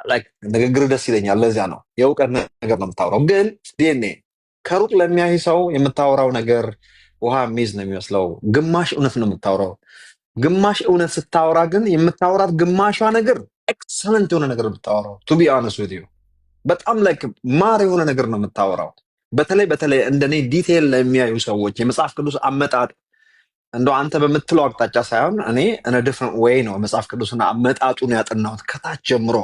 ላይክ ንግግር ደስ ይለኛል። ለዚያ ነው የእውቀት ነገር ነው የምታወራው። ግን ዲኤንኤ ከሩቅ ለሚያይ ሰው የምታወራው ነገር ውሃ የሚይዝ ነው የሚመስለው። ግማሽ እውነት ነው የምታወራው። ግማሽ እውነት ስታወራ ግን የምታወራት ግማሿ ነገር ኤክሰለንት የሆነ ነገር የምታወራው ቱ ቢ ኦነስት ዊዝ ዩ በጣም ላይክ ማር የሆነ ነገር ነው የምታወራው። በተለይ እንደኔ ዲቴይል ለሚያዩ ሰዎች የመጽሐፍ ቅዱስ አመጣጥ እንደው አንተ በምትለው አቅጣጫ ሳይሆን እኔ እነ ዲፍረንት ዌይ ነው መጽሐፍ ቅዱስና አመጣጡን ያጠናሁት ከታች ጀምሮ።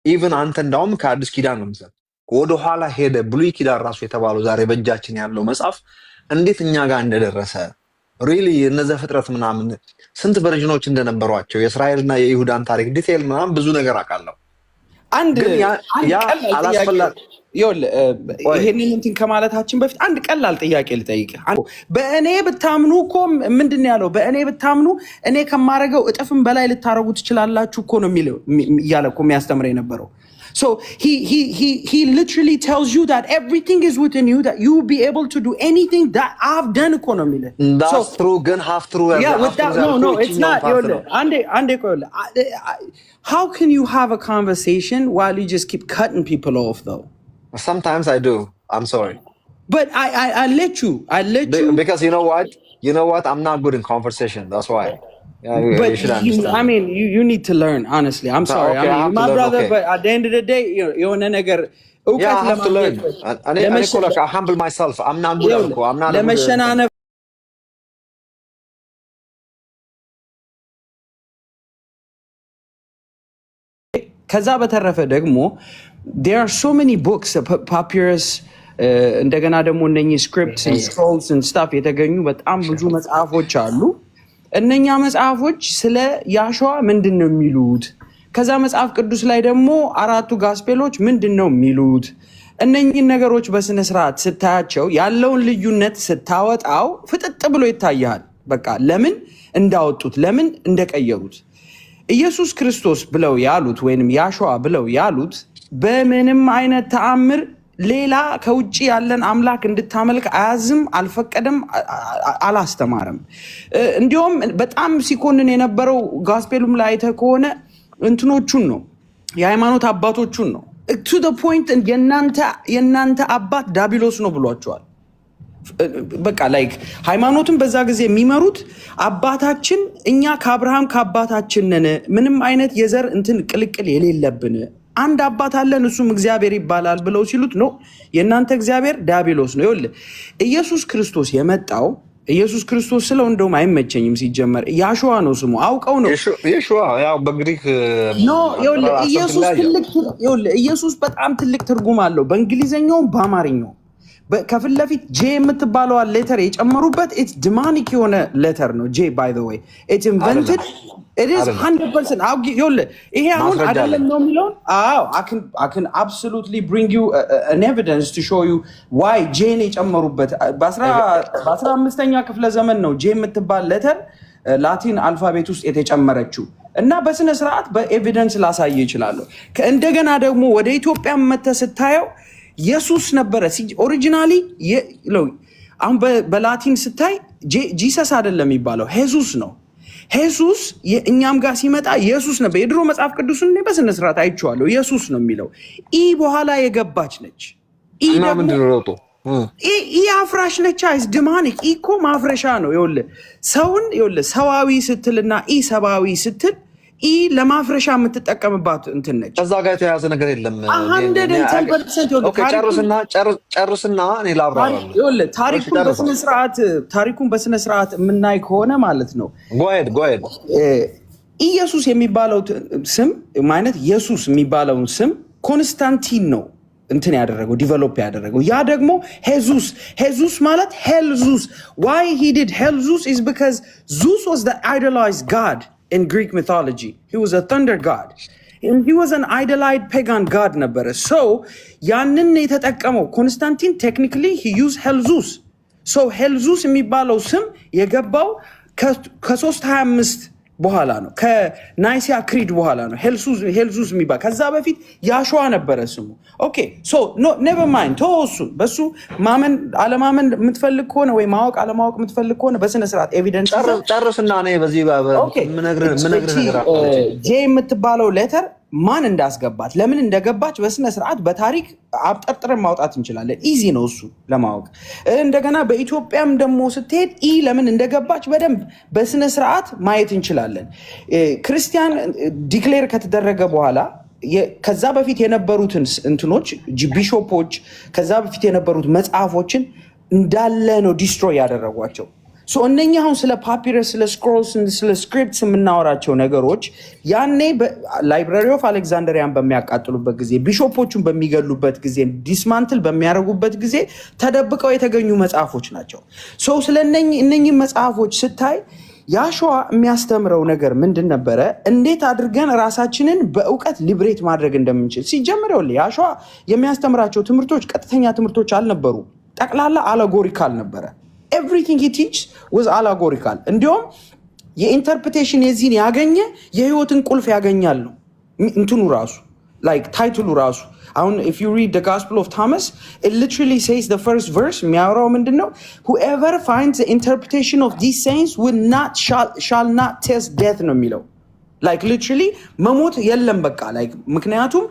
ኢቭን አንተ እንዳውም ከአዲስ ኪዳን ነው ምሰል ወደኋላ ሄደ ብሉይ ኪዳን ራሱ የተባለው ዛሬ በእጃችን ያለው መጽሐፍ እንዴት እኛ ጋር እንደደረሰ ሪሊ እነዚያ ፍጥረት ምናምን ስንት ቨርዥኖች እንደነበሯቸው የእስራኤልና የይሁዳን ታሪክ ዲቴይል ምናምን ብዙ ነገር አውቃለሁ። አንድ ይሄንን እንትን ከማለታችን በፊት አንድ ቀላል ጥያቄ ልጠይቅህ። በእኔ ብታምኑ እኮ ምንድን ነው ያለው? በእኔ ብታምኑ እኔ ከማደርገው እጥፍም በላይ ልታረጉ ትችላላችሁ እኮ ነው የሚለው እያለ እኮ የሚያስተምር የነበረው። So he literally tells you that everything is within you, that you will be able to do anything that I've done economy. That's true. Gun half true. Yeah, without, no, it's not. How can you have a conversation while you just keep cutting people off, though? Sometimes I do. I'm sorry. But I let you. Because you know what? I'm not good in conversation. That's why. Yeah, but you should understand. I mean, you need to learn, honestly. I'm sorry. Okay, I mean, you're my brother, okay. But at the end of the day, you're a nigger. Yeah, I have to learn. I humble myself. I'm not good at it. I'm not good. ከዛ በተረፈ ደግሞ there are so many books, papyrus, እንደገና ደግሞ እነኚህ scripts and scrolls and stuff የተገኙ በጣም ብዙ መጽሐፎች አሉ። እነኛ መጽሐፎች ስለ ያሾዋ ምንድነው የሚሉት? ከዛ መጽሐፍ ቅዱስ ላይ ደግሞ አራቱ ጋስፔሎች ምንድነው የሚሉት? እነኚህን ነገሮች በስነ ስርዓት ስታያቸው ያለውን ልዩነት ስታወጣው ፍጥጥ ብሎ ይታያል። በቃ ለምን እንዳወጡት ለምን እንደቀየሩት። ኢየሱስ ክርስቶስ ብለው ያሉት ወይንም ያሾዋ ብለው ያሉት በምንም አይነት ተአምር ሌላ ከውጪ ያለን አምላክ እንድታመልክ አያዝም፣ አልፈቀደም፣ አላስተማረም። እንዲሁም በጣም ሲኮንን የነበረው ጋስፔሉም ላይ አይተህ ከሆነ እንትኖቹን ነው የሃይማኖት አባቶቹን ነው to the point የናንተ አባት ዳቢሎስ ነው ብሏቸዋል። በቃ ላይክ ሃይማኖትን በዛ ጊዜ የሚመሩት አባታችን እኛ ከአብርሃም ከአባታችን ነን፣ ምንም አይነት የዘር እንትን ቅልቅል የሌለብን አንድ አባት አለን እሱም እግዚአብሔር ይባላል ብለው ሲሉት ነው የናንተ እግዚአብሔር ዲያብሎስ ነው። ይኸውልህ ኢየሱስ ክርስቶስ የመጣው ኢየሱስ ክርስቶስ ስለው እንደውም አይመቸኝም ሲጀመር ያሾዋ ነው ስሙ አውቀው ነው ያሾዋ ያው በግሪክ ነው። ይኸውልህ ኢየሱስ በጣም ትልቅ ትርጉም አለው በእንግሊዘኛውም በአማርኛው። ከፊት ለፊት ጄ የምትባለው ሌተር የጨመሩበት ኢትስ ዲማኒክ የሆነ ሌተር ነው። ጄ ባይ ዘ ዌይ ኢትስ ኢንቨንትድ it is 100%. ይሄ አሁን አይደለም ነው የሚለው። I can absolutely bring you an evidence to show you why ጄን የጨመሩበት በ15ኛ ክፍለ ዘመን ነው ጄ የምትባል ሌተር ላቲን አልፋቤት ውስጥ የተጨመረችው እና በስነ ስርዓት በኤቪደንስ ላሳየ ይችላል። እንደገና ደግሞ ወደ ኢትዮጵያ መተህ ስታየው ኢየሱስ ነበረ ኦሪጂናሊ አሁን በላቲን ስታይ ጂሰስ አይደለም የሚባለው ሄሱስ ነው። ሄሱስ እኛም ጋር ሲመጣ ኢየሱስ ነበር። የድሮ መጽሐፍ ቅዱስን በስነ ስርዓት አይቼዋለሁ። ኢየሱስ ነው የሚለው በኋላ የገባች ነች። አፍራሽ ነች። አይስ ዲማኒክ እኮ ማፍረሻ ነው። ይኸውልህ ሰዋዊ ስትልና ሰባዊ ስትል ለማፍረሻ የምትጠቀምባት እንትን ነች። ከዛ ጋር የተያያዘ ነገር የለም። ጨርስና እኔ ላብራራለሁ። ታሪኩን በስነ ስርዓት የምናይ ከሆነ ማለት ነው ኢየሱስ የሚባለው ስም ማለት ኢየሱስ የሚባለውን ስም ኮንስታንቲን ነው እንትን ያደረገው ዲቨሎፕ ያደረገው። ያ ደግሞ ሄዙስ ማለት ሄልዙስ why he did ሄልዙስ is because Zeus was the idolized god in Greek mythology. He was a thunder god and he was an idolized pagan god ነበረ። so ያንን የተጠቀመው ኮንስታንቲን technically he used ሄልዙስ። so ሄልዙስ የሚባለው ስም የገባው ከ325 በኋላ ነው፣ ከናይሲያ ክሪድ በኋላ ነው ሄልዙስ የሚባል። ከዛ በፊት ያሾዋ ነበረ ስሙ። ኦኬ ሶ ኔቨር ማይንድ ተወሱ። በሱ ማመን አለማመን የምትፈልግ ከሆነ ወይ ማወቅ አለማወቅ የምትፈልግ ከሆነ በስነ ስርዓት ኤቪደንስ ጨርስና እኔ በዚህ ምን ነገር ጄ የምትባለው ሌተር ማን እንዳስገባት ለምን እንደገባች በስነ ስርዓት በታሪክ አብጠርጥረን ማውጣት እንችላለን። ኢዚ ነው እሱ ለማወቅ። እንደገና በኢትዮጵያም ደግሞ ስትሄድ ለምን እንደገባች በደንብ በስነ ስርዓት ማየት እንችላለን። ክርስቲያን ዲክሌር ከተደረገ በኋላ ከዛ በፊት የነበሩትን እንትኖች ቢሾፖች ከዛ በፊት የነበሩት መጽሐፎችን እንዳለ ነው ዲስትሮይ ያደረጓቸው። እነኛ አሁን ስለ ፓፒረስ ስለ ስክሮልስ ስለ ስክሪፕትስ የምናወራቸው ነገሮች ያኔ ላይብራሪ ኦፍ አሌክዛንድሪያን በሚያቃጥሉበት ጊዜ ቢሾፖቹን በሚገሉበት ጊዜ ዲስማንትል በሚያደርጉበት ጊዜ ተደብቀው የተገኙ መጽሐፎች ናቸው። ስለ እነኚህ መጽሐፎች ስታይ ያሸዋ የሚያስተምረው ነገር ምንድን ነበረ? እንዴት አድርገን ራሳችንን በእውቀት ሊብሬት ማድረግ እንደምንችል ሲጀምር ያሸዋ የሚያስተምራቸው ትምህርቶች ቀጥተኛ ትምህርቶች አልነበሩ። ጠቅላላ አለጎሪካል ነበረ። everything he teaches was allegorical። እንዲሁም የኢንተርፕሬቴሽን የዚህን ያገኘ የህይወትን ቁልፍ ያገኛል ነው እንትኑ ራሱ like ታይትሉ ራሱ። አሁን if you read the Gospel of Thomas, it literally says the first verse የሚያወራው ምንድነው? whoever finds the interpretation of these sayings shall not taste death ነው የሚለው። like literally መሞት የለም በቃ like ምክንያቱም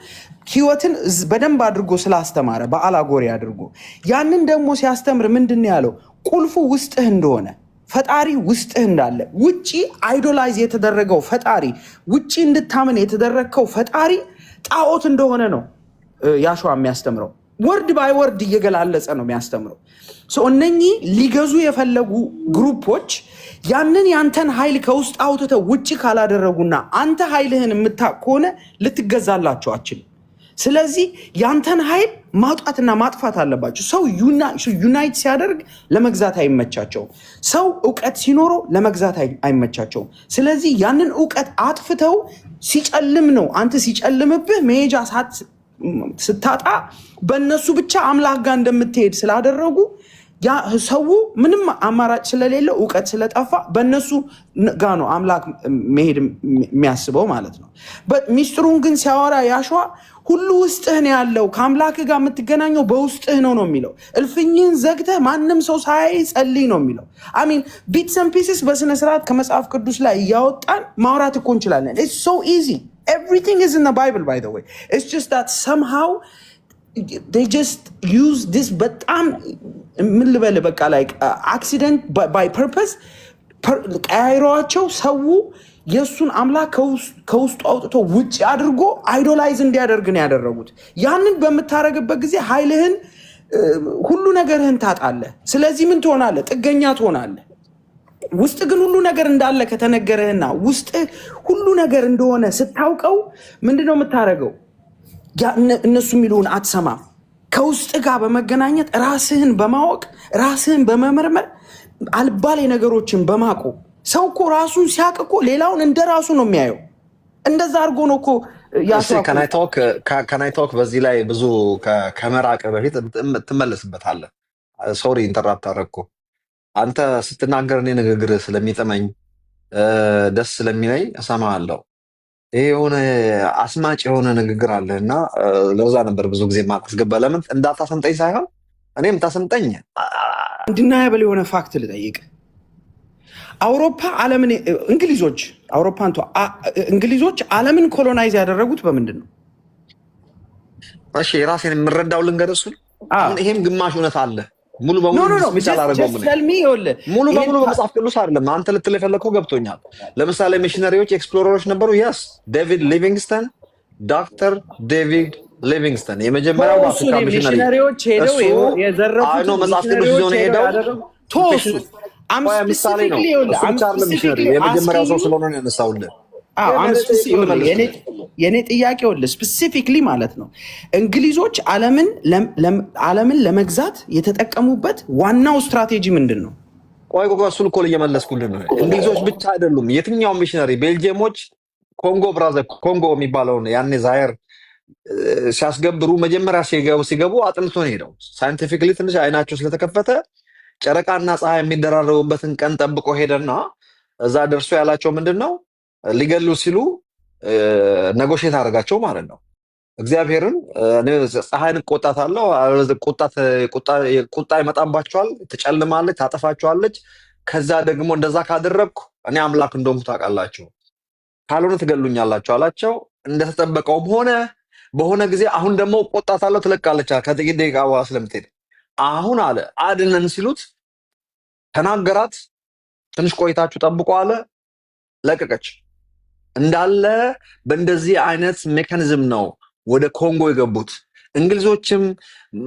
ህይወትን በደንብ አድርጎ ስላስተማረ በአላጎሪ አድርጎ ያንን ደግሞ ሲያስተምር ምንድነው ያለው? ቁልፉ ውስጥህ እንደሆነ ፈጣሪ ውስጥህ እንዳለ ውጪ አይዶላይዝ የተደረገው ፈጣሪ ውጪ እንድታምን የተደረከው ፈጣሪ ጣዖት እንደሆነ ነው ያሸዋ የሚያስተምረው። ወርድ ባይ ወርድ እየገላለጸ ነው የሚያስተምረው። እነኚህ ሊገዙ የፈለጉ ግሩፖች ያንን ያንተን ኃይል ከውስጥ አውጥተው ውጪ ካላደረጉና አንተ ኃይልህን የምታውቅ ከሆነ ልትገዛላቸው አትችልም። ስለዚህ ያንተን ኃይል ማውጣትና ማጥፋት አለባቸው። ሰው ዩናይት ሲያደርግ ለመግዛት አይመቻቸውም። ሰው እውቀት ሲኖረው ለመግዛት አይመቻቸውም። ስለዚህ ያንን እውቀት አጥፍተው ሲጨልም ነው አንተ ሲጨልምብህ መሄጃ ስታጣ በእነሱ ብቻ አምላክ ጋር እንደምትሄድ ስላደረጉ ሰው ምንም አማራጭ ስለሌለው እውቀት ስለጠፋ በእነሱ ጋር ነው አምላክ መሄድ የሚያስበው ማለት ነው። ሚስጥሩን ግን ሲያወራ ያሸዋ ሁሉ ውስጥህ ነው ያለው፣ ከአምላክ ጋር የምትገናኘው በውስጥህ ነው የሚለው። እልፍኝህን ዘግተህ ማንም ሰው ሳያይ ጸልይ ነው የሚለው። አሚን ቢትስ ኤንድ ፒስስ በስነ ስርዓት ከመጽሐፍ ቅዱስ ላይ እያወጣን ማውራት እኮ እንችላለን። ኢትስ ሶ ኢዚ ኤቭሪቲንግ ኢዝ ኢን ዘ ባይብል ባይ ዘ ዌይ ኢትስ ጀስት ዳት ሰምሃው they just use this በጣም ምን ልበል በቃ like accident by purpose ቀያይሯቸው ሰው የሱን አምላክ ከውስጡ አውጥቶ ውጪ አድርጎ አይዶላይዝ እንዲያደርግ ነው ያደረጉት። ያንን በምታረግበት ጊዜ ኃይልህን ሁሉ ነገርህን ታጣለህ። ስለዚህ ምን ትሆናለህ? ጥገኛ ትሆናለህ። ውስጥ ግን ሁሉ ነገር እንዳለ ከተነገረህና ውስጥ ሁሉ ነገር እንደሆነ ስታውቀው ምንድነው የምታረገው? እነሱ የሚሉን አትሰማም። ከውስጥ ጋር በመገናኘት ራስህን በማወቅ ራስህን በመመርመር አልባሌ ነገሮችን በማቆ ሰው እኮ ራሱን ሲያውቅ እኮ ሌላውን እንደ ራሱ ነው የሚያየው። እንደዛ አድርጎ ነው እኮ ከናይቶክ በዚህ ላይ ብዙ ከመራቅ በፊት ትመለስበታለህ። ሶሪ ኢንተራፕት አደረግኩ። አንተ ስትናገር እኔ ንግግር ስለሚጠመኝ ደስ ስለሚለኝ እሰማሃለሁ። ይሄ የሆነ አስማጭ የሆነ ንግግር አለ እና ለዛ ነበር ብዙ ጊዜ ማስገባ። ለምን እንዳታሰምጠኝ ሳይሆን እኔም ታሰምጠኝ። እንድናያበል የሆነ ፋክት ልጠይቅ። አውሮፓ ዓለምን እንግሊዞች ዓለምን ኮሎናይዝ ያደረጉት በምንድን ነው? እሺ የራሴን የምረዳው ልንገርህ። እሱን አሁን ይሄም ግማሽ እውነት አለ። ሙሉ በሙሉ በመጽሐፍ ቅዱስ አይደለም። አንተ ልትል የፈለከው ገብቶኛል። ለምሳሌ ሚሽነሪዎች ኤክስፕሎረሮች ነበሩ። ያስ ዴቪድ ሊቪንግስተን፣ ዶክተር ዴቪድ ሊቪንግስተን የመጀመሪያው በአፍሪካ ሚሽነሪዎች ሄደው የዘረፉት መጽሐፍ ቅዱስ ይዞ ነው ሄደው ቶሱ ምሳሌ ነው። እሱ ብቻ አይደለም ሚሽነሪ የመጀመሪያው ሰው ስለሆነ ነው ያነሳውልህ። የኔ ጥያቄ ስፔሲፊክሊ ማለት ነው እንግሊዞች ዓለምን ለመግዛት የተጠቀሙበት ዋናው ስትራቴጂ ምንድን ነው? ቆይ እሱን እኮ እየመለስኩልህ ነው። እንግሊዞች ብቻ አይደሉም። የትኛው ሚሽነሪ ቤልጂየሞች ኮንጎ የሚባለውን ያኔ ዛየር ሲያስገብሩ መጀመሪያ ሲገቡ አጥንቶ ነው ሄደው። ሳይንቲፊክሊ ትንሽ አይናቸው ስለተከፈተ ጨረቃና ፀሐይ የሚደራረቡበትን ቀን ጠብቆ ሄደና እዛ ደርሶ ያላቸው ምንድን ነው ሊገሉ ሲሉ ነጎሼት አደረጋቸው ማለት ነው። እግዚአብሔርን ፀሐይን እቆጣታለሁ፣ ቁጣ ይመጣባቸዋል፣ ትጨልማለች፣ ታጠፋቸዋለች። ከዛ ደግሞ እንደዛ ካደረግኩ እኔ አምላክ እንደሆንኩ ታውቃላችሁ፣ ካልሆነ ትገሉኛላችሁ አላቸው። እንደተጠበቀውም ሆነ በሆነ ጊዜ አሁን ደግሞ ቆጣታለሁ ትለቃለች ከጥቂት ደቂቃ በኋላ ስለምትሄድ አሁን አለ አድነን ሲሉት ተናገራት። ትንሽ ቆይታችሁ ጠብቁ አለ፣ ለቀቀች። እንዳለ በእንደዚህ አይነት ሜካኒዝም ነው ወደ ኮንጎ የገቡት። እንግሊዞችም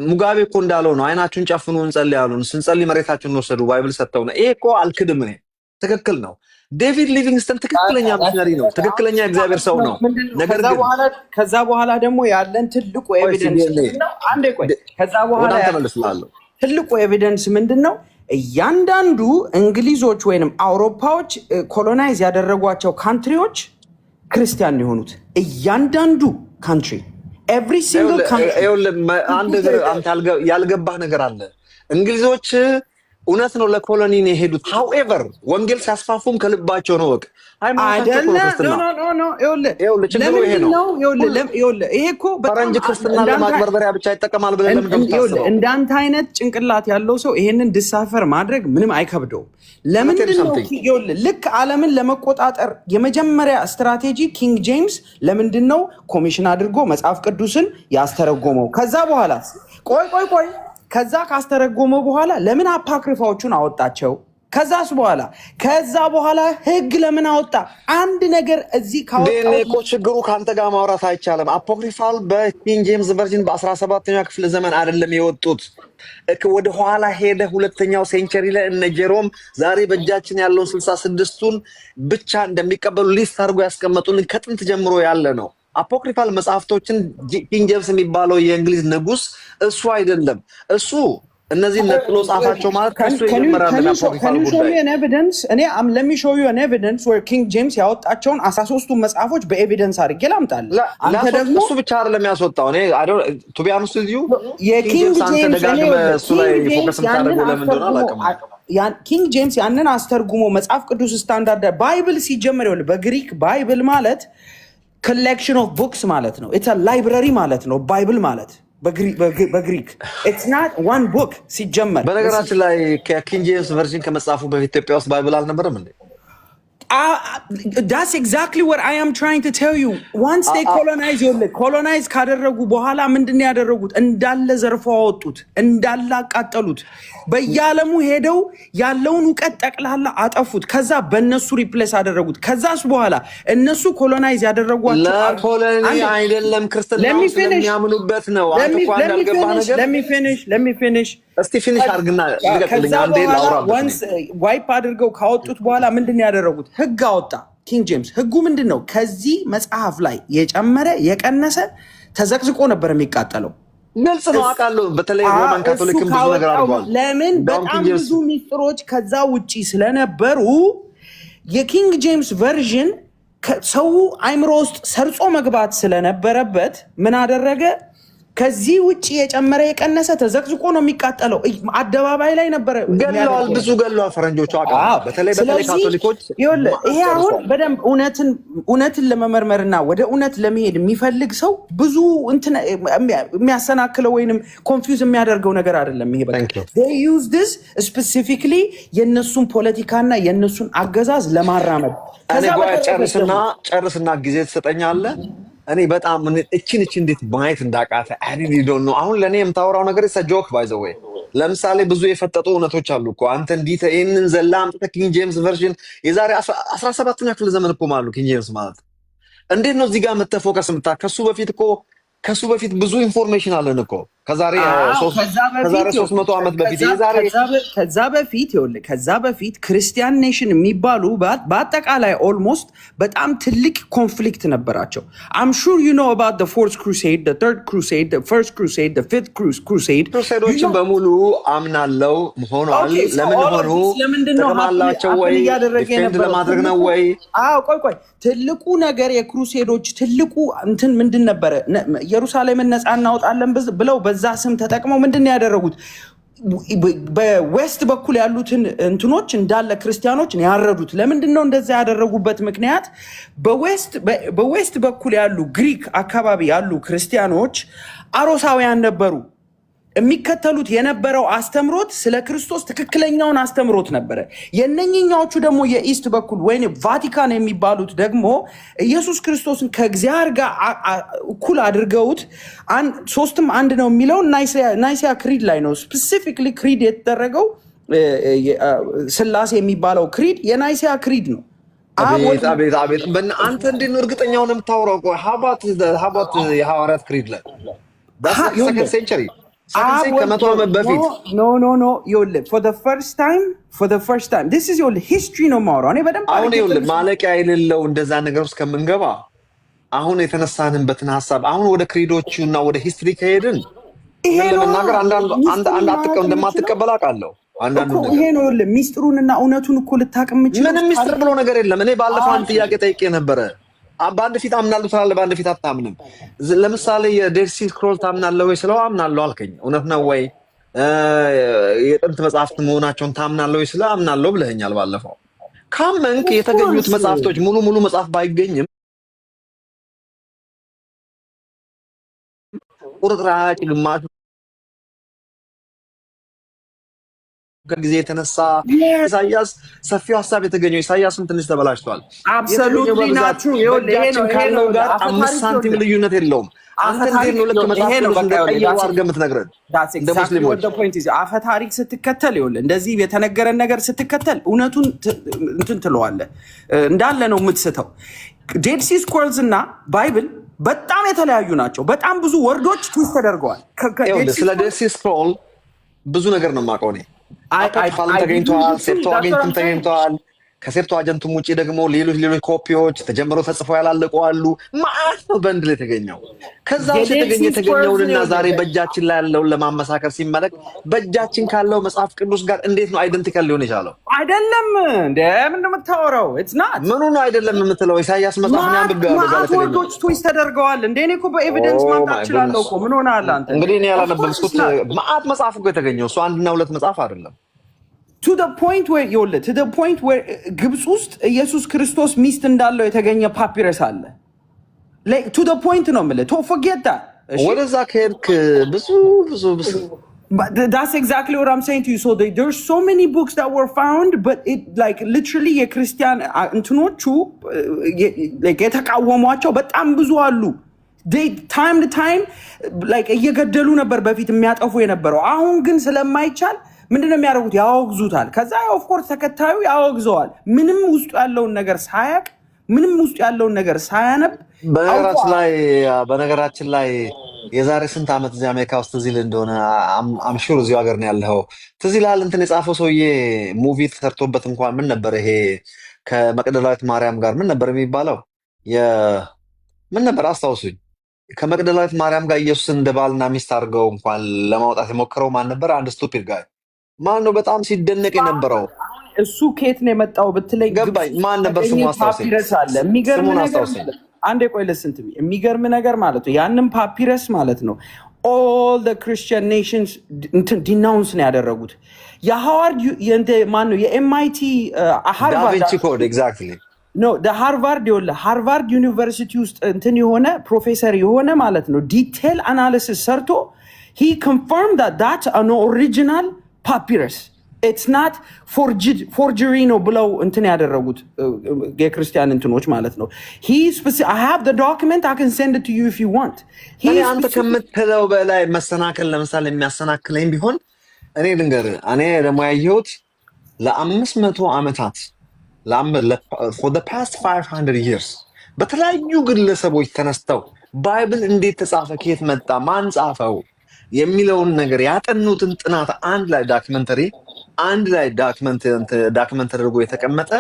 ሙጋቤ እኮ እንዳለው ነው፣ አይናችሁን ጨፍኑ እንጸልይ አሉን። ስንጸልይ መሬታችሁን ወሰዱ፣ ባይብል ሰጥተው ነው። ይሄ እኮ አልክድም እኔ፣ ትክክል ነው። ዴቪድ ሊቪንግስተን ትክክለኛ ሚሽነሪ ነው፣ ትክክለኛ እግዚአብሔር ሰው ነው። ነገር ግን ከዛ በኋላ ደግሞ ያለን ትልቁ ኤቪደንስ ነው። አንዴ ቆይ፣ ከዛ በኋላ ተመልስላለሁ። ትልቁ ኤቪደንስ ምንድነው? እያንዳንዱ እንግሊዞች ወይንም አውሮፓዎች ኮሎናይዝ ያደረጓቸው ካንትሪዎች ክርስቲያን የሆኑት እያንዳንዱ ካንትሪ ኤቭሪ ሲንግል ካንትሪ። አንድ አንተ ያልገባህ ነገር አለ። እንግሊዞች እውነት ነው ለኮሎኒ ነው የሄዱት። ሃውኤቨር ወንጌል ሲያስፋፉም ከልባቸው ነው። ወቅ ፈረንጅ ክርስትና ለማጭበርበሪያ ብቻ ይጠቀማል ብለን እንዳንተ አይነት ጭንቅላት ያለው ሰው ይሄንን ዲሳፈር ማድረግ ምንም አይከብደውም። ለምንድነው ልክ ዓለምን ለመቆጣጠር የመጀመሪያ ስትራቴጂ ኪንግ ጄምስ ለምንድነው ኮሚሽን አድርጎ መጽሐፍ ቅዱስን ያስተረጎመው? ከዛ በኋላ ቆይ ከዛ ካስተረጎመው በኋላ ለምን አፓክሪፋዎቹን አወጣቸው? ከዛ በኋላ ህግ ለምን አወጣ? አንድ ነገር እዚህ ካወጣው ችግሩ ካንተ ጋር ማውራት አይቻልም። አፖክሪፋል በኪንግ ጄምስ ቨርዥን በ17ኛው ክፍለ ዘመን አይደለም የወጡት። ወደ ኋላ ሄደ ሁለተኛው ሴንቸሪ ላይ እነ ጄሮም ዛሬ በእጃችን ያለውን 66ቱን ብቻ እንደሚቀበሉ ሊስት አድርጎ ያስቀመጡልን ከጥንት ጀምሮ ያለ ነው። አፖክሪፋል መጽሐፍቶችን ኪንግ ጄምስ የሚባለው የእንግሊዝ ንጉስ እሱ አይደለም። እሱ እነዚህ ነጥሎ ጻፋቸው ማለት ከሱ የጀመረው አፖክሪፋል ጉዳይ let me show you an evidence where King James ያወጣቸውን 13ቱ መጽሐፎች በኤቪደንስ አድርጌ ላምጣልህ። አንተ ደግሞ እሱ ብቻ አይደለም ያስወጣው። እኔ to be honest with you የኪንግ ጄምስ እሱ ላይ ፎከስ ማድረግ ለምን እንደሆነ አላውቅም። ኪንግ ጄምስ ያንን አስተርጉሞ መጽሐፍ ቅዱስ ስታንዳርድ ባይብል ሲጀመር ይኸውልህ በግሪክ ባይብል ማለት collection of books ማለት ነው። it's a library ማለት ነው ባይብል ማለት በግሪክ it's not one book ሲጀመር። በነገራችን ላይ ከኪንግ ጄምስ ቨርዥን ከመጽሐፉ በፊት ኢትዮጵያ ውስጥ ባይብል አልነበረም እንዴ? That's exactly what I am trying to tell you. Once they colonize ካደረጉ በኋላ ምንድነው ያደረጉት? እንዳለ ዘርፈው አወጡት፣ እንዳለ አቃጠሉት። በየዓለሙ ሄደው ያለውን ዕውቀት ጠቅላላ አጠፉት። ከዛ በእነሱ ሪፕሌስ አደረጉት። ከዛስ በኋላ እነሱ ኮሎናይዝ ያደረጓቸው ለኮሎኒ አይደለም ክርስትና ስለሚያምኑበት ነው። አንተ እንኳን ያልገባህ ነገር let me finish እስቲ ፊኒሽ አድርግና ልቀቅልኝ። አንዴ ላውራ። once ዋይፕ አድርገው ካወጡት በኋላ ምንድነው ያደረጉት? ህግ አወጣ ኪንግ ጄምስ። ህጉ ምንድነው? ከዚህ መጽሐፍ ላይ የጨመረ የቀነሰ ተዘቅዝቆ ነበር የሚቃጠለው። ግልጽ ነው አውቃለሁ። በተለይ ሮማን ካቶሊክም ብዙ ነገር አድርጓል። ለምን? በጣም ብዙ ሚስጥሮች ከዛ ውጪ ስለነበሩ የኪንግ ጄምስ ቨርዥን ሰው አይምሮ ውስጥ ሰርጾ መግባት ስለነበረበት ምን አደረገ? ከዚህ ውጪ የጨመረ የቀነሰ ተዘቅዝቆ ነው የሚቃጠለው። አደባባይ ላይ ነበር ገለዋል፣ ብዙ ገለዋል ፈረንጆቹ አውቃለሁ። በተለይ ካቶሊኮች ይሄ አሁን በደንብ እውነትን ለመመርመርና ወደ እውነት ለመሄድ የሚፈልግ ሰው ብዙ እንትን የሚያሰናክለው ወይንም ኮንፊውዝ የሚያደርገው ነገር አይደለም። ይሄ በቃ they use this specifically የነሱን ፖለቲካና የነሱን አገዛዝ ለማራመድ። ከዛ ጨርስና ጊዜ ትሰጠኛለህ። እኔ በጣም እቺን እንዴት ማየት እንዳቃተ አይኔ ዶንት ኖ። አሁን ለኔ የምታወራው ነገር ጆክ ባይ ዘ ዌይ። ለምሳሌ ብዙ የፈጠጡ እውነቶች አሉ እኮ አንተ እንዲህ ይሄንን ዘላ አምጥተህ ኪንግ ጄምስ ቨርዥን የዛሬ 17ኛ ክፍለ ዘመን እኮ ማለት ኪንግ ጄምስ ማለት እንዴት ነው እዚህ ጋር መተፎከስ ከሱ በፊት ብዙ ኢንፎርሜሽን አለን እኮ ከዛሬ 300 ዓመት በፊት ከዛ በፊት ክርስቲያን ኔሽን የሚባሉ በአጠቃላይ ኦልሞስት በጣም ትልቅ ኮንፍሊክት ነበራቸው። I'm sure you know about the fourth crusade, the third crusade, the first crusade, the fifth crusade. ክሩሴዶችን በሙሉ አምናለው ሆኗል። ለምን ሆኑ? ተማላቸው ወይ ዲፌንድ ለማድረግ ነው ወይ? ቆይ ትልቁ ነገር የክሩሴዶች ትልቁ እንትን ምንድን ነበረ? ኢየሩሳሌምን ነፃ እናወጣለን ብለው በዛ ስም ተጠቅመው ምንድነው ያደረጉት? በዌስት በኩል ያሉትን እንትኖች እንዳለ ክርስቲያኖችን ያረዱት። ለምንድነው እንደዛ ያደረጉበት ምክንያት? በዌስት በኩል ያሉ ግሪክ አካባቢ ያሉ ክርስቲያኖች አሮሳውያን ነበሩ። የሚከተሉት የነበረው አስተምሮት ስለ ክርስቶስ ትክክለኛውን አስተምሮት ነበረ። የነኝኛዎቹ ደግሞ የኢስት በኩል ወይም ቫቲካን የሚባሉት ደግሞ ኢየሱስ ክርስቶስን ከእግዚአብሔር ጋር እኩል አድርገውት ሶስትም አንድ ነው የሚለው ናይሲያ ክሪድ ላይ ነው ስፔሲፊክሊ ክሪድ የተደረገው። ስላሴ የሚባለው ክሪድ የናይሲያ ክሪድ ነው። አቤት አንተ እንዴት ነው እርግጠኛውን የምታወራው? ሀባት የሐዋርያት ክሪድ ላይ ሰከንድ ሴንቸሪ ከመቶ ዓመት በፊት ኖ ይኸውልህ for the first time this is your history ነው የማወራው እኔ በደንብ አሁን ይኸውልህ ማለቂያ የሌለው እንደዛ ነገር ውስጥ ከምንገባ አሁን የተነሳንበትን ሐሳብ አሁን ወደ ክሪዶቹ እና ወደ ሂስትሪ ከሄድን ለመናገር አንድ እንደማትቀበል አውቃለሁ። ይሄ ነው ይኸውልህ ሚስጥሩንና እውነቱን እኮ ልታውቅም ይችላል። ምንም ሚስጥር ብሎ ነገር የለም። እኔ ባለፈው አንድ ጥያቄ ጠይቄ ነበረ። በአንድ ፊት አምናለሁ ትላለህ፣ በአንድ ፊት አታምንም። ለምሳሌ የዴድ ሲ ስክሮል ታምናለህ ወይ ስለው አምናለሁ አልከኝ። እውነት ነው ወይ? የጥንት መጽሐፍት መሆናቸውን ታምናለህ ወይ ስለው አምናለሁ ብለኸኛል ባለፈው። ካመንክ የተገኙት መጽሐፍቶች ሙሉ መጽሐፍ ባይገኝም ቁርጥራጭ ግማሹ ከጊዜ የተነሳ ኢሳያስ ሰፊው ሐሳብ የተገኘው ኢሳያስም ትንሽ ተበላሽቷል። አብሶሉትሊ ናችሁ። ይሄን ካለው ጋር 5 ሳንቲም ልዩነት የለውም። አንተ እንዴት ነው ለከ መጽሐፍ ነው እንደቀየው አድርገህ የምትነግረን? እንደ ሙስሊሞች አፈ ታሪክ ስትከተል ይኸውልህ እንደዚህ የተነገረን ነገር ስትከተል እውነቱን እንትን ትለዋለህ እንዳለ ነው የምትስተው። ዴድ ሲ ስክሮልስ እና ባይብል በጣም የተለያዩ ናቸው። በጣም ብዙ ወርዶች ትዊስት ተደርገዋል። ስለ ዴድ ሲ ስክሮል ብዙ ነገር ነው የማውቀው እኔ። ተገኝተዋል። ሴፕቱአጂንትም ተገኝተዋል። ከሴፕቱአጂንትም ውጭ ደግሞ ሌሎች ኮፒዎች ተጀምረው ተጽፈው ያላለቁ አሉ። ማአት ነው በእንድ ላይ የተገኘው። ከዛ ውስጥ የተገኘውንና ዛሬ በእጃችን ላይ ያለውን ለማመሳከር ሲመለክ በእጃችን ካለው መጽሐፍ ቅዱስ ጋር እንዴት ነው አይደንቲካል ሊሆን የቻለው? አይደለም እንደ ምን እንደምታወራው ምኑ ነው አይደለም የምትለው? ኢሳያስ መጽሐፍ ነው አንብቤዋለሁ። ማአት ወርዶች ትዊስት ተደርገዋል። እንደ እኔ እኮ በኤቪደንስ ማምጣት እችላለሁ እኮ። ምን ሆነሃል አንተ? እንግዲህ እኔ ያላነበብኩት ማአት መጽሐፍ እኮ የተገኘው እሱ አንድና ሁለት መጽሐፍ አይደለም። to the point where ግብጽ ውስጥ ኢየሱስ ክርስቶስ ሚስት እንዳለው የተገኘ ፓፒረስ አለ። like to the point ነው የምልህ። don't forget that ወደዛ ከሄድክ ብዙ but that's exactly what I'm saying to you. So there's so many books that were found, but it like literally የክርስቲያን እንትኖቹ like የተቃወሟቸው በጣም ብዙ አሉ። they time to time like እየገደሉ ነበር በፊት የሚያጠፉ የነበረው። አሁን ግን ስለማይቻል ምንድነው የሚያደርጉት? ያወግዙታል። ከዛ ኦፍ ኮርስ ተከታዩ ያወግዘዋል። ምንም ውስጡ ያለውን ነገር ሳያቅ ምንም ውስጡ ያለውን ነገር ሳያነብ በነገራችን ላይ የዛሬ ስንት ዓመት እዚህ አሜሪካ ውስጥ ትዝ ይልህ እንደሆነ አምሹር እዚሁ ሀገር ነው ያለው። ትዝ ይልሃል እንትን የጻፈው ሰውዬ ሙቪ ተሰርቶበት እንኳን ምን ነበር ይሄ ከመቅደላዊት ማርያም ጋር ምን ነበር የሚባለው? ምን ነበር አስታውሱኝ። ከመቅደላዊት ማርያም ጋር ኢየሱስን እንደ ባልና ሚስት አድርገው እንኳን ለማውጣት የሞከረው ማን ነበር? አንድ ስቱፒድ ጋይ ማን ነው? በጣም ሲደነቅ የነበረው እሱ ከየት ነው የመጣው ብትለኝ ገባኝ። ማን ነበር ስሙ? አስታውሰኝ። የሚገርም ነገር አንዴ ቆይ ለስንት የሚገርም ነገር ማለት ነው። ያንን ፓፒረስ ማለት ነው all the Christian nations ዲናውንስ ነው ያደረጉት። የሃዋርድ ማን ነው የኤምአይቲ ሃርቫርድ ዳቪንቺ ኮድ ኤግዛክትሊ ኖ ሃርቫርድ ዩኒቨርሲቲ ውስጥ እንትን የሆነ ፕሮፌሰር የሆነ ማለት ነው ዲቴል አናሊሲስ ሰርቶ he confirmed that that's an original papyrus. It's not forgery ነው ብለው እንትን ያደረጉት የክርስቲያን እንትኖች ማለት ነው። I have the document, I can send it to you if you want. አንተ ከምትለው በላይ መሰናከል ለምሳሌ የሚያሰናክለኝ ቢሆን እኔ ልንገርህ፣ እኔ ደግሞ ያየሁት ለ500 ዓመታት for the past 500 years በተለያዩ ግለሰቦች ተነስተው ባይብል እንዴት ተጻፈ፣ ከየት መጣ፣ ማን ጻፈው የሚለውን ነገር ያጠኑትን ጥናት አንድ ላይ ዳክመንት ተደርጎ የተቀመጠ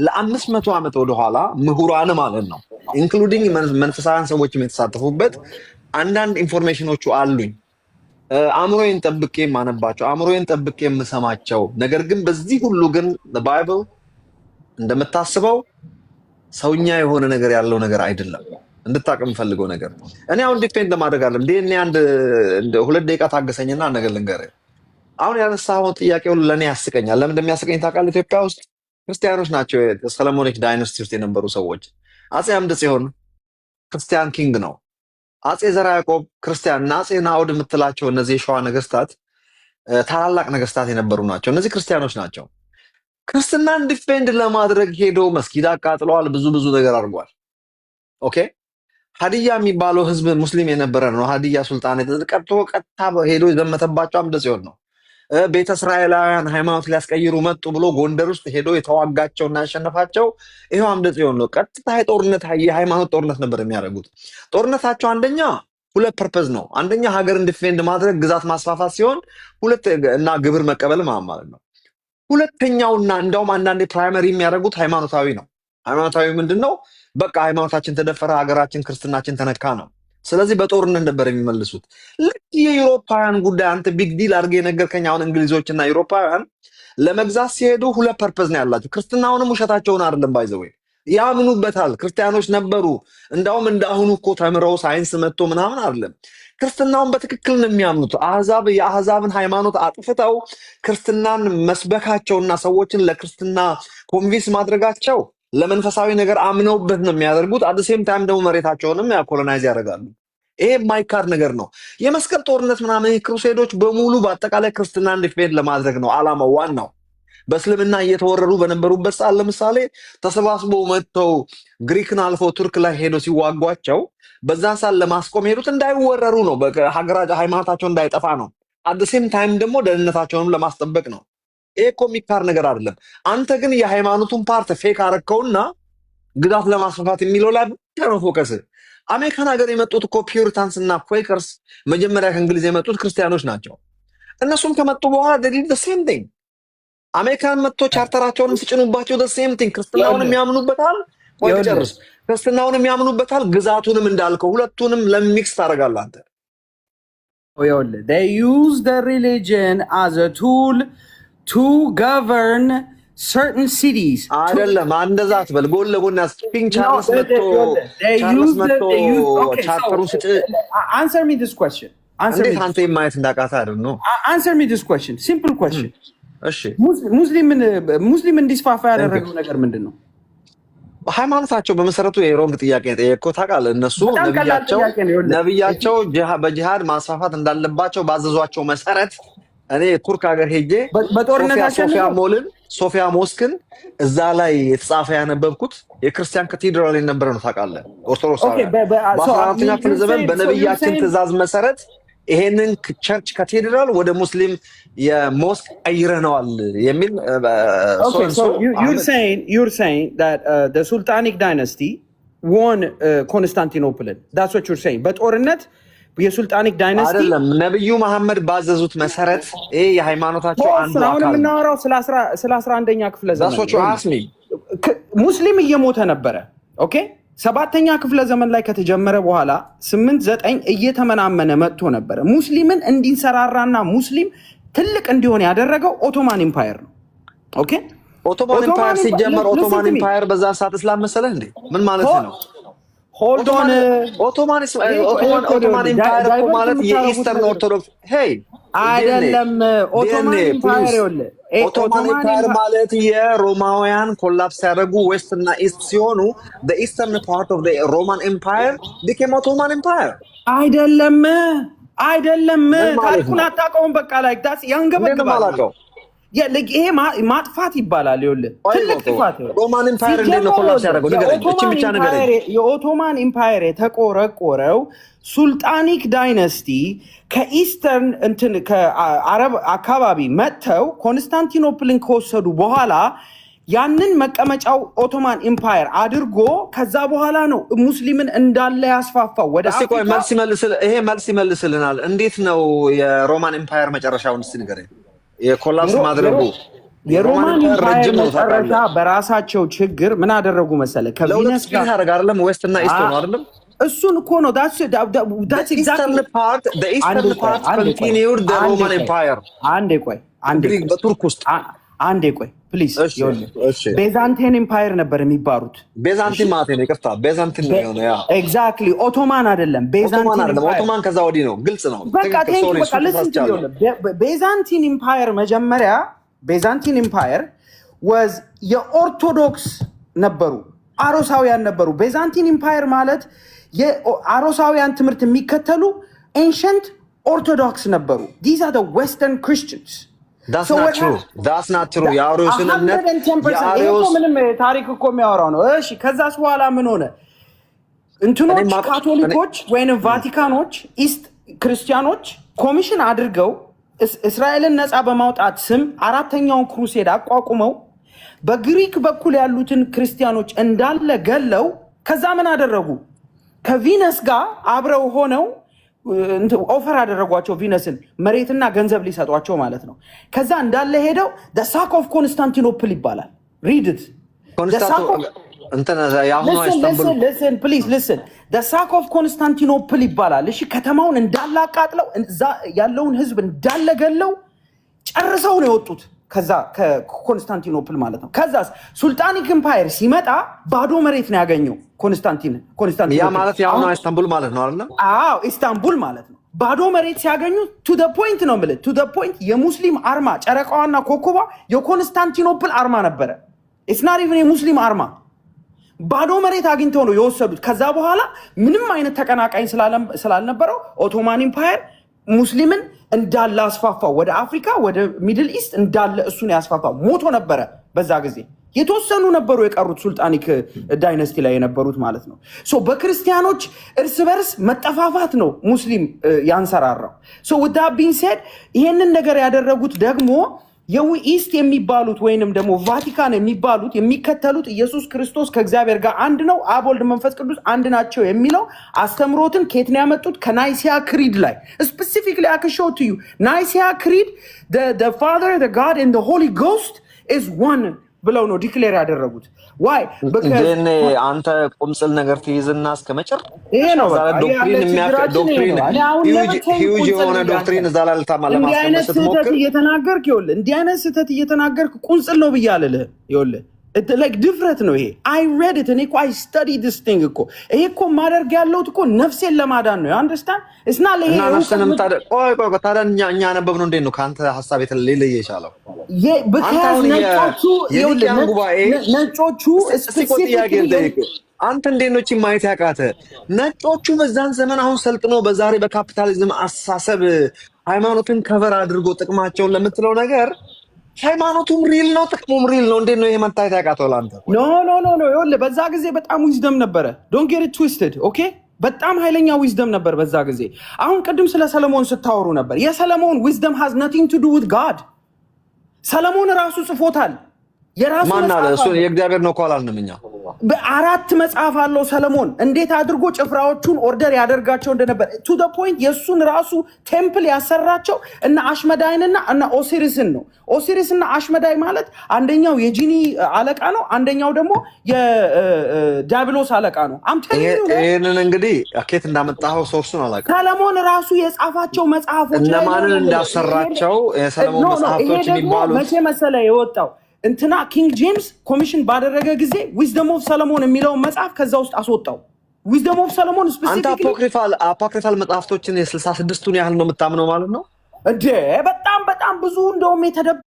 ለ500 ዓመት ወደኋላ ምሁራን ማለት ነው ኢንክሉዲንግ መንፈሳውያን ሰዎችም የተሳተፉበት አንዳንድ ኢንፎርሜሽኖቹ አሉኝ። አእምሮዬን ጠብቄ የማነባቸው፣ አእምሮዬን ጠብቄ የምሰማቸው። ነገር ግን በዚህ ሁሉ ግን ባይብል እንደምታስበው ሰውኛ የሆነ ነገር ያለው ነገር አይደለም። እንድታቀም ፈልገው ነገር እኔ አሁን ዲፔንድ ለማድረግ አለ እንዴ እኔ አንድ 2 ደቂቃ ታገሰኝና ነገር ልንገርህ። አሁን ያነሳው ጥያቄው ለኔ ያስቀኛል። ለምን እንደሚያስቀኝ ታውቃለህ? ኢትዮጵያ ውስጥ ክርስቲያኖች ናቸው ሰለሞኒክ ዳይናስቲ ውስጥ የነበሩ ሰዎች። አፄ አምደ ጽዮን ክርስቲያን ኪንግ ነው። አጼ ዘርዓ ያዕቆብ ክርስቲያን፣ አጼ ናኦድ የምትላቸው እነዚህ የሸዋ ነገስታት ታላላቅ ነገስታት የነበሩ ናቸው። እነዚህ ክርስቲያኖች ናቸው። ክርስትናን ዲፌንድ ለማድረግ ሄዶ መስጊድ አቃጥለዋል። ብዙ ነገር አድርጓል። ኦኬ ሀዲያ የሚባለው ህዝብ ሙስሊም የነበረ ነው። ሀዲያ ሱልጣኔት ቀጥታ ሄዶ የዘመተባቸው አምደ ጽዮን ነው። ቤተ እስራኤላውያን ሃይማኖት ሊያስቀይሩ መጡ ብሎ ጎንደር ውስጥ ሄዶ የተዋጋቸውና ያሸነፋቸው ይሄው አምደ ጽዮን ነው። ቀጥታ የሃይማኖት ጦርነት ነበር የሚያደርጉት። ጦርነታቸው አንደኛ ሁለት ፐርፐዝ ነው። አንደኛ ሀገርን ዲፌንድ ማድረግ፣ ግዛት ማስፋፋት ሲሆን እና ግብር መቀበል ማለት ነው። ሁለተኛውና እንደውም አንዳንዴ ፕራይመሪ የሚያደርጉት ሃይማኖታዊ ነው። ሃይማኖታዊ ምንድን ነው? በቃ ሃይማኖታችን ተደፈረ፣ ሀገራችን ክርስትናችን ተነካ ነው። ስለዚህ በጦርነት ነበር የሚመልሱት። ልክ የዩሮፓውያን ጉዳይ አንተ ቢግ ዲል አድርገህ የነገርከኝ አሁን እንግሊዞችና ዩሮፓውያን ለመግዛት ሲሄዱ ሁለት ፐርፐዝ ነው ያላቸው። ክርስትናውንም ውሸታቸውን አይደለም ባይዘው ያምኑበታል። ክርስቲያኖች ነበሩ። እንዳውም እንዳሁኑ እኮ ተምረው ሳይንስ መጥቶ ምናምን አይደለም። ክርስትናውን በትክክል ነው የሚያምኑት። የአህዛብን ሃይማኖት አጥፍተው ክርስትናን መስበካቸውና ሰዎችን ለክርስትና ኮንቪንስ ማድረጋቸው ለመንፈሳዊ ነገር አምነውበት ነው የሚያደርጉት። አድሴም ታይም ደግሞ መሬታቸውንም ኮሎናይዝ ያደርጋሉ። ይሄ የማይካድ ነገር ነው። የመስቀል ጦርነት ምናምን ክሩሴዶች በሙሉ በአጠቃላይ ክርስትናን ዲፌንድ ለማድረግ ነው አላማው ዋናው። በእስልምና እየተወረሩ በነበሩበት ሰዓት ለምሳሌ ተሰባስበው መጥተው ግሪክን አልፎ ቱርክ ላይ ሄዶ ሲዋጓቸው በዛን ሰዓት ለማስቆም ሄዱት እንዳይወረሩ ነው። በሀገራቸው ሃይማኖታቸው እንዳይጠፋ ነው። አድሴም ታይም ደግሞ ደህንነታቸውንም ለማስጠበቅ ነው። ይሄ እኮ የሚካድ ነገር አይደለም። አንተ ግን የሃይማኖቱን ፓርት ፌክ አረከውና ግዛት ለማስፋፋት የሚለው ላይ ብቻ ነው ፎከስ። አሜሪካን ሀገር የመጡት እኮ ፒውሪታንስ እና ኩዌከርስ መጀመሪያ ከእንግሊዝ የመጡት ክርስቲያኖች ናቸው። እነሱም ከመጡ በኋላ ደሊል ሴም ቲንግ አሜሪካን መጥቶ ቻርተራቸውንም ሲጭኑባቸው ሴም ቲንግ ክርስትናውንም ያምኑበታል። ወይ ጨርስ ክርስትናውንም ያምኑበታል፣ ግዛቱንም እንዳልከው ሁለቱንም ለሚክስ ታደርጋለህ አንተ። they use the religion as a tool to govern certain cities. አይደለም እንደዛ አትበል። ጎን ለጎን ያስፒንግ ቻርልስ መጥቶ ቻርተሩ ሲጭ answer me this question. እንዴት አንተ የማየት እንዳቃታ አይደል ነው። answer me this question, simple question. እሺ ሙስሊም እንዲስፋፋ ያደረገው ነገር ምንድነው? ሃይማኖታቸው በመሰረቱ የሮንግ ጥያቄ ጠየቀው። ታውቃለህ እነሱ ነብያቸው በጂሃድ ማስፋፋት እንዳለባቸው ባዘዟቸው መሰረት እኔ ቱርክ ሀገር ሄጄ ሶፊያ ሞስክን እዛ ላይ የተጻፈ ያነበብኩት የክርስቲያን ካቴድራል የነበረ ነው። ታውቃለህ ኦርቶዶክስ በ14ኛ ክፍለ ዘመን በነብያችን ትእዛዝ መሰረት ይሄንን ቸርች ካቴድራል ወደ ሙስሊም የሞስክ ቀይረነዋል የሚል you're saying that the Sultanic dynasty won Constantinople. That's what you're saying. በጦርነት የሱልጣኒክ ዳይናስቲ አይደለም ነብዩ መሐመድ ባዘዙት መሰረት ይሄ የሃይማኖታቸው አንዱ አካል ነው። አሁን የምናወራው ስለ 11ኛ ክፍለ ዘመን ሙስሊም እየሞተ ነበረ። ኦኬ 7ኛ ክፍለ ዘመን ላይ ከተጀመረ በኋላ 8-9 እየተመናመነ መጥቶ ነበረ። ሙስሊምን እንዲንሰራራና ሙስሊም ትልቅ እንዲሆን ያደረገው ኦቶማን ኢምፓየር ነው። ኦኬ ኦቶማን ኢምፓየር ሲጀመር ኦቶማን ኢምፓየር በዛ ሰዓት እስላም መሰለህ እንዴ? ምን ማለት ነው? ሆልድ ኦን ኦቶማን ኢምፓየር እኮ ማለት የኢስተርን ኦርቶዶክስ አይደለም። ኦቶማን ኢምፓየር ማለት የሮማውያን ኮላፕስ ያደረጉ ዌስት እና ኢስት ሲሆኑ the eastern part of the Roman Empire became Ottoman Empire። አይደለም ታሪኩን አታውቀውም። በቃ ላይ ዳስ ያንገበግባል። ይሄ ማጥፋት ይባላል። ይኸውልህ ትልቅ ጥፋት ሮማን ኢምፓየር እንዴት ነው ኮላፕስ ያደረገው? ንገረኝ። እቺ ብቻ ንገረኝ። የኦቶማን ኢምፓየር የተቆረቆረው ሱልጣኒክ ዳይናስቲ ከኢስተርን ከአረብ አካባቢ መጥተው ኮንስታንቲኖፕልን ከወሰዱ በኋላ ያንን መቀመጫው ኦቶማን ኢምፓየር አድርጎ ከዛ በኋላ ነው ሙስሊምን እንዳለ ያስፋፋው ወደ አፍሪካ። ይሄ መልስ ይመልስልናል። እንዴት ነው የሮማን ኢምፓየር መጨረሻውን እስቲ ንገረኝ። የኮላፕስ ማድረጉ የሮማን ኢምፓየር መጨረሻ በራሳቸው ችግር ምን አደረጉ መሰለ? ከቪነስ ጋር ያደርጋለም ዌስት እና ኢስት ነው አይደለም? እሱን እኮ ነው that's exactly the eastern part continued the Roman Empire። አንዴ ቆይ በቱርክ ውስጥ አንዴ ቆይ ፕሊዝ። ቤዛንቲን ኢምፓየር ነበር የሚባሉት። ቤዛንቲን ማለት ነው። ይቅርታ ቤዛንቲን ነው የሆነ ያ ኤግዛክትሊ ኦቶማን አይደለም። ኦቶማን ከዛ ወዲህ ነው። ግልጽ ነው። በቃ ቤዛንቲን ኢምፓየር መጀመሪያ ቤዛንቲን ኢምፓየር was የኦርቶዶክስ ነበሩ፣ አሮሳውያን ነበሩ። ቤዛንቲን ኢምፓየር ማለት የአሮሳውያን ትምህርት የሚከተሉ ኤንሸንት ኦርቶዶክስ ነበሩ። these are the western Christians. that's not true that's not true የአርዮስን እምነት 110% ምንም ታሪክ እኮ የሚያወራው ነው። እሺ ከዛስ በኋላ ምን ሆነ? እንትኖች ካቶሊኮች ወይንም ቫቲካኖች ኢስት ክርስቲያኖች ኮሚሽን አድርገው እስራኤልን ነፃ በማውጣት ስም አራተኛውን ክሩሴድ አቋቁመው በግሪክ በኩል ያሉትን ክርስቲያኖች እንዳለ ገለው ከዛ ምን አደረጉ? ከቪነስ ጋር አብረው ሆነው ኦፈር አደረጓቸው። ቪነስን መሬትና ገንዘብ ሊሰጧቸው ማለት ነው። ከዛ እንዳለ ሄደው the sack of Constantinople ይባላል። read it listen please listen the sack of Constantinople ይባላል። እሺ ከተማውን እንዳለ አቃጥለው እዛ ያለውን ህዝብ እንዳለ ገለው ጨርሰው ነው የወጡት። ከዛ ከኮንስታንቲኖፕል ማለት ነው። ከዛስ ሱልጣኒክ ኤምፓየር ሲመጣ ባዶ መሬት ነው ያገኘው ኮንስታንቲን ያ ማለት ያው ነው ኢስታንቡል ማለት ነው አይደል? አዎ ኢስታንቡል ማለት ነው። ባዶ መሬት ሲያገኙ to the point ነው ማለት to the point የሙስሊም አርማ ጨረቃዋና ኮከቧ የኮንስታንቲኖፕል አርማ ነበረ። it's not even የሙስሊም አርማ ባዶ መሬት አግኝተው ነው የወሰዱት። ከዛ በኋላ ምንም አይነት ተቀናቃኝ ስላልነበረው ኦቶማን ኤምፓየር ሙስሊምን እንዳለ አስፋፋው። ወደ አፍሪካ ወደ ሚድል ኢስት እንዳለ እሱን ያስፋፋው። ሞቶ ነበረ በዛ ጊዜ። የተወሰኑ ነበሩ የቀሩት ሱልጣኒክ ዳይነስቲ ላይ የነበሩት ማለት ነው። ሶ በክርስቲያኖች እርስ በርስ መጠፋፋት ነው ሙስሊም ያንሰራራው። ሶ with that being said ይሄንን ነገር ያደረጉት ደግሞ የኢስት የሚባሉት ወይንም ደግሞ ቫቲካን የሚባሉት የሚከተሉት ኢየሱስ ክርስቶስ ከእግዚአብሔር ጋር አንድ ነው፣ አብ ወልድ መንፈስ ቅዱስ አንድ ናቸው የሚለው አስተምሮትን ከየት ነው ያመጡት? ከናይሲያ ክሪድ ላይ specifically I can show to you ናይሲያ ክሪድ the father the god and the holy ghost is one ብለው ነው ዲክሌር ያደረጉት። ዋይ ግን አንተ ቁምጽል ነገር ትይዝና እስከመጨር ይሄ ነው ዶክትሪን የሚያቀ ዶክትሪን ሂውጅ የሆነ ዶክትሪን እዛ ላይ ለማስቀመጥ ስትሞክር እየተናገርክ ይኸውልህ እንዲህ አይነት ስህተት እየተናገርክ ቁንጽል ነው ብያለህ። ይኸውልህ like ድፍረት ነው ይሄ። I read it and I studied this thing እኮ ይሄ እኮ ማደርግ ያለሁት እኮ ነፍሴን ለማዳን ነው። you understand it's not like እና ነፍስንም ቆይ ታዲያ እኛ ያነበብነው እንዴት ነው ካንተ ሐሳብ የተለየ የቻለው? ነጮቹ ስፔሲፊክ አንተ እንዴት ነው እቺ ማየት ያቃተ? ነጮቹ በዛን ዘመን አሁን ሰልጥኖ በዛሬ በካፒታሊዝም አሳሰብ ሃይማኖትን ከቨር አድርጎ ጥቅማቸውን ለምትለው ነገር ሃይማኖቱም ሪል ነው ጥቅሙም ሪል ነው። እንዴት ነው ይሄ መታየት ያቃተው ላንተ? ኖ ይኸውልህ በዛ ጊዜ በጣም ዊዝደም ነበረ። ዶንት ጌት ኢት ትዊስትድ ኦኬ። በጣም ኃይለኛ ዊዝደም ነበር በዛ ጊዜ። አሁን ቅድም ስለ ሰለሞን ስታወሩ ነበር። የሰለሞን ዊዝደም has nothing to do with God። ሰለሞን ራሱ ጽፎታል። የራሱ ማን አለ? እሱ የእግዚአብሔር ነው እኮ አላልንም እኛ። በአራት መጽሐፍ አለው ሰለሞን እንዴት አድርጎ ጭፍራዎቹን ኦርደር ያደርጋቸው እንደነበር to the point የሱን ራሱ ቴምፕል ያሰራቸው እና አሽመዳይንና እና ኦሲሪስን ነው። ኦሲሪስና አሽመዳይ ማለት አንደኛው የጂኒ አለቃ ነው፣ አንደኛው ደግሞ የዲያብሎስ አለቃ ነው። ይሄንን እንግዲህ አኬት እንዳመጣው ሶርሱን አላውቅም። ሰለሞን ራሱ የጻፋቸው መጽሐፎች እነማንን እንዳሰራቸው የሰለሞን መጽሐፎች የሚባሉት መቼ መሰለህ የወጣው እንትና ኪንግ ጄምስ ኮሚሽን ባደረገ ጊዜ ዊዝደም ኦፍ ሰለሞን የሚለውን መጽሐፍ ከዛ ውስጥ አስወጣው። ዊዝደም ኦፍ ሰለሞን ስፔሲፊካሊ አፖክሪፋል መጽሐፍቶችን የ66ቱን ያህል ነው የምታምነው ማለት ነው እንዴ? በጣም ብዙ እንደውም የተደበቀ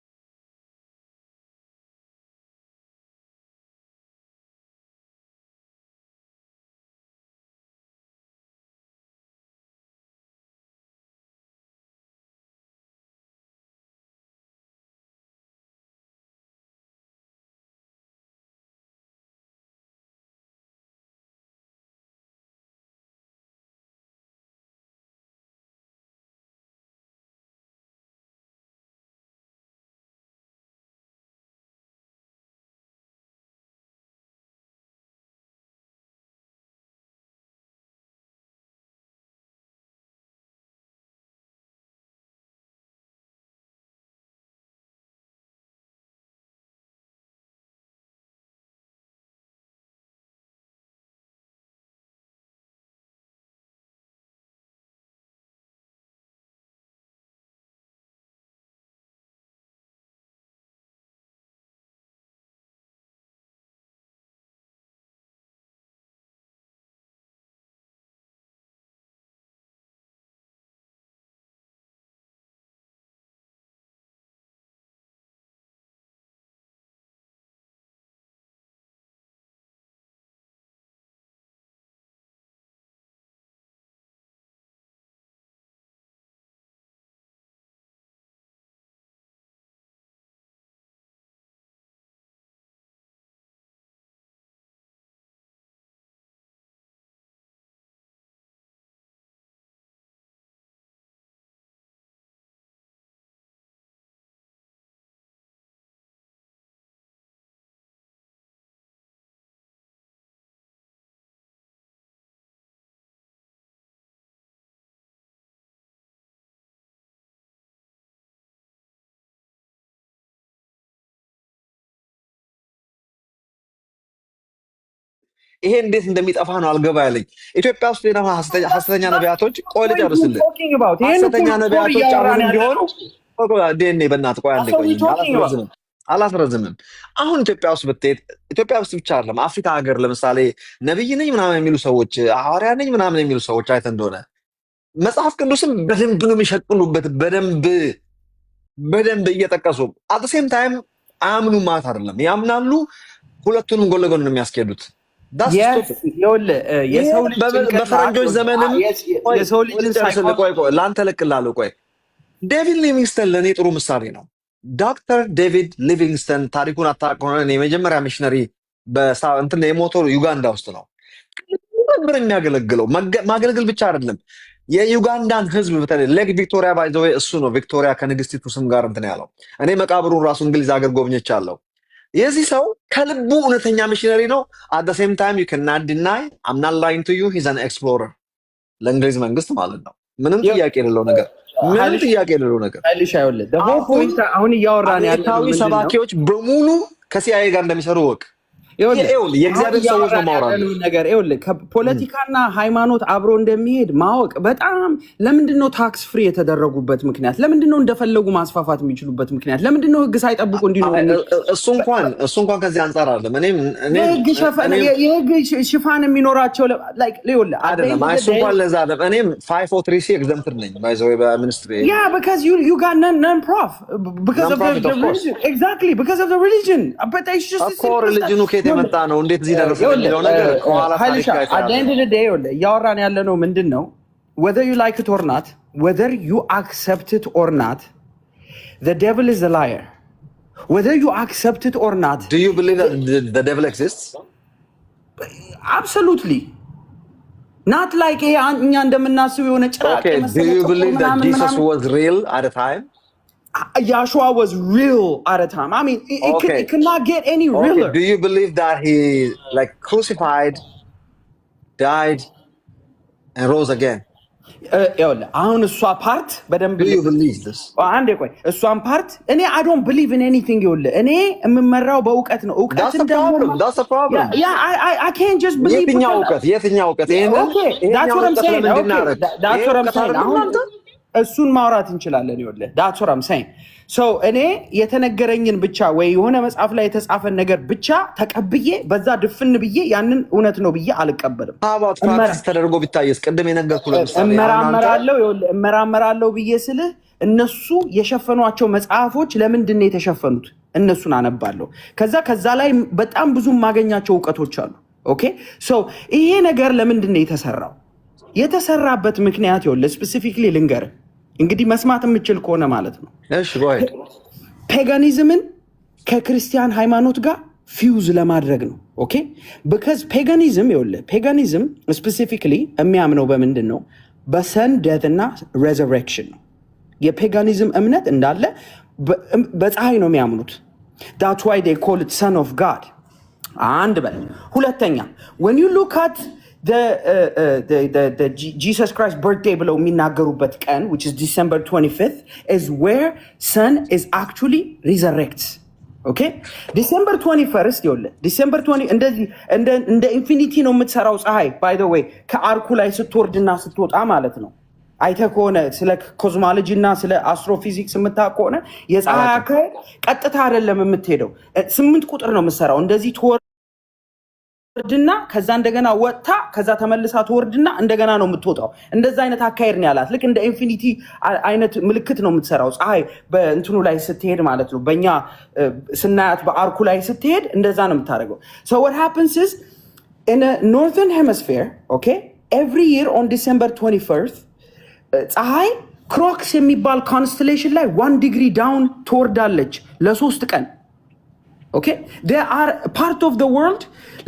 ይሄ እንዴት እንደሚጠፋ ነው አልገባ ያለኝ። ኢትዮጵያ ውስጥ ደግሞ ሐሰተኛ ነቢያቶች ቆይ ልጨርስልህ። ሐሰተኛ ነቢያቶች አሁንም ቢሆን ዲኤንኤ በእናትህ ቆይ አንዴ ቆይ አላስረዝምም። አሁን ኢትዮጵያ ውስጥ ብትሄድ ኢትዮጵያ ውስጥ ብቻ አይደለም አፍሪካ ሀገር ለምሳሌ ነብይ ነኝ ምናምን የሚሉ ሰዎች ሐዋርያ ነኝ ምናምን የሚሉ ሰዎች አይተህ እንደሆነ መጽሐፍ ቅዱስም በደንብ ነው የሚሸቅሉበት፣ በደንብ እየጠቀሱ አት ሴም ታይም አያምኑ ማለት አይደለም፣ ያምናሉ። ሁለቱንም ጎን ለጎን ነው የሚያስኬዱት። በፈረንጆች ዘመንም ቆይ ለአንተ እለቅልሃለሁ። ቆይ ዴቪድ ሊቪንግስተን ለእኔ ጥሩ ምሳሌ ነው። ዶክተር ዴቪድ ሊቪንግስተን ታሪኩን አታውቅ ከሆነ የመጀመሪያ ሚሽነሪ እንትን የሞተው ዩጋንዳ ውስጥ ነው። ነበር የሚያገለግለው። ማገልገል ብቻ አይደለም የዩጋንዳን ህዝብ በተለይ ሌክ ቪክቶሪያ ባይዘው እሱ ነው ቪክቶሪያ ከንግስቲቱ ስም ጋር እንትን ያለው። እኔ መቃብሩን ራሱ እንግሊዝ ሀገር ጎብኝቻለሁ። የዚህ ሰው ከልቡ እውነተኛ ሚሽነሪ ነው። at the same time you cannot deny I'm not lying to you he's an explorer ለእንግሊዝ መንግስት ማለት ነው። ምንም ጥያቄ የሌለው ነገር አይልሽ አይወለ አሁን እያወራን ያለው ሰባኪዎች በሙሉ ከሲአይኤ ጋር እንደሚሰሩ ወቅ የእግዚአብሔር ሰዎች ነው ማውራት ነገር ፖለቲካና ሃይማኖት አብሮ እንደሚሄድ ማወቅ በጣም ለምንድነው ታክስ ፍሪ የተደረጉበት ምክንያት? ለምንድነው እንደፈለጉ ማስፋፋት የሚችሉበት ምክንያት? ለምንድነው ህግ ሳይጠብቁ እንዲኖር? እሱ እንኳን ከዚህ አንፃር አይደለም። የህግ ሽፋን የሚኖራቸው አይደለም። እሱ እንኳን ለዛ አይደለም። እኔም 503C exempted ነኝ by the way በሚኒስትሪ because you got non-prof because of the religion. Exactly because of the religion. But it's just religion የመጣ ነው። እንዴት እዚህ ደረሰ የሚለው ነገር ኋላ ታሪክ ላይ at the end of the day ያወራን ያለነው ምንድነው? whether you like it or not, whether you accept it or not, the devil is a liar. Whether you accept it or not, do you believe that the devil exists? Absolutely not. Like እኛ እንደምናስበው የሆነ ጭራቅ do you believe that Jesus was real at a time? Yahshua was real at a time. I mean, it cannot get any realer. Do you believe that he crucified, died, and rose again? አሁን እሷ ፓርት በደንብ do you believe this? አንዴ ቆይ እሷን ፓርት እኔ I don't believe in anything ይኸውልህ እኔ የምመራው በእውቀት ነው። እውቀት እንደሆነ that's the problem. I can't just believe የትኛው እውቀት that's what I'm saying. That's what I'm saying. አሁን እሱን ማውራት እንችላለን። ይኸውልህ that's what I'm saying. so እኔ የተነገረኝን ብቻ ወይ የሆነ መጽሐፍ ላይ የተጻፈን ነገር ብቻ ተቀብዬ በዛ ድፍን ብዬ ያንን እውነት ነው ብዬ አልቀበልም። አባት ፕራክቲስ ተደርጎ ቢታየስ ቅድም የነገርኩህ ለምሳሌ እመራመራለሁ ብዬ ስልህ እነሱ የሸፈኗቸው መጽሐፎች ለምንድን ነው የተሸፈኑት? እነሱን አነባለሁ። ከዛ ላይ በጣም ብዙ ማገኛቸው ዕውቀቶች አሉ። ኦኬ so ይሄ ነገር ለምንድን ነው የተሰራው? የተሰራበት ምክንያት ይኸውልህ ስፔሲፊክሊ ልንገርህ እንግዲህ መስማት የምችል ከሆነ ማለት ነው። እሺ ጎይ ፔጋኒዝምን ከክርስቲያን ሃይማኖት ጋር ፊውዝ ለማድረግ ነው። ኦኬ because ፔጋኒዝም ስፔሲፊክሊ የሚያምነው በምንድን ነው? በሰን ዴት እና ሬዘሬክሽን ነው። የፔጋኒዝም እምነት እንዳለ በፀሐይ ነው የሚያምኑት። that's why they call it son of god። አንድ በል ሁለተኛ when you look at the Jesus Christ birthday below የሚናገሩበት ቀን which is December 25th is where sun is actually resurrects. okay December 21st ይኸውልህ December 20 እንደዚህ እንደ ኢንፊኒቲ ነው የምትሰራው ፀሐይ by the way ከአርኩ ላይ ስትወርድና ስትወጣ ማለት ነው። አይተህ ከሆነ ስለ ኮዝሞሎጂ እና ስለ አስትሮፊዚክስ የምታውቅ ከሆነ የፀሐይ አካሄድ ቀጥታ አይደለም የምትሄደው 8 ቁጥር ነው የምትሰራው። እንደዚህ ወርድና ከዛ እንደገና ወጣ ከዛ ተመልሳ ተወርድና እንደገና ነው የምትወጣው። እንደዛ አይነት አካሄድ ነው ያላት። ልክ እንደ ኢንፊኒቲ አይነት ምልክት ነው የምትሰራው ፀሐይ በእንትኑ ላይ ስትሄድ ማለት ነው። በእኛ ስናያት በአርኩ ላይ ስትሄድ እንደዛ ነው የምታደርገው። so what happens is in a northern hemisphere okay every year on December 21st ፀሐይ ክሮክስ የሚባል ኮንስቴሌሽን ላይ 1 ዲግሪ ዳውን ትወርዳለች ለ3 ቀን። okay they are part of the world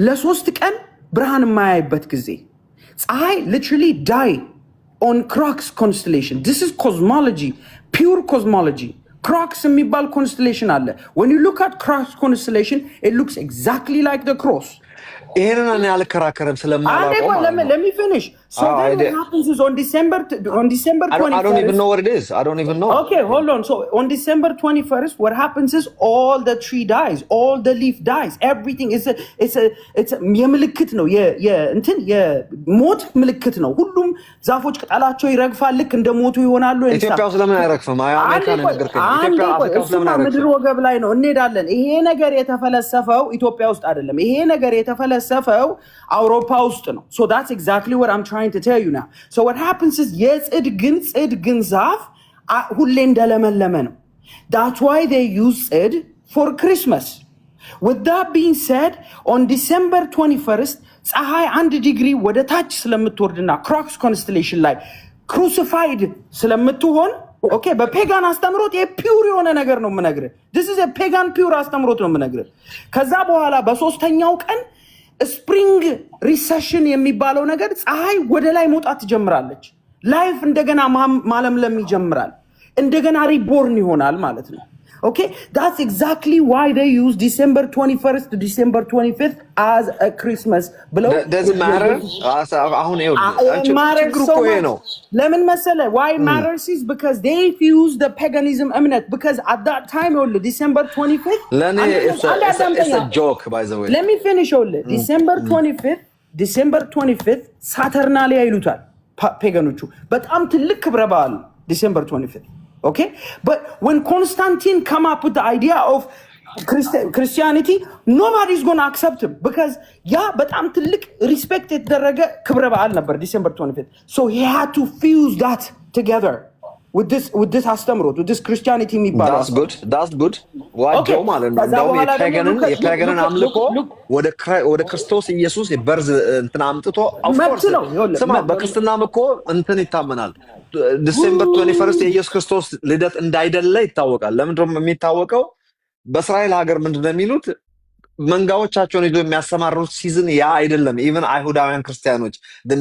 ለ3 ቀን ብርሃን የማያይበት ጊዜ ፀሐይ literally die on Crux constellation. this is cosmology, pure cosmology. Crux የሚባል constellation አለ. when you look at Crux constellation it looks exactly like the cross. ይሄንን እኔ አልከራከርም ስለማላውቀው let me finish. So then what happens is on December I don't even 21st. know what it is. I don't even know. Okay, hold on. So on December 21st, what happens is all the tree dies, all the leaf dies, everything is it's a የምልክት ነው እንትን የሞት ምልክት ነው። ሁሉም ዛፎች ቅጠላቸው ይረግፋል፣ ልክ እንደ ሞቱ ይሆናሉ። ኢትዮጵያ ውስጥ ለምን አይረግፍም? አሜሪካ ነው ነገርከኝ። ኢትዮጵያ አፍሪካ ውስጥ ለምን አይረግፍም? ምድር ወገብ ላይ ነው እንሄዳለን። ይሄ ነገር የተፈለሰፈው ኢትዮጵያ ውስጥ አይደለም። ይሄ ነገር የተፈለሰፈው አውሮፓ ውስጥ ነው. So that's exactly what I'm trying to tell you now. So what happens is ጽድግን ዛፍ ሁሌ እንደለመለመ ነው. That's why they use ጽድ for Christmas. With that being said, on December 21st ፀሐይ 1 ዲግሪ ወደ ታች ስለምትወርድና Crux constellation ላይ crucified ስለምትሆን ኦኬ በፔጋን አስተምሮት የፒውር የሆነ ነገር ነው የምነግርህ. This is a pagan pure አስተምሮት ነው የምነግርህ. ከዛ በኋላ በሶስተኛው ቀን ስፕሪንግ ሪሰሽን የሚባለው ነገር ፀሐይ ወደ ላይ መውጣት ትጀምራለች። ላይፍ እንደገና ማለምለም ይጀምራል። እንደገና ሪቦርን ይሆናል ማለት ነው። Okay, that's exactly why they use December 21st to December 25th as a Christmas. Doesn't matter. አሁን ችግሩ እኮ ይሄ ነው። ለምን መሰለህ? Why it matters is because they fuse the paganism እምነት because at that time December 25th it's a joke by the way. Let me finish December 25th ሳተርናሊያ ይሉታል ፔጋኖቹ። በጣም ትልቅ ክብረ በዓል December 25th. Okay, but when Constantine come up with the idea of Christianity, nobody's going to accept him because በጣም ትልቅ respect የተደረገ ክብረ በዓል ነበር December 25th. So he had to fuse that together with this አስተምሮት with this Christianity የሚባለው. That's good. ዋጀው ማለት ነው። እንደውም የፓጋንን አምልኮ ወደ ክርስቶስ ኢየሱስ የበርዝ እንትን አምጥቶ of course ስማ በክርስትናም እኮ እንትን ይታመናል። ዲሴምበር 21 የኢየሱስ ክርስቶስ ልደት እንዳይደለ ይታወቃል። ለምንድን ነው የሚታወቀው? በእስራኤል ሀገር ምንድነው የሚሉት? መንጋዎቻቸውን ይዞ የሚያሰማሩት ሲዝን ያ አይደለም። ኢቭን አይሁዳውያን ክርስቲያኖች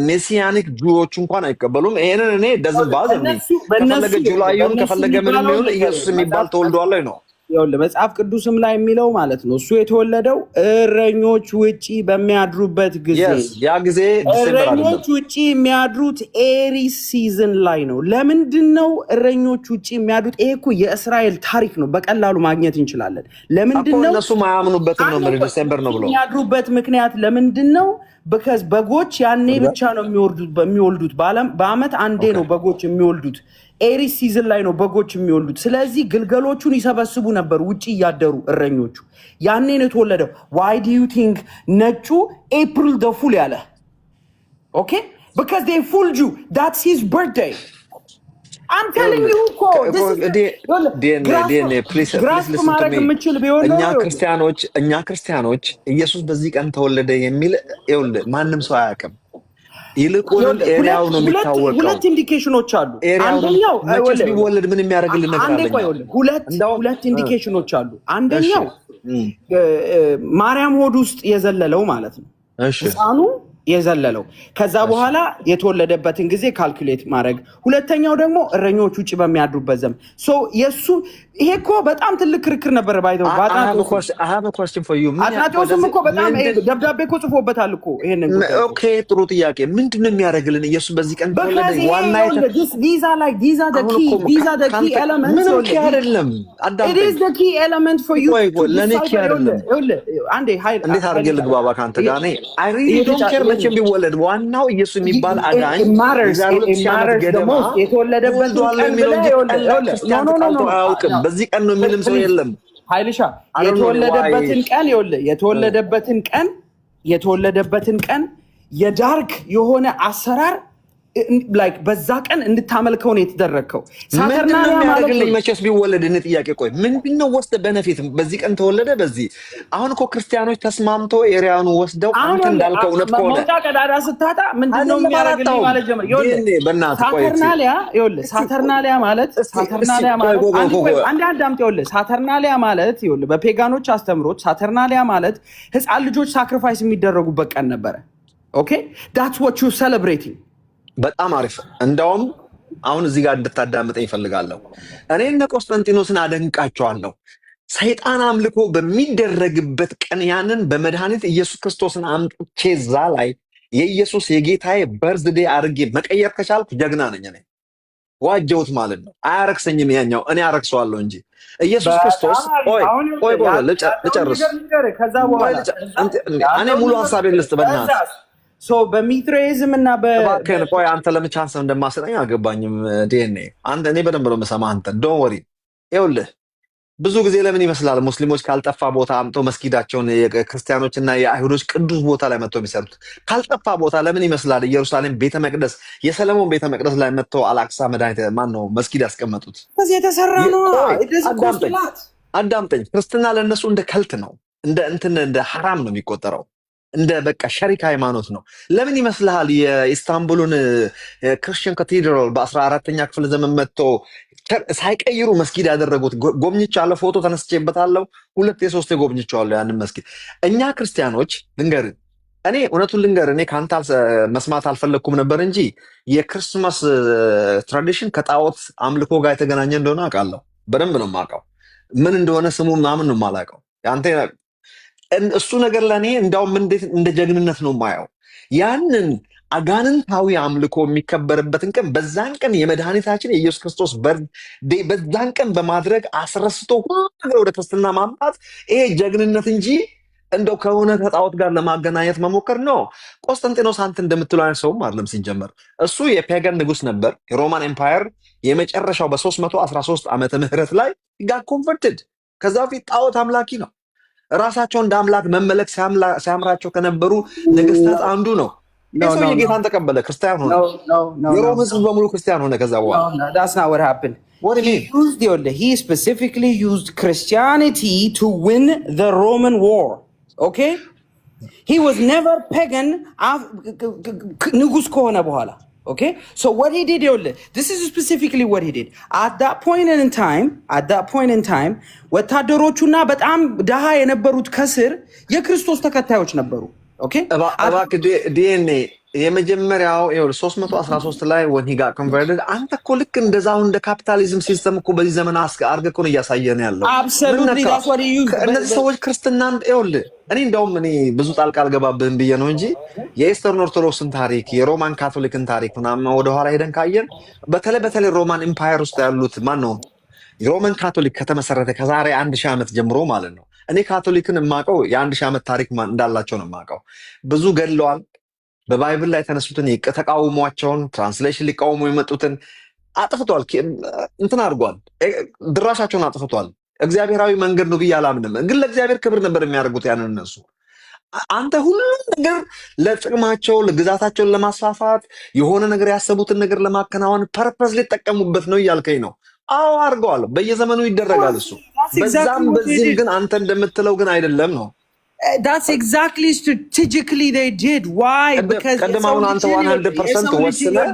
ሜሲያኒክ ጁዎች እንኳን አይቀበሉም። ይሄንን እኔ ደዝን ባዘኝ ከፈለገ ጁላይ ይሁን ከፈለገ ምንም ይሁን ኢየሱስ የሚባል ተወልዷል ነው ይኸውልህ መጽሐፍ ቅዱስም ላይ የሚለው ማለት ነው። እሱ የተወለደው እረኞች ውጪ በሚያድሩበት ጊዜ ያ ጊዜ እረኞች ውጪ የሚያድሩት ኤሪስ ሲዝን ላይ ነው። ለምንድን ነው እረኞች ውጪ የሚያድሩት? ይሄ እኮ የእስራኤል ታሪክ ነው፣ በቀላሉ ማግኘት እንችላለን። ለምንድን ነው እነሱ ማያምኑበት ነው ዲሴምበር ነው ብለው የሚያድሩበት ምክንያት ለምንድን ነው? because በጎች ያኔ ብቻ ነው የሚወልዱት። በአመት አንዴ ነው በጎች የሚወልዱት። ኤሪስ ሲዝን ላይ ነው በጎች የሚወልዱት። ስለዚህ ግልገሎቹን ይሰበስቡ ነበር ውጪ እያደሩ እረኞቹ። ያኔ ነው የተወለደው። why do you think ነጩ April the Fool ያለ? Okay, because they fooled you. That's his birthday. I'm telling you እኮ DNA please listen to me. እኛ ክርስቲያኖች ኢየሱስ በዚህ ቀን ተወለደ የሚል ይኸውልህ ማንም ሰው አያውቅም። ይልቁንም ኤሪያው ነው የሚታወቀው። ሁለት ኢንዲኬሽኖች አሉ። አንደኛው መቼስ ቢወለድ ምን የሚያደርግልን ነገር አለ? ሁለት ኢንዲኬሽኖች አሉ። አንደኛው ማርያም ሆድ ውስጥ የዘለለው ማለት ነው። ህፃኑ የዘለለው ከዛ በኋላ የተወለደበትን ጊዜ ካልኩሌት ማድረግ። ሁለተኛው ደግሞ እረኞች ውጪ በሚያድሩበት ዘመን የሱ ይሄ እኮ በጣም ትልቅ ክርክር ነበር። ባይተው I have a question for you. አጥናቶስም እኮ በጣም ደብዳቤ እኮ ጽፎበታል እኮ ይሄንን። ኦኬ ጥሩ ጥያቄ። ምንድነው የሚያደርግልን ኢየሱስ በዚህ ቀን ተወለደ? ዋና these are the key elements. ምንም ኪ አይደለም። it is the key element for you. ለኔ ኪ አይደለም። አንዴ ኃይል እንዴት አድርጌ ልግባባ ካንተ ጋር? እኔ I really don't care መቼም ቢወለድ ዋናው ኢየሱስ የሚባል አዳኝ የተወለደበት ቀን ነው። በዚህ ቀን ነው ምንም ሰው የለም። ኃይልሻ የተወለደበትን ቀን የዳርክ የሆነ አሰራር like በዛ ቀን እንድታመልከው ነው የተደረገው። ሳተርናሊያ ማለት ነው። መቼስ ቢወለድ እነ ጥያቄ ቆይ ምንድነው ወስደ በነፊት በዚህ ቀን ተወለደ? በዚህ አሁን እኮ ክርስቲያኖች ተስማምተው ኤሪያኑ ወስደው አንተ እንዳልከው እውነት ከሆነ መውጣ ቀዳዳ ስታጣ ምንድነው የሚያደርግልኝ ማለት ጀመረ። ሳተርናሊያ ማለት አንድ አዳምጥ። ሳተርናሊያ ማለት በፔጋኖች አስተምሮት ሳተርናሊያ ማለት ህፃን ልጆች ሳክሪፋይስ የሚደረጉበት ቀን ነበረ። ኦኬ that's what you celebrating። በጣም አሪፍ። እንደውም አሁን እዚህ ጋር እንድታዳምጠኝ እፈልጋለሁ። እኔ እነ ቆስጠንጢኖስን አደንቃቸዋለሁ። ሰይጣን አምልኮ በሚደረግበት ቀን ያንን በመድኃኒት ኢየሱስ ክርስቶስን አምጥቼ እዛ ላይ የኢየሱስ የጌታዬ በርዝዴ አድርጌ መቀየር ከቻልኩ ጀግና ነኝ እኔ። ዋጀውት ማለት ነው። አያረክሰኝም ያኛው፣ እኔ አረክሰዋለሁ እንጂ ኢየሱስ ክርስቶስ። ቆይ ልጨርስ። እኔ ሙሉ ሀሳቤን ልስጥ በእናትህ። በሚትሮይዝም እና እባክህን ቆይ፣ አንተ ለምን ቻንስ እንደማሰጠኝ አልገባኝም። ዲኤንኤ አንተ እኔ በደንብ ነው የምሰማህ አንተ። ዶንት ወሪ። ይኸውልህ ብዙ ጊዜ ለምን ይመስላል ሙስሊሞች ካልጠፋ ቦታ አምጠው መስጊዳቸውን የክርስቲያኖችና የአይሁዶች ቅዱስ ቦታ ላይ መጥተው የሚሰሩት? ካልጠፋ ቦታ ለምን ይመስላል ኢየሩሳሌም ቤተ መቅደስ የሰለሞን ቤተ መቅደስ ላይ መጥተው አልአቅሳ መድኃኒት ማን ነው መስጊድ ያስቀመጡት? ከዚህ የተሰራ ነው። አዳምጠኝ። ክርስትና ለእነሱ እንደ ከልት ነው፣ እንደ ሐራም ነው የሚቆጠረው፣ እንደ በቃ ሸሪክ ሃይማኖት ነው። ለምን ይመስልሃል የኢስታንቡልን ክርስቲያን ካቴድራል በ14ኛ ክፍለ ዘመን መጥተው ሳይቀይሩ መስጊድ ያደረጉት? ጎብኝቻለሁ፣ ፎቶ ተነስቼበታለሁ፣ 2-3 ጎብኝቻለሁ ያንን መስጊድ። እኛ ክርስቲያኖች ልንገርህ፣ እኔ እውነቱን ልንገርህ፣ እኔ ከአንተ መስማት አልፈለግኩም ነበር እንጂ የክርስማስ ትራዲሽን ከጣዖት አምልኮ ጋር የተገናኘ እንደሆነ አውቃለሁ። በደንብ ነው የማውቀው። ምን እንደሆነ ስሙ ምናምን ነው የማላውቀው። እሱ ነገር ለእኔ እንዳውም እንደ ጀግንነት ነው የማየው። ያንን አጋንንታዊ አምልኮ የሚከበርበትን ቀን በዛን ቀን የመድኃኒታችን የኢየሱስ ክርስቶስ በርዝዴ በዛን ቀን በማድረግ አስረስቶ ሁሉ ነገር ወደ ክርስትና ማምጣት፣ ይሄ ጀግንነት እንጂ እንደው ከሆነ ከጣዖት ጋር ለማገናኘት መሞከር ነው። ቆስጠንጢኖስ አንተ እንደምትለው አይነት ሰውም አይደለም። ሲጀመር እሱ የፔጋን ንጉስ ነበር። የሮማን ኤምፓየር የመጨረሻው በ313 ዓመተ ምህረት ላይ ጋር ኮንቨርትድ። ከዛ በፊት ጣዖት አምላኪ ነው። ራሳቸው እንደ አምላክ መመለክ ሲያምራቸው ከነበሩ ነገስታት አንዱ ነው። ሰው የጌታን ተቀበለ፣ ክርስቲያን ሆነ። የሮም ህዝብ በሙሉ ክርስቲያን ሆነ። ከዛ በኋላ that's not what happened. He specifically used Christianity to win the Roman war. Okay? He was never pagan ንጉስ ከሆነ በኋላ። Okay? So what he did, this is specifically what he did. At that point in time, ወታደሮቹና በጣም ደሃ የነበሩት ከስር የክርስቶስ ተከታዮች ነበሩ። እባክህ ዲኤንኤ የመጀመሪያው 313 ላይ when he got converted። አንተ እኮ ልክ እንደዛው እንደ ካፒታሊዝም ሲስተም እኮ በዚህ ዘመን አድርገህ እኮ ነው እያሳየን ያለው። እነዚህ ሰዎች ክርስትናን ይኸውልህ፣ እኔ እንደውም ብዙ ጣልቃ አልገባብህም ብዬ ነው እንጂ የኢስተርን ኦርቶዶክስን ታሪክ የሮማን ካቶሊክን ታሪክ ምናምን ወደኋላ ሄደን ካየን በተለይ ሮማን ኤምፓየር ውስጥ ያሉት ማን ነው የሮማን ካቶሊክ ከተመሰረተ ከዛሬ 1000 ዓመት ጀምሮ ማለት ነው። እኔ ካቶሊክን የማውቀው የ1000 ዓመት ታሪክ እንዳላቸው ነው የማውቀው። ብዙ ገድለዋል። በባይብል ላይ የተነሱትን ተቃውሟቸውን ትራንስሌሽን ሊቃወሙ የመጡትን አጥፍቷል። እንትን አድርጓል። ድራሻቸውን አጥፍቷል። እግዚአብሔራዊ መንገድ ነው ብዬ አላምንም፣ ግን ለእግዚአብሔር ክብር ነበር የሚያደርጉት ያንን እነሱ። አንተ ሁሉም ነገር ለጥቅማቸው ለግዛታቸውን ለማስፋፋት የሆነ ነገር ያሰቡትን ነገር ለማከናወን ፐርፐስ ሊጠቀሙበት ነው እያልከኝ ነው። አዎ አድርገዋል። በየዘመኑ ይደረጋል እሱ። በዛም በዚህም ግን አንተ እንደምትለው ግን አይደለም ነው። That's exactly strategically they did. Why? Because ቀደማውን አንተ 100% ወስነህ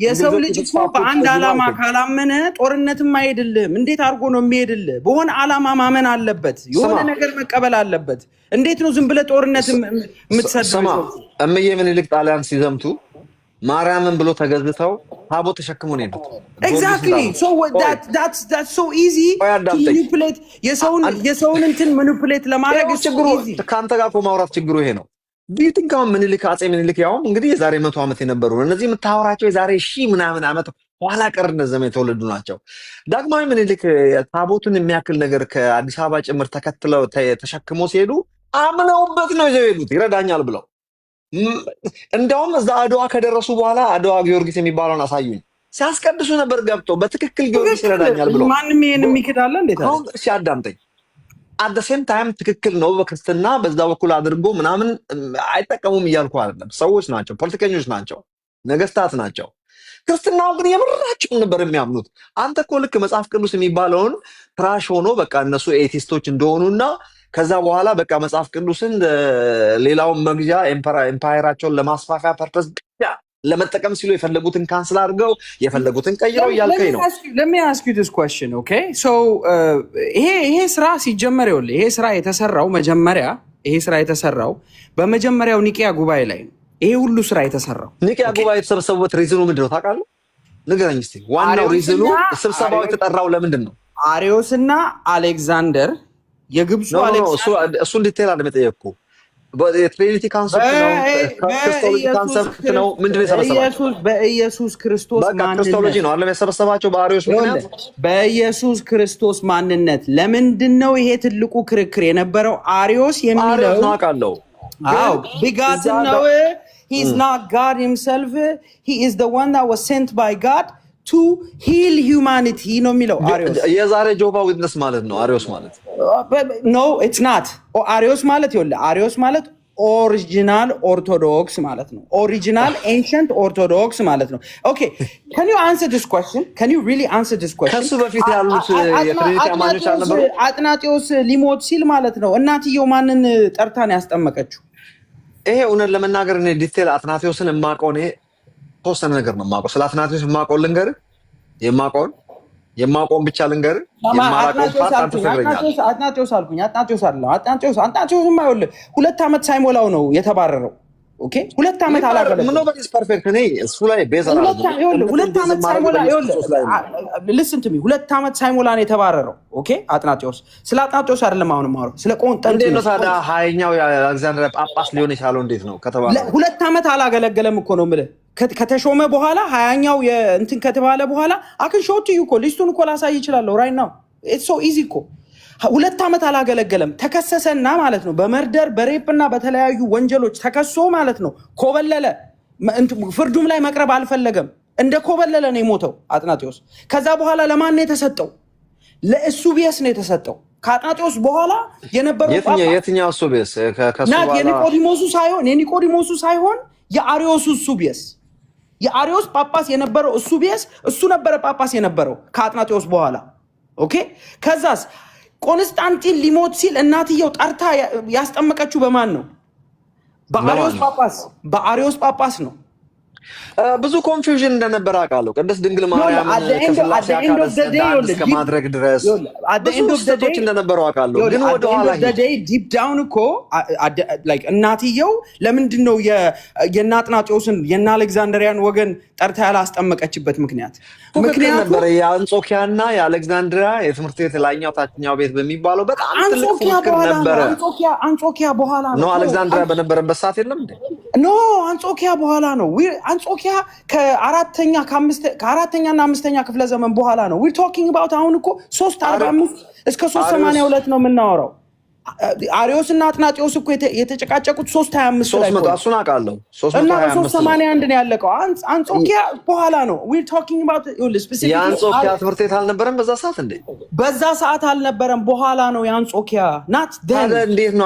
የሰው ልጅ እኮ በአንድ ዓላማ ካላመነ ጦርነትም አይሄድልህም። እንዴት አድርጎ ነው የሚሄድልህ? በሆነ ዓላማ ማመን አለበት። የሆነ ነገር መቀበል አለበት። እንዴት ነው ዝም ብለህ ጦርነት የምትሰድበው? እምዬ ምኒልክ ጣሊያን ሲዘምቱ ማርያምን ብሎ ተገዝተው ታቦት ተሸክመው ነው የሄዱት። Exactly. So that's so easy to manipulate የሰውን እንትን manipulate ለማድረግ ችግሩ ከአንተ ጋር እኮ ማውራት ችግሩ ይሄ ነው። ቢትንካው ምኒልክ አጼ ምኒልክ ያውም እንግዲህ የዛሬ 100 ዓመት የነበሩ ነው። እነዚህ የምታወራቸው የዛሬ 1000 ምናምን ዓመት ኋላ ቀርነት ዘመን የተወለዱ ናቸው። ዳግማዊ ምኒልክ ታቦቱን የሚያክል ነገር ከአዲስ አበባ ጭምር ተከትለው ተሸክመው ሲሄዱ አምነውበት ነው ይዘው ሄዱት ይረዳኛል ብለው። እንደውም እዛ አድዋ ከደረሱ በኋላ አድዋ ጊዮርጊስ የሚባለውን አሳዩኝ ሲያስቀድሱ ነበር ገብተው በትክክል ጊዮርጊስ ይረዳኛል ብለው። ማንም ይሄን የሚከዳለ እንዴት አለ? አሁን እሺ አዳምጠኝ። at the same time ትክክል ነው በክርስትና በዛ በኩል አድርጎ ምናምን አይጠቀሙም እያልኩ አይደለም። ሰዎች ናቸው፣ ፖለቲከኞች ናቸው፣ ነገስታት ናቸው። ክርስትናው ግን የምራቸው ነበር የሚያምኑት። አንተ እኮ ልክ መጽሐፍ ቅዱስ የሚባለውን ትራሽ ሆኖ በቃ እነሱ ኤቲስቶች እንደሆኑና ከዛ በኋላ በቃ መጽሐፍ ቅዱስን ሌላውን መግዣ ኤምፓየራቸውን ለማስፋፊያ ፐርፐስ ብቻ ለመጠቀም ሲሉ የፈለጉትን ካንስል አድርገው የፈለጉትን ቀይረው እያልከኝ ነው። let me ask you this question, okay? So ይሄ ስራ ሲጀመር ይኸውልህ፣ ይሄ ስራ የተሰራው በመጀመሪያው ኒቂያ ጉባኤ ላይ ነው። ይሄ ሁሉ ስራ የተሰራው ኒቂያ ጉባኤ የተሰበሰቡበት ሪዝኑ ምንድን ነው ታውቃለህ? ንገረኝ እስኪ። ዋናው ሪዝኑ ስብሰባው የተጠራው ለምንድን ነው? አሪዮስና አሌክዛንደር የግብፁ እሱ ዲቴል አይደለም የጠየቅኩህ። የትሪኒቲ ካንሰፕት ነው፣ ክሪስቶሎጂ ካንሰፕት ነው። ምንድነው የሰበሰባቸው? በኢየሱስ ክርስቶስ ማንነት ክሪስቶሎጂ ነው አለ የሰበሰባቸው በአሪዮስ ምክንያት። በኢየሱስ ክርስቶስ ማንነት ለምንድነው ይሄ ትልቁ ክርክር የነበረው? አሪዮስ የሚለው ነው አውቃለሁ። አዎ begotten ነው። He is not God himself. He is the one that was sent by God to heal humanity ነው የሚለው አሪዮስ። የዛሬ ጆባ ዊትነስ ማለት ነው አሪዮስ ማለት። No, it's not. አሪዮስ ማለት ይኸውልህ፣ አሪዮስ ማለት ኦሪጂናል ኦርቶዶክስ ማለት ነው። ኦሪጂናል ኤንሸንት ኦርቶዶክስ ማለት ነው። Okay, can you answer this question? Can you really answer this question? ከሱ በፊት ያሉት የትሪኒቲ አማኞች አልነበሩ? አጥናጤዎስ ሊሞት ሲል ማለት ነው እናትየው ማንን ጠርታን ያስጠመቀችው? ይሄ እውነት ለመናገር እኔ ዲቴል አትናቴዎስን የማውቀው እኔ ተወሰነ ነገር ነው የማውቀው። ስለ አትናቴዎስ የማውቀው ልንገርህ፣ የማውቀውን ብቻ ልንገርህ። የማውቀውን ፓርት አንተ ትነግረኛለህ። አትናቴዎስ አልኩኝ። አትናቴዎስ አይደለም። አትናቴዎስማ ይኸውልህ 2 ዓመት ሳይሞላው ነው የተባረረው። ኦኬ 2 ዓመት አላገለገለም። ምን ነው በዚህ ፐርፌክት ነኝ እሱ ላይ ቤዛ ነው። 2 ዓመት ሳይሞላ listen to me 2 ዓመት ሳይሞላ ነው የተባረረው። ኦኬ አትናቴዎስ፣ ስለ አትናቴዎስ አይደለም አሁን የማወራው ስለ ቆንጠንጢኖስ። እንዴት ነው ታዲያ ሀያኛው የአሌክዛንድሪያ ጳጳስ ሊሆን የቻለው? እንዴት ነው ከተባለ 2 ዓመት አላገለገለም እኮ ነው የምልህ። ከተሾመ በኋላ ሀያኛው እንትን ከተባለ በኋላ አክን ሾት ዩ እኮ ሊስቱን እኮ ላሳይ ይችላል። ራይት ናው ኢትስ ሶ ኢዚ እኮ 2 ዓመት አላገለገለም። ተከሰሰና ማለት ነው በመርደር በሬፕና በተለያዩ ወንጀሎች ተከሶ ማለት ነው ኮበለለ። ፍርዱም ላይ መቅረብ አልፈለገም። እንደ ኮበለለ ነው የሞተው አትናቴዎስ። ከዛ በኋላ ለማን ነው የተሰጠው? ለእሱቢየስ ነው የተሰጠው። ከአትናቴዎስ በኋላ የነበረው የትኛው እሱቢየስ? የኒቆዲሞሱ ሳይሆን የአሪዮሱ እሱቢየስ። የአሪዮስ ጳጳስ የነበረው እሱቢየስ እሱ ነበረ ጳጳስ የነበረው ከአትናቴዎስ በኋላ። ኦኬ ከዛስ ቆንስጣንጢን ሊሞት ሲል እናትየው ጠርታ ያስጠመቀችው በማን ነው? በአሪዮስ ጳጳስ ነው። ብዙ ኮንፊውዥን እንደነበረ አውቃለሁ። ቅድስት ድንግል ማርያም ከስላሴ አካል እስከ ማድረግ ድረስ ብዙ ስህተቶች እንደነበሩ አውቃለሁ። ግን ወደ ኋላ ዲፕ ዳውን እኮ እናትየው ለምንድን ነው የአትናቴዎስን የእነ አሌክዛንድሪያን ወገን ጠርታ ያላስጠመቀችበት ምክንያት ነበረ። የአንጾኪያና የአሌክዛንድሪያ የትምህርት ቤት ላይኛው ታችኛው ቤት በሚባለው በጣም ትልቅ ፉክክር ነበረ። አንጾኪያ በኋላ ነው። አሌክዛንድሪያ በነበረበት ሰዓት የለም እንዴ? ኖ አንጾኪያ በኋላ ነው። አንጾኪያ ከአራተኛና 5ኛ ክፍለ ዘመን በኋላ ነው። ዊር ቶኪንግ አባውት አሁን እኮ 345 እስከ 382 ነው የምናወራው። አሪዮስ እና አትናቴዎስ እኮ የተጨቃጨቁት 325 ላይ ነው። እሱን አውቃለሁ። 381 ነው ያለቀው። አንጾኪያ በኋላ ነው። ዊር ቶኪንግ አባውት ስፔሲፊክ የአንጾኪያ ትምህርት ቤት አልነበረም በዛ ሰዓት እንዴ? በዛ ሰዓት አልነበረም። በኋላ ነው የአንጾኪያ ናት ደን። እንዴት ነው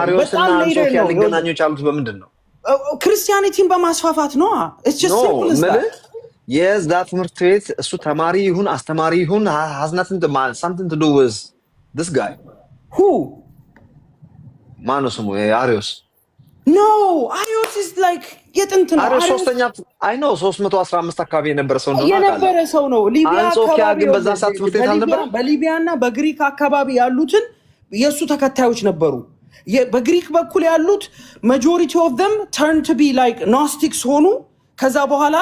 አሪዮስ እና አንጾኪያ ሊገናኙ የቻሉት በምንድን ነው? ክርስቲያኒቲን በማስፋፋት ነው። የዛ ትምህርት ቤት እሱ ተማሪ ይሁን አስተማሪ ይሁን has nothing to do with this guy. Who? ማነው ስሙ? አሪዮስ። No, Arius is like የጥንት ነው። አሪዮስ 315 አካባቢ የነበረ ሰው ነው። የነበረ ሰው ነው። ሊቢያ አንጾኪያ ግን በዛ ሰዓት ትምህርት ቤት አልነበረም። በሊቢያና በግሪክ አካባቢ ያሉትን የሱ ተከታዮች ነበሩ። በግሪክ በኩል ያሉት majority of them turn to be like Gnostics ሆኑ። ከዛ በኋላ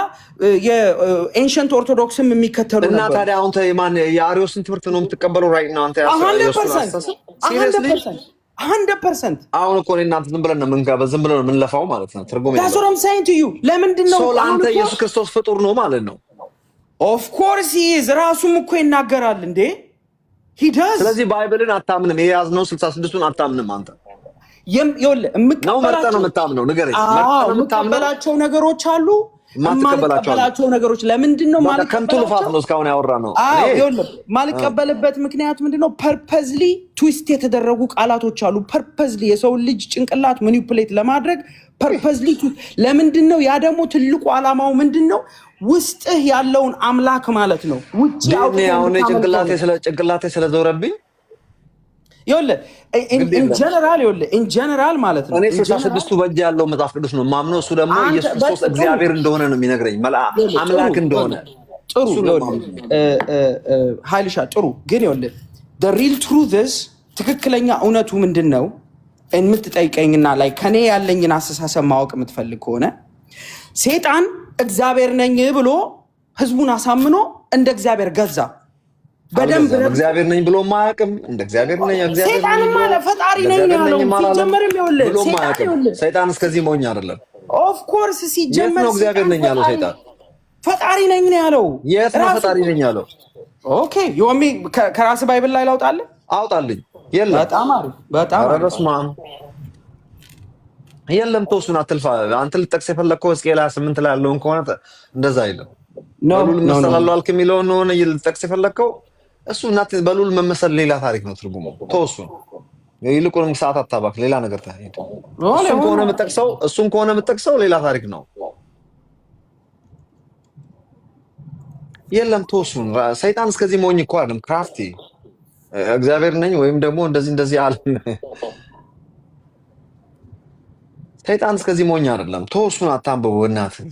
የኤንሸንት ኦርቶዶክስም የሚከተሉ ነበር። እና ታዲያ አሁን የአሪዮስን ትምህርት ነው የምትቀበለው? ራይት ነው አንተ 100%. አሁን እኮ እናንተ ዝም ብለን ነው የምንለፋው ማለት ነው። ትርጉም That's what I'm saying to you. ለምንድን ነው አንተ ኢየሱስ ክርስቶስ ፍጡር ነው ማለት ነው? Of course he is። ራሱም እኮ ይናገራል እንዴ he does። ስለዚህ ባይብልን አታምንም? የያዝነው 66ን አታምንም አንተ? የምቀበላቸው ነገሮች አሉ፣ የማልቀበላቸው ነገሮች። ለምንድን ነው ከንቱ ልፋት ነው እስካሁን ያወራነው? ማልቀበልበት ምክንያት ምንድን ነው? ፐርፐዝሊ ትዊስት የተደረጉ ቃላቶች አሉ። ፐርፐዝሊ የሰው ልጅ ጭንቅላት ማኒፑሌት ለማድረግ ፐርፐዝሊ። ለምንድን ነው? ያ ደግሞ ትልቁ ዓላማው ምንድን ነው? ውስጥህ ያለውን አምላክ ማለት ነው። ውጪ አሁን ጭንቅላቴ ስለዞረብኝ ኢንጀነራል ማለት ነው። እኔ 66ቱ በእጅ ያለው መጽሐፍ ቅዱስ ነው ማምነው። እሱ ደግሞ ኢየሱስ ክርስቶስ እግዚአብሔር እንደሆነ ነው የሚነግረኝ፣ አምላክ እንደሆነ። ጥሩ ኃይልሻ ጥሩ። ግን the real truth is ትክክለኛ እውነቱ ምንድን ነው የምትጠይቀኝና ላይ ከኔ ያለኝን አስተሳሰብ ማወቅ የምትፈልግ ከሆነ ሴጣን እግዚአብሔር ነኝ ብሎ ህዝቡን አሳምኖ እንደ እግዚአብሔር ገዛ። በደንብ እግዚአብሔር ነኝ ብሎ ማያውቅም እንደ እግዚአብሔር ነኝ ሰይጣንም አለ ፈጣሪ ነኝ ያለው ሲጀመርም ይኸውልህ ሰይጣን እስከዚህ ሞኝ አይደለም ኦፍ ኮርስ ሲጀመር ነው እግዚአብሔር ነኝ ያለው ሰይጣን ፈጣሪ ነኝ ነው ያለው የት ነው ፈጣሪ ነኝ ያለው ኦኬ ዮሚ ከራስ ባይብል ላይ ላውጣልህ አውጣልኝ የለም በጣም አሪፍ በጣም ረስማም የለም ተውሱን አትልፋ አንተ ልጠቅስ የፈለከው ሕዝቅኤል 28 ላይ ያለውን ከሆነ እንደዛ አይደለም በሉል መሰላሉ አልክ የሚለውን ነው ልጠቅስ የፈለከው እሱ እናት በሉል መመሰል ሌላ ታሪክ ነው ትርጉሙ ተውሱን ይልቁንም ሰዓት አታባክ ሌላ ነገር ታሄድ እሱን ከሆነ የምጠቅሰው ሌላ ታሪክ ነው የለም ተውሱን ሰይጣን እስከዚህ ሞኝ እኮ አይደለም ክራፍቲ እግዚአብሔር ነኝ ወይም ደግሞ እንደዚህ አለ ሰይጣን እስከዚህ ሞኝ አይደለም ተውሱን አታንብቡ እናትህ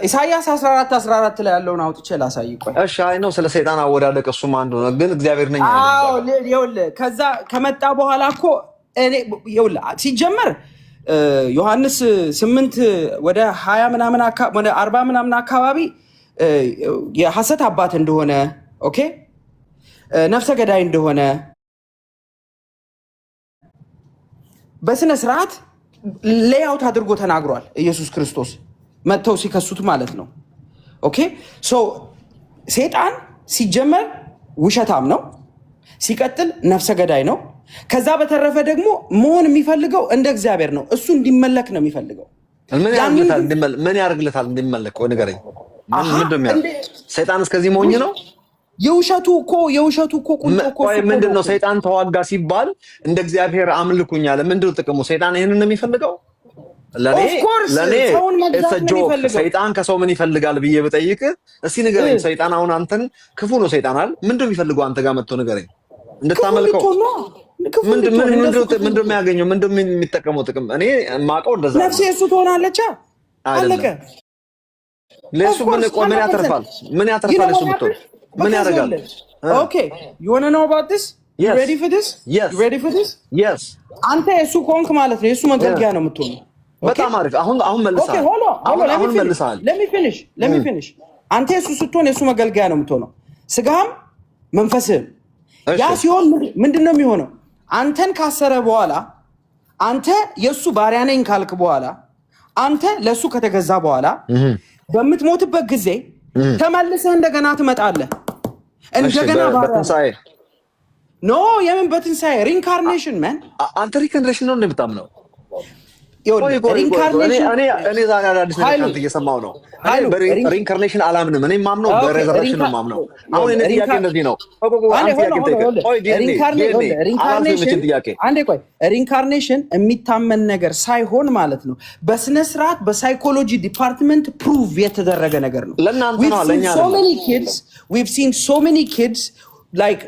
ኢሳይያስ 14 ላይ ያለውን አውጥቼ ላሳይ ቆይ እሺ አይ ነው ስለ ሰይጣን አወዳደቅ እሱም አንዱ ነው ግን እግዚአብሔር ነኝ አዎ ይኸውልህ ከዛ ከመጣ በኋላ እኮ እኔ ይኸውልህ ሲጀመር ዮሐንስ 8 ወደ 20 ምናምን ወደ 40 ምናምን አካባቢ የሐሰት አባት እንደሆነ ኦኬ ነፍሰ ገዳይ እንደሆነ በስነ ስርዓት ሌያውት አድርጎ ተናግሯል ኢየሱስ ክርስቶስ መተው ሲከሱት ማለት ነው ኦኬ ሶ ሰይጣን ሲጀመር ውሸታም ነው ሲቀጥል ነፍሰ ገዳይ ነው ከዛ በተረፈ ደግሞ መሆን የሚፈልገው እንደ እግዚአብሔር ነው እሱ እንዲመለክ ነው የሚፈልገው ምን ያርግለታል እንዲመለክ ወይ ንገረኝ ምንድነው ሰይጣን እስከዚህ ሞኝ ነው የውሸቱ እኮ ቁንጮ እኮ ምንድነው ሰይጣን ተዋጋ ሲባል እንደ እግዚአብሔር አምልኩኝ አለ ምንድነው ጥቅሙ ሰይጣን ይሄንን ነው የሚፈልገው ለኔ ሰይጣን ከሰው ምን ይፈልጋል ብዬ በጠይቅ እስቲ ንገረኝ ሰይጣን አሁን አንተን ክፉ ነው ሰይጣን አይደል ምንድነው የሚፈልገው አንተ ጋር መጥቶ ንገረኝ እንድታመልከው ምንድነው የሚያገኘው ምንድነው የሚጠቀመው ጥቅም እኔ ማቀው እንደዛ ነፍሴ እሱ ትሆናለች አለቀ ለሱ ምን ያተርፋል እሱ ብትሆን ምን ያደርጋል ኦኬ you want to know about this you ready for this yes you ready for this yes አንተ እሱ ኮንክ ማለት ነው እሱ መገልገያ ነው የምትሆነው በጣም አሪፍ አሁን መልሰሃል ኦኬ ሆሎ let me finish አንተ እሱ ስትሆን እሱ መገልገያ ነው የምትሆነው ስጋም መንፈስህም ያ ሲሆን ምንድነው የሚሆነው አንተን ካሰረ በኋላ አንተ የሱ ባሪያ ነኝ ካልክ በኋላ አንተ ለሱ ከተገዛ በኋላ በምትሞትበት ጊዜ ተመልሰህ እንደገና ትመጣለህ እንደገና በትንሳኤ ኖ የምን በትንሳኤ ሪኢንካርኔሽን ማን አንተ ሪኢንካርኔሽን ነው እንደምታምነው እኔ ዛሬ አዳዲስ ነገር እየሰማሁ ነው ሪኢንካርኔሽን አላምንም እኔ ማምነው በሬዘረክሽን ነው ማምነው አሁን እኔ ጥያቄ እንደዚህ ነው ሪኢንካርኔሽን የሚታመን ነገር ሳይሆን ማለት ነው በስነ ስርዓት በሳይኮሎጂ ዲፓርትመንት ፕሩቭ የተደረገ ነገር ነው we've seen so many kids like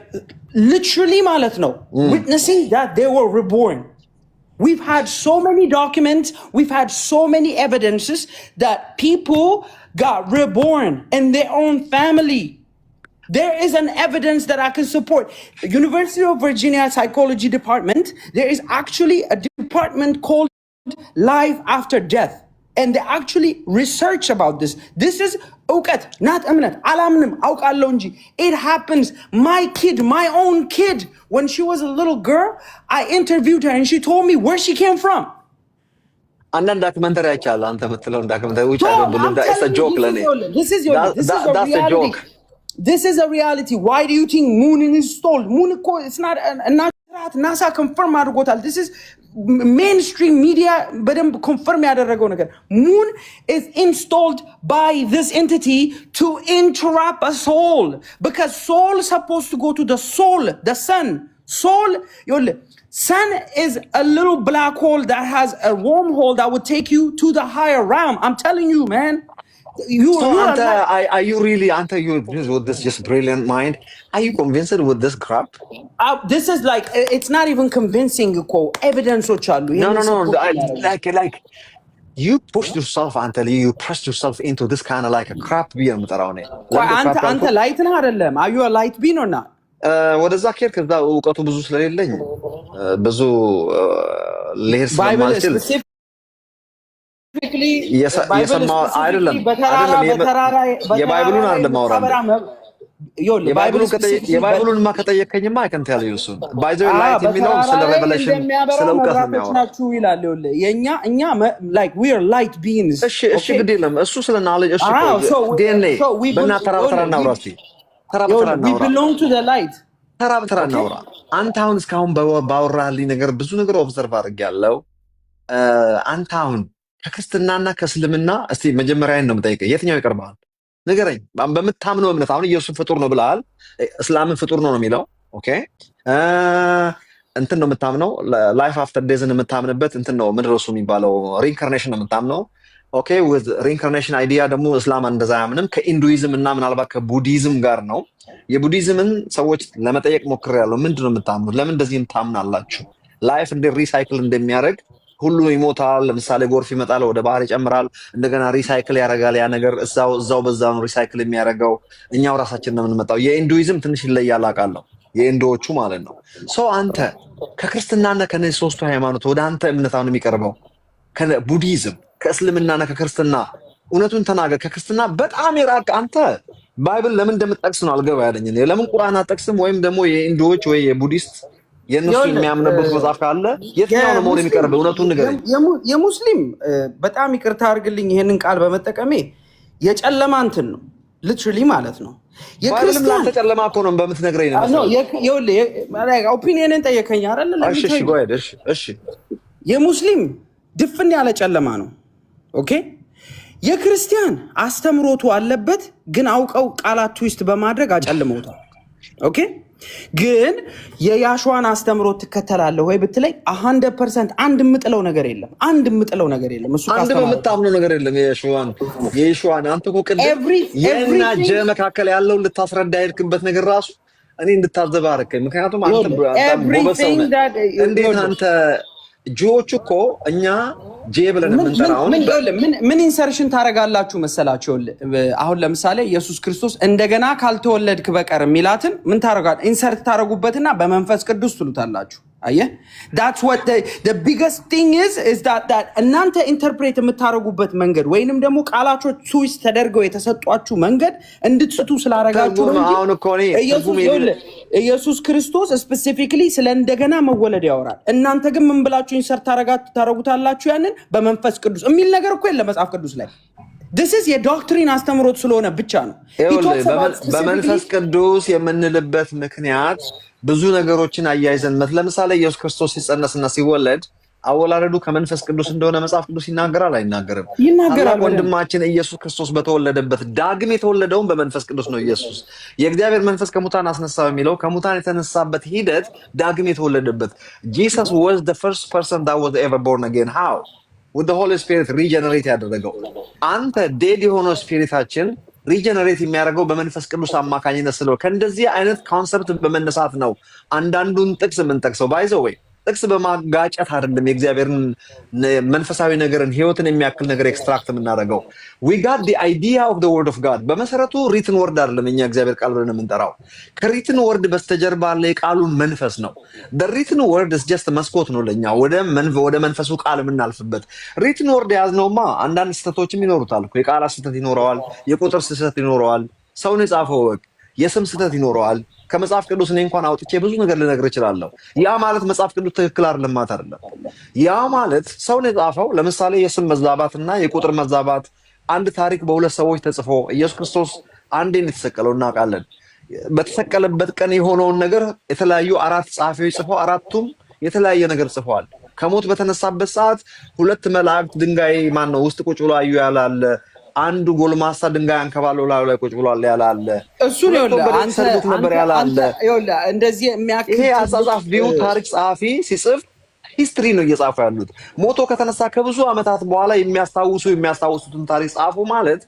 literally ማለት ነው witnessing that they were reborn we've had so many documents we've had so many evidences that people got reborn in their own family there is an evidence that I can support University of Virginia Psychology Department there is actually a department called Life After Death and they actually research about this is እውቀት ናት እምነት አላምንም አውቃለሁ እንጂ it happens my own kid when she was a little girl I interviewed her and she told me where she came from አንዳንድ ዳክመንተሪ አይቻለሁ አንተ የምትለውን ዳክመንተሪ which I don't believe that it's a joke ለኔ that's a joke this is a reality why do you think moon is installed moon እኮ it's not NASA confirm አድርጎታል this is mainstream media በደንብ confirm ያደረገው ነገር moon is installed by this entity to entrap a soul because soul is supposed to go to the soul the sun sun is a little black hole that has a wormhole that would take you to the higher realm I'm telling you man are you really you with this just brilliant mind are you convinced with this crap this is like it's not even convincing evidence no like you pushed yourself until you pressed yourself into this kind of like a crap beer አንተ light ነህ አይደለም are you a light being or not ወደዛ ከር ከዛ እውቀቱ ብዙ ስለሌለኝ ብዙ ሌር ስለማልችል የሰማው አይደለም የባይብሉን አይደለም አውራለሁ ይኸውልህ ባይብል የባይብሉንማ ከጠየቀኝማ አይከንት ያለ እሱን ባይ ዘ ዌይ ላይት የሚለው ስለ ሬቨሌሽን ስለ እውቀት ነው የሚያወራው ናችሁ ይላል። ይኸውልህ እኛ like we are light beings። እሺ ግድ የለም እሱ ስለ ናሌጅ ዲኤንኤ በእናትህ ተራ እናውራ እስኪ we belong to the light። ተራ እናውራ። አንተ አሁን እስካሁን ባወራህልኝ ነገር ብዙ ነገር ኦብዘርቭ አድርጌያለሁ። አንተ አሁን ከክርስትናና ከእስልምና እስቲ መጀመሪያን ነው የምጠይቀህ፣ የትኛው ይቀርብሃል? ንገረኝ። በምታምነው እምነት አሁን ኢየሱስ ፍጡር ነው ብለሃል፣ እስላምን ፍጡር ነው የሚለው ኦኬ። እንትን ነው የምታምነው ላይፍ አፍተር ዴዝን የምታምንበት እንትን ነው ምንድን ነው እሱ የሚባለው ሪኢንካርኔሽን ነው የምታምነው ኦኬ። ዊዝ ሪኢንካርኔሽን አይዲያ ደግሞ እስላም እንደዛ አያምንም። ከኢንዱይዝም እና ምናልባት ከቡዲዝም ጋር ነው። የቡዲዝምን ሰዎች ለመጠየቅ ሞክሬያለሁ። ምንድን ነው የምታምኑት? ለምን እንደዚህም ታምናላችሁ? ላይፍ እንደ ሪሳይክል እንደሚያደርግ ሁሉ ይሞታል። ለምሳሌ ጎርፍ ይመጣል፣ ወደ ባህር ይጨምራል፣ እንደገና ሪሳይክል ያደርጋል። ያ ነገር እዛው በዛው ነው ሪሳይክል የሚያደርገው። እኛው ራሳችን ነው የምንመጣው። የኢንዱይዝም ትንሽ ይለያል አውቃለሁ፣ የኢንዶዎቹ ማለት ነው። ሰው አንተ ከክርስትናና ከነዚህ ሶስቱ ሃይማኖት ወደ አንተ እምነት አሁን የሚቀርበው ከቡዲዝም ከእስልምናና ከክርስትና እውነቱን ተናገር። ከክርስትና በጣም የራቅ አንተ ባይብል ለምን እንደምትጠቅስ ነው አልገባ ያለኝ። ለምን ቁርአን አትጠቅስም? ወይም ደግሞ የኢንዶዎች ወይ የቡዲስት የነሱ የሚያምንበት መጽሐፍ ካለ የትኛው ነው መሆን የሚቀርበው? እውነቱን ንገረኝ። የሙስሊም በጣም ይቅርታ አድርግልኝ ይሄንን ቃል በመጠቀሜ የጨለማ እንትን ነው ሊትራሊ ማለት ነው። የክርስቲያን ተጨለማ እኮ ነው በምትነግረኝ ነው። ኦፒኒየንን ጠየቀኝ አይደል? እሺ የሙስሊም ድፍን ያለ ጨለማ ነው። ኦኬ። የክርስቲያን አስተምሮቱ አለበት፣ ግን አውቀው ቃላት ትዊስት በማድረግ አጨልመውታል። ኦኬ። ግን የያሽዋን አስተምሮት ትከተላለህ ወይ ብትለኝ 100% አንድ የምጥለው ነገር የለም። እሱ አንድ የምታምነው ነገር የለም። የያሽዋን አንተ እኮ ቅድም የእና ጀ መካከል ያለው ልታስረዳ የሄድክበት ነገር ራሱ እኔ እንድታዘብ አደረከኝ። ምክንያቱም አንተ ጎበዝ ሰው ነህ። እንዴት አንተ ጂዎቹ እኮ እኛ ጄ ብለን የምንጠራው ምን ኢንሰርሽን ታደርጋላችሁ መሰላችሁ? አሁን ለምሳሌ ኢየሱስ ክርስቶስ እንደገና ካልተወለድክ በቀር የሚላትን ምን ታደርጋል? ኢንሰርት ታደርጉበትና በመንፈስ ቅዱስ ትሉታላችሁ። አየህ፣ that's what the biggest thing is that እናንተ ኢንተርፕሬት የምታደርጉበት መንገድ ወይንም ደግሞ ቃላቾች ትዊስት ተደርገው የተሰጧችሁ መንገድ እንድትስቱ ስላደረጋችሁ ነው እንጂ ኢየሱስ ክርስቶስ ስፔሲፊክሊ ስለ እንደገና መወለድ ያወራል። እናንተ ግን ምን ብላችሁ ኢንሰርት ታደርጉታላችሁ? ያንን በመንፈስ ቅዱስ የሚል ነገር እኮ የለም መጽሐፍ ቅዱስ ላይ። this is የዶክትሪን አስተምሮት ስለሆነ ብቻ ነው። በመንፈስ ቅዱስ የምንልበት ምክንያት ብዙ ነገሮችን አያይዘን ለምሳሌ ኢየሱስ ክርስቶስ ሲጸነስና ሲወለድ አወላለዱ ከመንፈስ ቅዱስ እንደሆነ መጽሐፍ ቅዱስ ይናገራል አይናገርም? ይናገራል። ወንድማችን ኢየሱስ ክርስቶስ በተወለደበት ዳግም የተወለደውን በመንፈስ ቅዱስ ነው። ኢየሱስ የእግዚአብሔር መንፈስ ከሙታን አስነሳው የሚለው ከሙታን የተነሳበት ሂደት ዳግም የተወለደበት Jesus was the first person that was ever born again. How? with the Holy Spirit regenerate ያደረገው። አንተ ዴድ የሆነው ስፒሪታችን ሪጀነሬት የሚያደርገው በመንፈስ ቅዱስ አማካኝነት ስለሆነ ከእንደዚህ አይነት ኮንሰፕት በመነሳት ነው አንዳንዱን ጥቅስ የምንጠቅሰው። ባይዘው ወይ ጥቅስ በማጋጨት አይደለም የእግዚአብሔርን መንፈሳዊ ነገርን ህይወትን የሚያክል ነገር ኤክስትራክት የምናደርገው። we got the idea of the word of God። በመሰረቱ ሪትን ወርድ አይደለም እኛ እግዚአብሔር ቃል ብለን የምንጠራው። ከሪትን ወርድ በስተጀርባ ያለ የቃሉን መንፈስ ነው። the written word is just መስኮት ነው ለኛ ወደ መንፈሱ ቃል የምናልፍበት። ሪትን ወርድ ያዝነውማ አንዳንድ ስህተቶችም ይኖሩታል እኮ። የቃላት ስህተት ይኖረዋል፣ የቁጥር ስህተት ይኖረዋል፣ ሰውን የጻፈው የስም ስህተት ይኖረዋል። ከመጽሐፍ ቅዱስ እኔ እንኳን አውጥቼ ብዙ ነገር ልነግር እችላለሁ። ያ ማለት መጽሐፍ ቅዱስ ትክክል አይደለም ማለት አይደለም። ያ ማለት ሰውን የጻፈው ለምሳሌ የስም መዛባትና የቁጥር መዛባት፣ አንድ ታሪክ በሁለት ሰዎች ተጽፎ ኢየሱስ ክርስቶስ አንዴ እንደተሰቀለው እናውቃለን። በተሰቀለበት ቀን የሆነውን ነገር የተለያዩ አራት ጸሐፊዎች ጽፈው አራቱም የተለያየ ነገር ጽፈዋል። ከሞት በተነሳበት ሰዓት ሁለት መላእክት ድንጋይ ነው ውስጥ ቁጭ ብሎ አዩ ያላለ፣ አንዱ ጎልማሳ ድንጋይ አንከባለው ላዩ ላይ ቁጭ ብሏል ያላለ፣ እሱ ነው እንደዚህ የሚያክል ይሄ አጻጻፍ ቢው ታሪክ ጸሐፊ ሲጽፍ ሂስትሪ ነው እየጻፉ ያሉት። ሞቶ ከተነሳ ከብዙ ዓመታት በኋላ የሚያስታውሱትን ታሪክ ጻፉ ማለት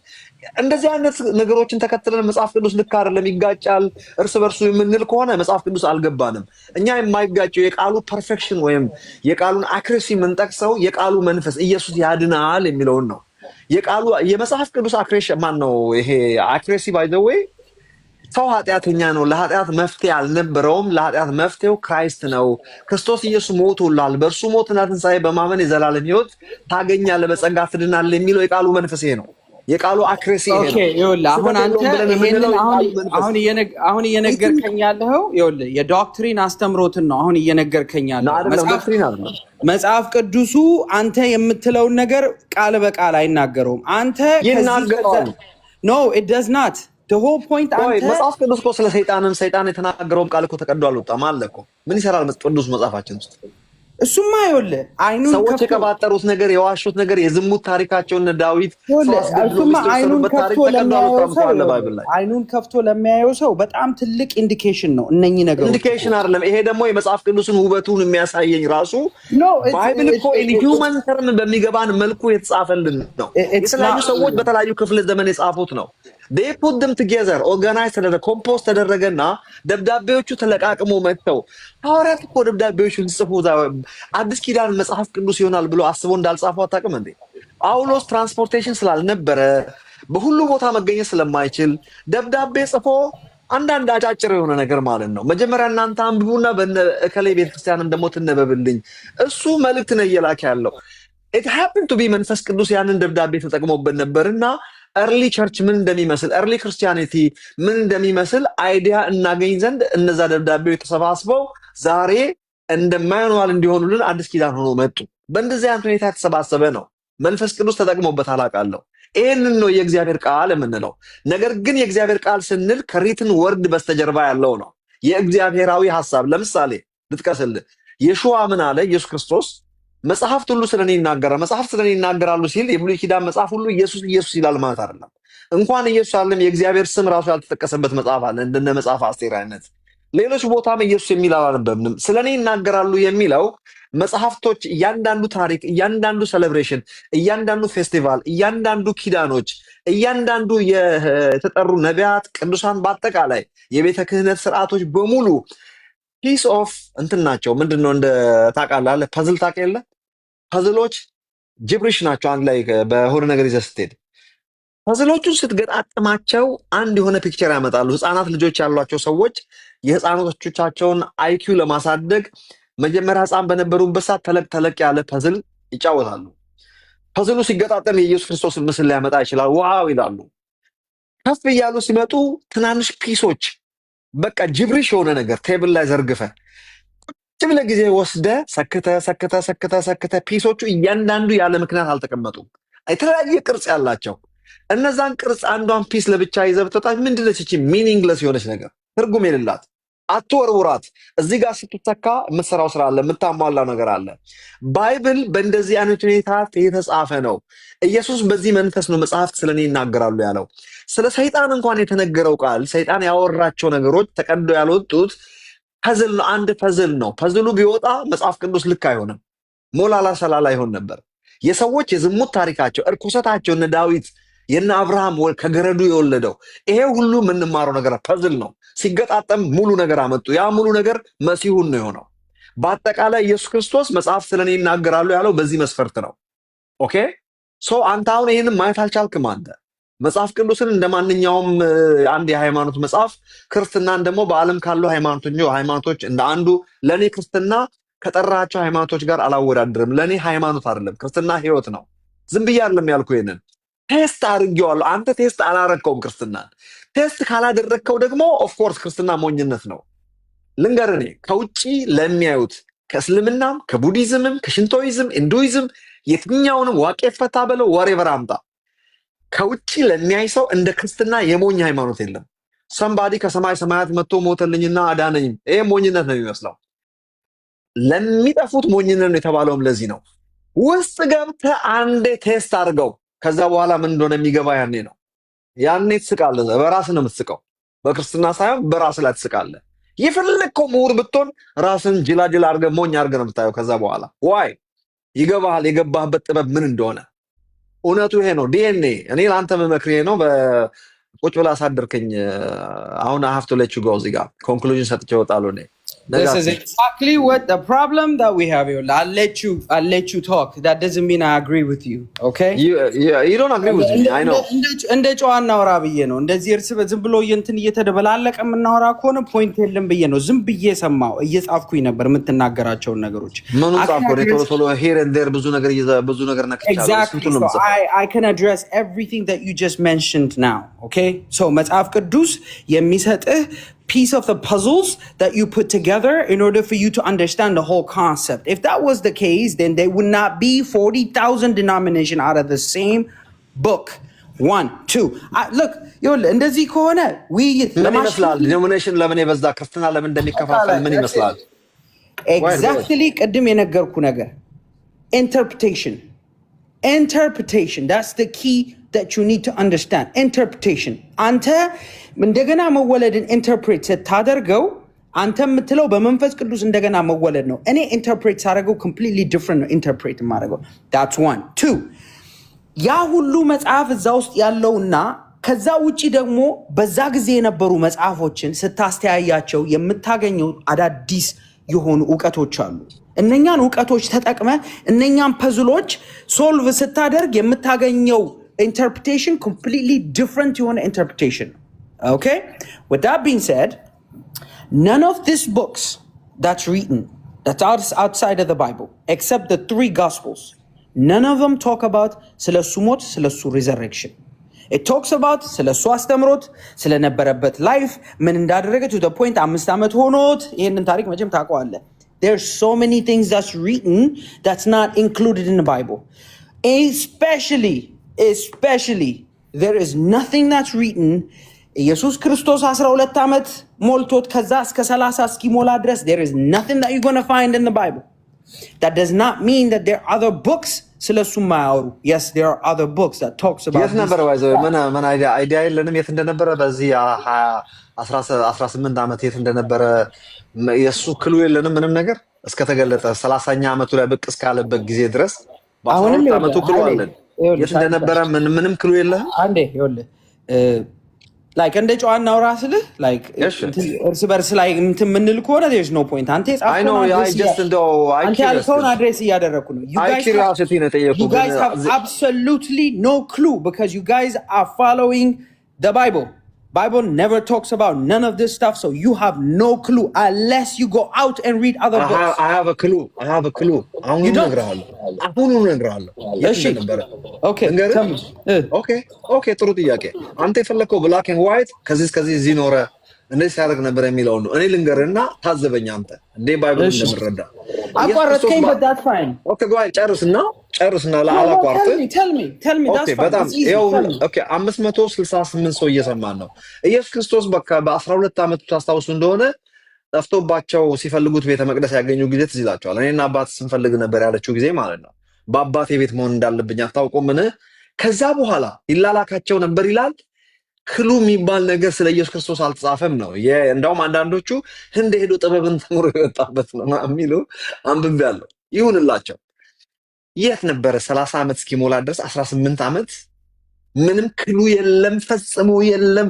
እንደዚህ አይነት ነገሮችን ተከትለን መጽሐፍ ቅዱስ ልክ አይደለም ይጋጫል እርስ በርሱ የምንል ከሆነ መጽሐፍ ቅዱስ አልገባንም። እኛ የማይጋጨው የቃሉ ፐርፌክሽን ወይም የቃሉን አክሬሲ የምንጠቅሰው የቃሉ መንፈስ ኢየሱስ ያድናል የሚለውን ነው። የቃሉ የመጽሐፍ ቅዱስ ይሄ አክሬሲ ባይ ዘ ዌይ ሰው ኃጢአተኛ ነው፣ ለኃጢአት መፍትሄ አልነበረውም። ለኃጢአት መፍትሄው ክራይስት ነው። ክርስቶስ ኢየሱስ ሞቶላል። በእርሱ ሞትና ትንሣኤ በማመን የዘላለም ሕይወት ታገኛለህ፣ በጸጋ ትድናለህ የሚለው የቃሉ መንፈስ ይሄ ነው። የቃሉ አክሬሲ ይሄ ኦኬ ነው። ይኸውልህ አሁን ስህተት አንተ የለውም ብለን ይሄንን የምንለው አሁን የቃሉ መንፈስ አሁን አሁን እየነገርከኝ ያለኸው ይኸውልህ የዶክትሪን አስተምሮትን ነው አሁን እየነገርከኝ ነው ያለኸው። አይደለም? ዶክትሪን አይደለም። መጽሐፍ ቅዱሱ አንተ የምትለውን ነገር ቃል በቃል አይናገረውም። አንተ ይናገረዋል። ኖ ኢት ዳዝ ናት the whole point ወይ አንተ መጽሐፍ ቅዱስ እኮ ስለ ሰይጣን የተናገረውን ቃል እኮ ተቀዶ አልወጣም አለ እኮ። ምን ይሰራል ቅዱስ መጽሐፋችን ውስጥ? እሱማ ይኸውልህ አይኑን ሰዎች ከፍቶ የቀባጠሩት ነገር የዋሹት ነገር የዝሙት ታሪካቸውን ዳዊት እሱማ አይኑን ከፍቶ ለሚያየው ሰው ባይብል ላይ አይኑን ከፍቶ ለሚያየው ሰው በጣም ትልቅ ኢንዲኬሽን ነው እነኚህ ነገሮች። ኢንዲኬሽን አይደለም ይሄ ደግሞ የመጽሐፍ ቅዱስን ውበቱን የሚያሳየኝ ራሱ ባይብል እኮ ኢንሂውመን ተርም በሚገባን መልኩ የተጻፈልን ነው። የተለያዩ ሰዎች በተለያዩ ክፍለ ዘመን የጻፉት ነው። they put them together organize ተደረገ ኮምፖዝ ተደረገና ደብዳቤዎቹ ተለቃቅሞ መጥተው ሐዋርያት እኮ ደብዳቤዎቹን ጽፎ አዲስ ኪዳን መጽሐፍ ቅዱስ ይሆናል ብሎ አስቦ እንዳልጻፈው አታውቅም እንዴ? ጳውሎስ ትራንስፖርቴሽን ስላልነበረ በሁሉ ቦታ መገኘት ስለማይችል ደብዳቤ ጽፎ አንዳንድ አጫጭር የሆነ ነገር ማለት ነው መጀመሪያ እናንተ አንብቡና በእከሌ ቤተክርስቲያንም ደግሞ ትነበብልኝ እሱ መልእክት ነው እየላከ ያለው። it happened to be መንፈስ ቅዱስ ያንን ደብዳቤ ተጠቅሞበት ነበርና ኤርሊ ቸርች ምን እንደሚመስል ኤርሊ ክርስቲያኒቲ ምን እንደሚመስል አይዲያ እናገኝ ዘንድ እነዛ ደብዳቤዎች ተሰባስበው ዛሬ እንደ ማኑዋል እንዲሆኑልን አዲስ ኪዳን ሆኖ መጡ። በእንደዚህ አይነት ሁኔታ የተሰባሰበ ነው። መንፈስ ቅዱስ ተጠቅሞበት አላውቃለሁ። ይህንን ነው የእግዚአብሔር ቃል የምንለው። ነገር ግን የእግዚአብሔር ቃል ስንል ከሪትን ወርድ በስተጀርባ ያለው ነው የእግዚአብሔራዊ ሐሳብ። ለምሳሌ ልጥቀስልህ። የሹዋ ምን አለ? ኢየሱስ ክርስቶስ መጽሐፍት ሁሉ ስለኔ ይናገራል። መጽሐፍት ስለኔ ይናገራሉ ሲል የብሉይ ኪዳን መጽሐፍ ሁሉ ኢየሱስ ኢየሱስ ይላል ማለት አይደለም። እንኳን ኢየሱስ አይደለም የእግዚአብሔር ስም ራሱ ያልተጠቀሰበት መጽሐፍ አለ እንደነ መጽሐፍ አስቴር አይነት። ሌሎች ቦታም ኢየሱስ የሚል አላነበብንም። ስለኔ ይናገራሉ የሚለው መጽሐፍቶች እያንዳንዱ ታሪክ፣ እያንዳንዱ ሴሌብሬሽን፣ እያንዳንዱ ፌስቲቫል፣ እያንዳንዱ ኪዳኖች፣ እያንዳንዱ የተጠሩ ነቢያት፣ ቅዱሳን፣ በአጠቃላይ የቤተ ክህነት ስርዓቶች በሙሉ ፒስ ኦፍ እንትን ናቸው። ምንድነው እንደ ታውቃለህ ፐዝል ታውቅ የለ ፐዝሎች ጅብሪሽ ናቸው። አንድ ላይ በሆነ ነገር ይዘህ ስትሄድ ፐዝሎቹን ስትገጣጥማቸው አንድ የሆነ ፒክቸር ያመጣሉ። ህፃናት ልጆች ያሏቸው ሰዎች የህፃናቶቻቸውን አይኪው ለማሳደግ መጀመሪያ ህፃን በነበሩበት ሰዓት ተለቅ ተለቅ ያለ ፐዝል ይጫወታሉ። ፐዝሉ ሲገጣጠም የኢየሱስ ክርስቶስን ምስል ሊያመጣ ይችላል። ዋው ይላሉ። ከፍ እያሉ ሲመጡ ትናንሽ ፒሶች በቃ ጅብሪሽ የሆነ ነገር ቴብል ላይ ዘርግፈ ቁጭ ብለህ ጊዜ ወስደ ሰክተ ፒሶቹ እያንዳንዱ ያለ ምክንያት አልተቀመጡም። የተለያየ ቅርጽ ያላቸው እነዛን ቅርጽ አንዷን ፒስ ለብቻ ይዘህ ብትወጣ ምንድነች እቺ ሚኒንግለስ የሆነች ነገር ትርጉም የሌላት አትወርውራት። እዚህ ጋር ስትተካ የምትሰራው ስራ አለ፣ የምታሟላው ነገር አለ። ባይብል በእንደዚህ አይነት ሁኔታ የተጻፈ ነው። ኢየሱስ በዚህ መንፈስ ነው መጽሐፍት ስለኔ ይናገራሉ ያለው። ስለ ሰይጣን እንኳን የተነገረው ቃል ሰይጣን ያወራቸው ነገሮች ተቀዶ ያልወጡት ፐዝል ነው። አንድ ፐዝል ነው። ፐዝሉ ቢወጣ መጽሐፍ ቅዱስ ልክ አይሆንም፣ ሞላላ ሰላላ ይሆን ነበር። የሰዎች የዝሙት ታሪካቸው፣ እርኩሰታቸው፣ እነ ዳዊት የነ አብርሃም ከገረዱ የወለደው ይሄ ሁሉ የምንማረው ነገር ፐዝል ነው። ሲገጣጠም ሙሉ ነገር አመጡ። ያ ሙሉ ነገር መሲሁን ነው የሆነው። በአጠቃላይ ኢየሱስ ክርስቶስ መጽሐፍ ስለኔ ይናገራሉ ያለው በዚህ መስፈርት ነው። ኦኬ ሶ አንተ አሁን ይሄንን ማየት አልቻልክም። አንተ መጽሐፍ ቅዱስን እንደ ማንኛውም አንድ የሃይማኖት መጽሐፍ ክርስትናን ደግሞ በዓለም ካሉ ሃይማኖቶች እንደ አንዱ ለኔ ክርስትና ከጠራቸው ሃይማኖቶች ጋር አላወዳድርም። ለኔ ሃይማኖት አይደለም፣ ክርስትና ህይወት ነው። ዝም ብዬ አይደለም ያልኩ፣ ይሄንን ቴስት አድርጌዋለሁ። አንተ ቴስት አላረከውም ክርስትናን። ቴስት ካላደረግከው ደግሞ ኦፍኮርስ ክርስትና ሞኝነት ነው። ልንገርህ፣ እኔ ከውጭ ለሚያዩት ከእስልምናም ከቡዲዝምም ከሽንቶይዝም ኢንዱይዝም የትኛውንም ዋቄ ፈታ በለው ወሬቨር አምጣ ከውጭ ለሚያይ ሰው እንደ ክርስትና የሞኝ ሃይማኖት የለም። ሰምባዲ ከሰማይ ሰማያት መጥቶ ሞተልኝና አዳነኝ፣ ይሄ ሞኝነት ነው የሚመስለው። ለሚጠፉት ሞኝነት ነው የተባለውም ለዚህ ነው። ውስጥ ገብተህ አንዴ ቴስት አድርገው፣ ከዛ በኋላ ምን እንደሆነ የሚገባ ያኔ ነው። ያኔ ትስቃለህ። በራስህ ነው የምትስቀው፣ በክርስትና ሳይሆን በራስህ ላይ ትስቃለህ። የፈለግከው ምሁር ብትሆን ራስን ጅላጅላ አድርገህ ሞኝ አድርገህ ነው የምታየው። ከዛ በኋላ ዋይ ይገባሃል፣ የገባህበት ጥበብ ምን እንደሆነ። እውነቱ ይሄ ነው። ዲኤንኤ እኔ ለአንተ መመክሬ ነው። በቁጭ ብላ አሳደርከኝ። አሁን ሀፍቶ ለች ጎ እዚህ ጋር ኮንክሉዥን ሰጥቼ እወጣለሁ እኔ This is ነጋሲ exactly what the problem that we have here. I'll let you talk. That doesn't mean I agree with you. Okay? you don't agree with me I know እንደ ጨዋ እናወራ ብዬ ነው። እንደዚህ እርስ ዝም ብሎ እንትን እየተደበላለቀ የምናወራ ከሆነ ፖይንት የለም ብዬ ነው። ዝም ብዬ ሰማው እየጻፍኩኝ ነበር የምትናገራቸውን ነገሮች። ምኑን ጻፍኩ? ቶሎ here and there ብዙ ነገር ነክቻለሁ። Exactly. So I can address everything that you just mentioned now. Okay? So መጽሐፍ ቅዱስ የሚሰጥህ piece of the puzzles that you put together in order for you to understand the whole concept. If that was the case, then there would not be 40,000 denominations out of the same book. 1, 2. Look, እንደዚህ ከሆነ ውይይት ምን ይመስላል? ዲኖሚኔሽን ለምን የበዛ ክርስትና ለምን እንደሚከፋፈል ምን ይመስላል? Exactly ቅድም የነገርኩ ነገር interpretation, that's the key that you need to understand. Interpretation. አንተ እንደገና መወለድን ኢንተርፕሬት ስታደርገው አንተ የምትለው በመንፈስ ቅዱስ እንደገና መወለድ ነው። እኔ ኢንተርፕሬት ሳደርገው completely different ነው ኢንተርፕሬት የማደርገው። That's 1. 2. ያ ሁሉ መጽሐፍ እዛ ውስጥ ያለውና ከዛ ውጪ ደግሞ በዛ ጊዜ የነበሩ መጽሐፎችን ስታስተያያቸው የምታገኘው አዳዲስ የሆኑ ዕውቀቶች አሉ። እነኛን ዕውቀቶች ተጠቅመ እነኛን ፐዝሎች ሶልቭ ስታደርግ የምታገኘው interpretation completely different የሆነ interpretation. Okay? With that being said, none of these books that's written, that's outside of the Bible, except the 3 Gospels, none of them talk about ስለሱ ሞት ስለሱ resurrection. It talks about ስለሱ አስተምሮት ስለነበረበት ላይፍ ምን እንዳደረገ to the point 5 ዓመት ሆኖት ይሄንን ታሪክ መቼም ታውቀዋለህ። There's so many things that's written that's not included in the Bible. Especially there is nothing that's written ኢየሱስ ክርስቶስ 12 ዓመት ሞልቶት ከዛ እስከ 30 እስኪሞላ ድረስ there is nothing that you're going to find in the Bible. That does not mean that there are other books ስለሱ ማያወሩ. Yes, there are other books that talks about የት ነበር ዋይዘው ምን አይዲያ የለንም የት እንደነበረ በዚህ 18 ዓመት የት እንደነበረ የሱ ክሉ የለንም ምንም ነገር እስከተገለጠ 30ኛ ዓመቱ ላይ ብቅ እስካለበት ጊዜ ድረስ በ12 ዓመቱ ክሉ አለን የት እንደነበረ ምንም ክሉ የለህም። አንዴ ይኸውልህ like እንደ ጨዋ እናውራ ስልህ like እርስ በርስ ላይ እንትን የምንል ከሆነ there's no point. አንተ ያልከውን አድሬስ እያደረግኩ ነው። You guys have absolutely no clue because you guys are following the Bible. Bible never talks about none of this stuff, so you have no clue unless you go out and read other books. I have a clue. You don't? Okay, tell me. Okay, ጥሩ ጥያቄ። አንተ የፈለከው black and white ከዚህ ኖረ እንደዚህ ሲያደርግ ነበር የሚለው ነው። እኔ ልንገርና ታዘበኝ አንተ እንዴ ባይብል እንደምረዳ አቋረጥከኝ but that's fine. Okay, go ahead ጨርስና ለአላቋርጥ tell me that's fine. በጣም okay 568 ሰው እየሰማን ነው። ኢየሱስ ክርስቶስ በ12 ዓመቱ ታስታውሱ እንደሆነ ጠፍቶባቸው ሲፈልጉት ቤተ መቅደስ ያገኙ ጊዜ ትዝ ይላቸዋል። እኔና አባት ስንፈልግ ነበር ያለችው ጊዜ ማለት ነው። በአባቴ ቤት መሆን እንዳለብኝ አታውቁምን? ከዛ በኋላ ይላላካቸው ነበር ይላል። ክሉ የሚባል ነገር ስለ ኢየሱስ ክርስቶስ አልተጻፈም ነው። እንደውም አንዳንዶቹ ህንድ ሄዶ ጥበብን ተምሮ የወጣበት ነው የሚሉ አንብቤያለሁ። ይሁንላቸው። የት ነበረ 30 ዓመት እስኪሞላ ድረስ 18 ዓመት ምንም ክሉ የለም ፈጽሞ የለም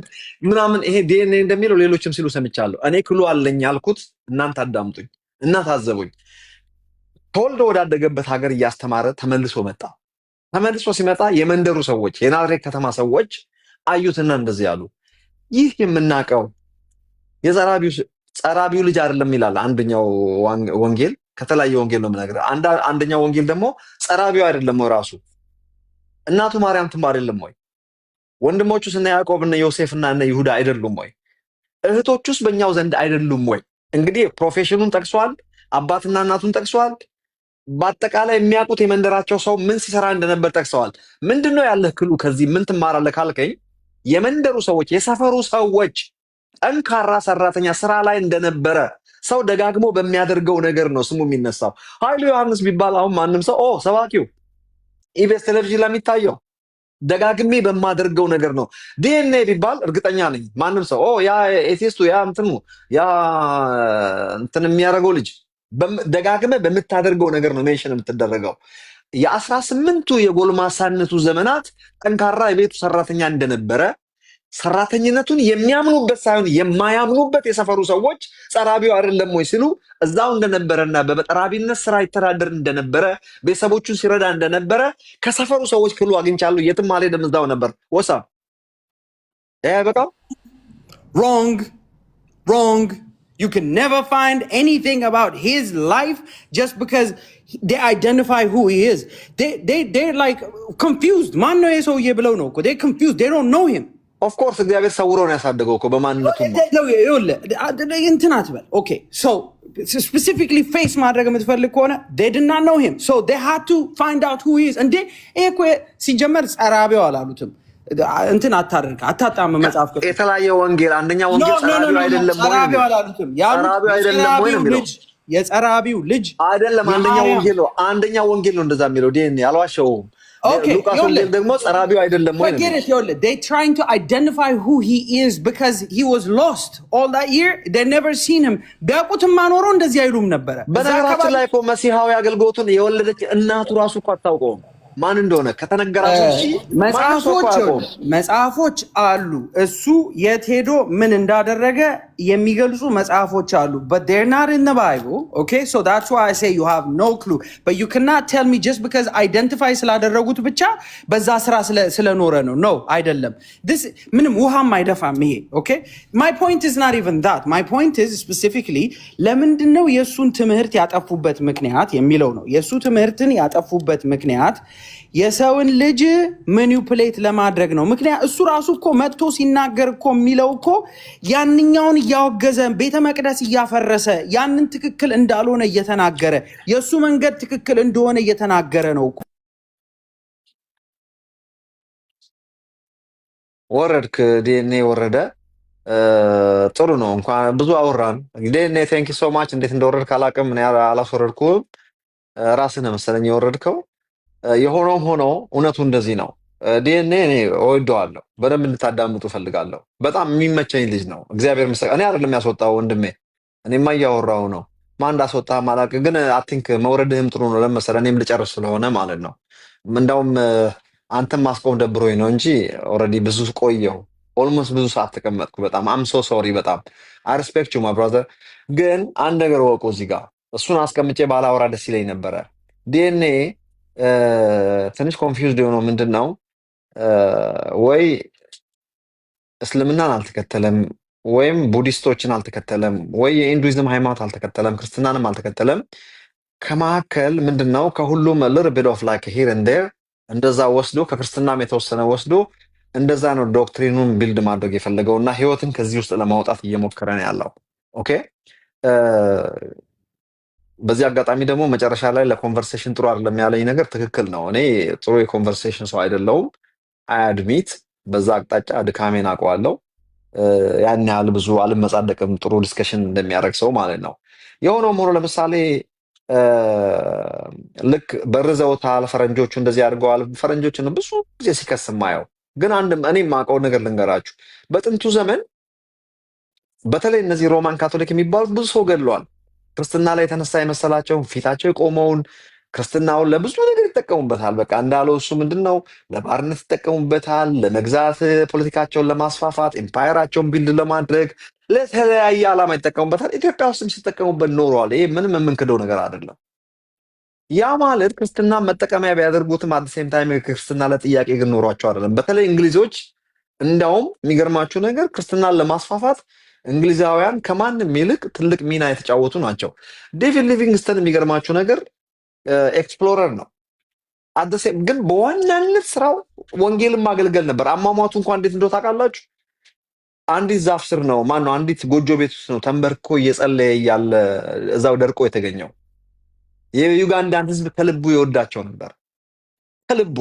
ምናምን። ይሄ ዲኤንኤ እንደሚለው ሌሎችም ሲሉ ሰምቻለሁ። እኔ ክሉ አለኝ ያልኩት እናንተ አዳምጡኝ እና ታዘቡኝ። ተወልዶ ወዳደገበት ሀገር እያስተማረ ተመልሶ መጣ። ተመልሶ ሲመጣ የመንደሩ ሰዎች የናዝሬት ከተማ ሰዎች አዩትና እንደዚህ ያሉ፣ ይህ የምናቀው የጸራቢው ልጅ አይደለም ይላል አንደኛው ወንጌል። ከተለያየ ወንጌል ነው የምነግርህ። አንደኛው ወንጌል ደግሞ ጸራቢው አይደለም ወይ ራሱ እናቱ ማርያም ትምባ አይደለም ወይ? ወንድሞቹስ እነ ያዕቆብና ዮሴፍና እነ ይሁዳ አይደሉም ወይ? እህቶቹስ በእኛው ዘንድ አይደሉም ወይ? እንግዲህ ፕሮፌሽኑን ጠቅሷል፣ አባትና እናቱን ጠቅሷል። በአጠቃላይ የሚያውቁት የመንደራቸው ሰው ምን ሲሰራ እንደነበር ጠቅሰዋል። ምንድነው ያለህ ክሉ? ከዚህ ምን ትማራለህ ካልከኝ የመንደሩ ሰዎች የሰፈሩ ሰዎች ጠንካራ ሰራተኛ ስራ ላይ እንደነበረ ሰው ደጋግሞ በሚያደርገው ነገር ነው ስሙ የሚነሳው። ኃይሉ ዮሐንስ ቢባል አሁን ማንም ሰው ሰባኪው ኢቢኤስ ቴሌቪዥን ላይ የሚታየው ደጋግሜ በማደርገው ነገር ነው። ዲኤንኤ ቢባል እርግጠኛ ነኝ ማንም ሰው ያ ኤቲስቱ ያ እንትን የሚያደርገው ልጅ ደጋግመ በምታደርገው ነገር ነው ሜንሽን የምትደረገው። የ18ቱ የጎልማሳነቱ ዘመናት ጠንካራ የቤቱ ሰራተኛ እንደነበረ ሰራተኝነቱን የሚያምኑበት ሳይሆን የማያምኑበት የሰፈሩ ሰዎች ጸራቢው አይደለም ወይ ሲሉ እዛው እንደነበረና በጠራቢነት ስራ ይተዳደር እንደነበረ ቤተሰቦቹን ሲረዳ እንደነበረ ከሰፈሩ ሰዎች ሁሉ አግኝቻለሁ። የትም አልሄድም፣ እዛው ነበር። ወሳ በቃ wrong. You can never find anything about his life just because they identify who he is. They're like confused. ማን ነው የሰውዬ ብለው ነው እኮ they're confused. They don't know him. Of course እግዚአብሔር ሰውሮ ነው ያሳደገው እኮ በማንነቱ እንትን አትበል። Okay, so specifically face ማድረግ የምትፈልግ ከሆነ they did not know him, so they had to find out who he is. እንዴ ይሄ እኮ ሲጀመር ጸራቢው አላሉትም። እንትን አታደርግ አታጣም መጽሐፍ ቅዱስ የተለያየ ወንጌል አንደኛ ወንጌል ጸራቢው አይደለም ወይ? ጸራቢው አላሉትም። ጸራቢው አይደለም ወይ ነው የሚለው። የጸራቢው ልጅ አይደለም አንደኛ ወንጌል ነው። አንደኛ ወንጌል ነው እንደዛ የሚለው ዲኤንኤ አልዋሸውም። ሉቃስ ወንጌል ደግሞ ጸራቢው አይደለም ወይ ነው። They trying to identify who he is because he was lost all that year. They never seen him. ቢያውቁትማ ኖሮ እንደዚህ አይሉም ነበረ። በነገራችን ላይ እኮ መሲሐዊ አገልግሎቱን የወለደች እናቱ ራሱ እኮ አታውቀውም ማን እንደሆነ ከተነገራቸው መጽሐፎች አሉ። እሱ የት ሄዶ ምን እንዳደረገ የሚገልጹ መጽሐፎች አሉ። But they're not in the Bible. Okay, so that's why I say you have no clue. But you cannot tell me just because identify ስላደረጉት ብቻ በዛ ስራ ስለኖረ ነው። No, አይደለም። This ምንም ውሃም አይደፋም ይሄ። Okay, my point is not even that. My point is specifically ለምንድን ነው የእሱን ትምህርት ያጠፉበት ምክንያት የሚለው ነው። የእሱ ትምህርትን ያጠፉበት ምክንያት የሰውን ልጅ ማኒፑሌት ለማድረግ ነው። ምክንያት እሱ ራሱ እኮ መጥቶ ሲናገር እኮ የሚለው እኮ ያንኛውን እያወገዘ ቤተ መቅደስ እያፈረሰ ያንን ትክክል እንዳልሆነ እየተናገረ የእሱ መንገድ ትክክል እንደሆነ እየተናገረ ነው። ወረድክ ዲኤንኤ ወረደ። ጥሩ ነው። እንኳን ብዙ አወራን። ዲኤንኤ ቴንክ ዩ ሶ ማች። እንዴት እንደወረድክ አላውቅም። እኔ አላስወረድኩም። ራስህ ነህ መሰለኝ የወረድከው። የሆነውም ሆኖ እውነቱ እንደዚህ ነው። ዲኤንኤ እኔ እወደዋለሁ። በደንብ እንድታዳምጡ እፈልጋለሁ። በጣም የሚመቸኝ ልጅ ነው። እግዚአብሔር ይመስገን። እኔ አይደለም ያስወጣው ወንድሜ፣ እኔማ እያወራሁ ነው። ማን እንዳስወጣህ አላውቅም፣ ግን አይ ቲንክ መውረድህም ጥሩ ነው። ለመሰለህ እኔም ልጨርስ ስለሆነ ማለት ነው። እንዳውም አንተም ማስቆም ደብሮኝ ነው እንጂ ኦልሬዲ ብዙ ቆየሁ። ኦልሞስት ብዙ ሰዓት ተቀመጥኩ። በጣም አም ሶ ሶሪ። በጣም አይ ሪስፔክት ዩ ማይ ብራዘር። ግን አንድ ነገር ወቁ እዚህ ጋር እሱን አስቀምጬ ባላወራ ደስ ይለኝ ነበረ። ዲኤንኤ ትንሽ ኮንፊውዝድ የሆነው ምንድን ነው፣ ወይ እስልምናን አልተከተለም፣ ወይም ቡዲስቶችን አልተከተለም፣ ወይ የኢንዱይዝም ሃይማኖት አልተከተለም፣ ክርስትናንም አልተከተለም። ከመካከል ምንድን ነው ከሁሉም ልር ቢት ኦፍ ላይክ ሂር ኤንድ ዴር እንደዛ ወስዶ ከክርስትናም የተወሰነ ወስዶ እንደዛ ነው ዶክትሪኑን ቢልድ ማድረግ የፈለገው እና ህይወትን ከዚህ ውስጥ ለማውጣት እየሞከረ ነው ያለው። ኦኬ በዚህ አጋጣሚ ደግሞ መጨረሻ ላይ ለኮንቨርሴሽን ጥሩ አይደለም ያለኝ ነገር ትክክል ነው። እኔ ጥሩ የኮንቨርሴሽን ሰው አይደለሁም። አድሚት በዛ አቅጣጫ ድካሜን አውቀዋለሁ። ያን ያህል ብዙ አልመጻደቅም ጥሩ ዲስከሽን እንደሚያደርግ ሰው ማለት ነው። የሆነውም ሆኖ ለምሳሌ ልክ በርዘውታል፣ ፈረንጆቹ እንደዚህ አድርገዋል። ፈረንጆችን ብዙ ጊዜ ሲከስ ማየው ግን አንድ እኔ የማውቀው ነገር ልንገራችሁ። በጥንቱ ዘመን በተለይ እነዚህ ሮማን ካቶሊክ የሚባሉት ብዙ ሰው ገድለዋል። ክርስትና ላይ የተነሳ የመሰላቸውን ፊታቸው የቆመውን ክርስትናውን ለብዙ ነገር ይጠቀሙበታል። በቃ እንዳለው እሱ ምንድነው ለባርነት ይጠቀሙበታል፣ ለመግዛት፣ ፖለቲካቸውን ለማስፋፋት፣ ኤምፓየራቸውን ቢልድ ለማድረግ ለተለያየ ዓላማ ይጠቀሙበታል። ኢትዮጵያ ውስጥም ሲጠቀሙበት ኖረዋል። ይሄ ምንም የምንክደው ነገር አይደለም። ያ ማለት ክርስትና መጠቀሚያ ቢያደርጉትም አት ሴም ታይም ክርስትና ለጥያቄ ግን ኖሯቸው አይደለም። በተለይ እንግሊዞች እንዳውም የሚገርማችሁ ነገር ክርስትናን ለማስፋፋት እንግሊዛውያን ከማንም ይልቅ ትልቅ ሚና የተጫወቱ ናቸው። ዴቪድ ሊቪንግስተን የሚገርማችሁ ነገር ኤክስፕሎረር ነው። አደሴም ግን በዋናነት ስራው ወንጌልን ማገልገል ነበር። አሟሟቱ እንኳን እንዴት እንደው ታውቃላችሁ? አንዲት ዛፍ ስር ነው ማነው አንዲት ጎጆ ቤት ውስጥ ነው ተንበርኮ እየጸለየ እያለ እዛው ደርቆ የተገኘው። የዩጋንዳን ህዝብ ከልቡ ይወዳቸው ነበር፣ ከልቡ።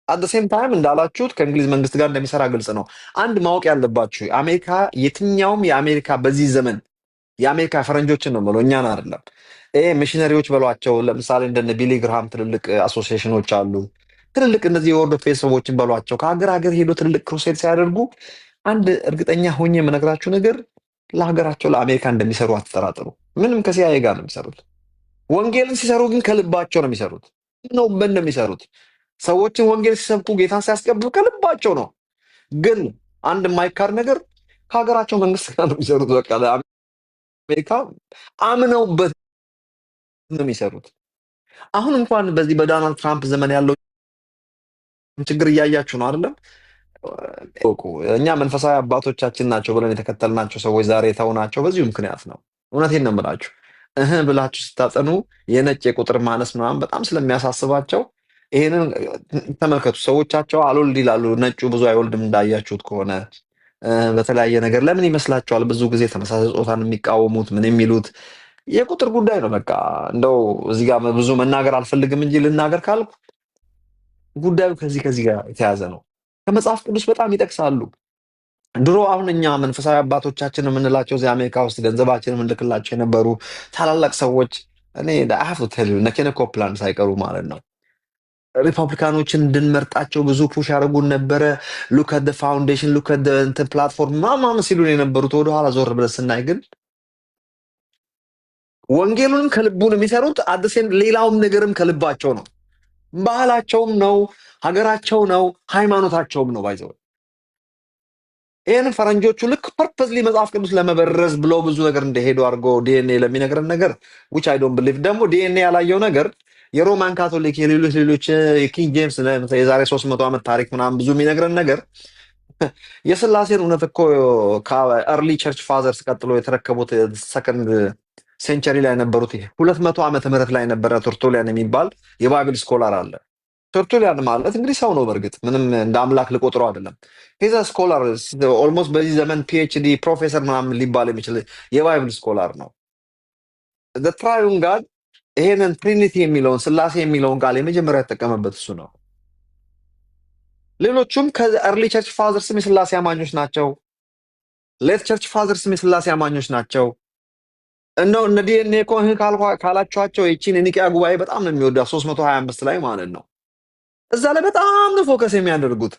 አደሴም ታይም እንዳላችሁት ከእንግሊዝ መንግስት ጋር እንደሚሰራ ግልጽ ነው። አንድ ማወቅ ያለባችሁ አሜሪካ፣ የትኛውም የአሜሪካ በዚህ ዘመን የአሜሪካ ፈረንጆችን ነው ብለው እኛን አይደለም። ሚሽነሪዎች በሏቸው። ለምሳሌ እንደነ ቢሊ ግርሃም ትልልቅ አሶሲዬሽኖች አሉ። ትልልቅ እነዚህ የወርድ ኦፍ ፌዝ ሰዎችን በሏቸው። ከሀገር ሀገር ሄዶ ትልልቅ ክሩሴድ ሲያደርጉ አንድ እርግጠኛ ሆኜ የምነግራችሁ ነገር ለሀገራቸው ለአሜሪካ እንደሚሰሩ አትጠራጥሩ። ምንም ከሲአይኤ ጋር ነው የሚሰሩት። ወንጌልን ሲሰሩ ግን ከልባቸው ነው የሚሰሩት። ነው ምን ነው የሚሰሩት? ሰዎችን ወንጌል ሲሰብኩ ጌታን ሲያስቀብሉ ከልባቸው ነው። ግን አንድ የማይካድ ነገር ከሀገራቸው መንግስት ጋር ነው የሚሰሩት። በቃ ለአሜሪካ አምነውበት ነው የሚሰሩት። አሁን እንኳን በዚህ በዶናልድ ትራምፕ ዘመን ያለው ችግር እያያችሁ ነው አይደለም? እወቁ፣ እኛ መንፈሳዊ አባቶቻችን ናቸው ብለን የተከተልናቸው ሰዎች ዛሬ የተውናቸው በዚሁ ምክንያት ነው። እውነቴን ነው የምላችሁ። ብላችሁ ስታጠኑ የነጭ የቁጥር ማነስ ምናምን በጣም ስለሚያሳስባቸው ይሄንን ተመልከቱ። ሰዎቻቸው አልወልድ ይላሉ። ነጩ ብዙ አይወልድም እንዳያችሁት ከሆነ በተለያየ ነገር ለምን ይመስላችኋል? ብዙ ጊዜ ተመሳሳይ ጾታን የሚቃወሙት ምን የሚሉት የቁጥር ጉዳይ ነው። በቃ እንደው እዚህ ጋር ብዙ መናገር አልፈልግም እንጂ ልናገር ካልኩ ጉዳዩ ከዚህ ጋር የተያዘ ነው። ከመጽሐፍ ቅዱስ በጣም ይጠቅሳሉ። ድሮ አሁን እኛ መንፈሳዊ አባቶቻችን የምንላቸው እዚህ አሜሪካ ውስጥ ገንዘባችን የምንልክላቸው የነበሩ ታላላቅ ሰዎች እኔ አፍ ቴል እነ ኬኔት ኮፕላንድ ሳይቀሩ ማለት ነው ሪፐብሊካኖችን እንድንመርጣቸው ብዙ ፑሽ ያደርጉን ነበረ። ሉክ አት ፋውንዴሽን ሉክ አት እንትን ፕላትፎርም ማማም ሲሉን የነበሩት ወደኋላ ዞር ብለን ስናይ ግን ወንጌሉንም ከልቡን የሚሰሩት አደሴን ሌላውም ነገርም ከልባቸው ነው። ባህላቸውም ነው፣ ሀገራቸው ነው፣ ሃይማኖታቸውም ነው። ባይዘው ይህን ፈረንጆቹ ልክ ፐርፐዝሊ መጽሐፍ ቅዱስ ለመበረዝ ብለው ብዙ ነገር እንደሄዱ አድርገው ዲኤንኤ ለሚነግረን ነገር ዊች አይ ዶንት ቢሊቭ ደግሞ ዲኤንኤ ያላየው ነገር የሮማን ካቶሊክ የሌሎች የኪንግ ጄምስ የዛሬ 300 ዓመት ታሪክ ምናምን ብዙ የሚነግረን ነገር የስላሴን እውነት እኮ ከአርሊ ቸርች ፋዘርስ ቀጥሎ የተረከቡት ሰከንድ ሴንቸሪ ላይ ነበሩት። 200 ዓመተ ምህረት ላይ ነበረ ቶርቶሊያን የሚባል የባይብል ስኮላር አለ። ቶርቶሊያን ማለት እንግዲህ ሰው ነው። በእርግጥ ምንም እንደ አምላክ ልቆጥረው አይደለም። ሄዛ ስኮላር ኦልሞስት በዚህ ዘመን ፒኤችዲ ፕሮፌሰር ምናምን ሊባል የሚችል የባይብል ስኮላር ነው። ትራዩን ጋድ ይሄንን ትሪኒቲ የሚለውን ስላሴ የሚለውን ቃል የመጀመሪያ የተጠቀመበት እሱ ነው። ሌሎቹም ከአርሊ ቸርች ፋዘርስም የስላሴ አማኞች ናቸው። ሌት ቸርች ፋዘርስም የስላሴ አማኞች ናቸው። እንደው እነ ዲኤንኤ እኮ ካላችኋቸው ይቺን የኒቅያ ጉባኤ በጣም ነው የሚወዳ 325 ላይ ማለት ነው። እዛ ላይ በጣም ነው ፎከስ የሚያደርጉት።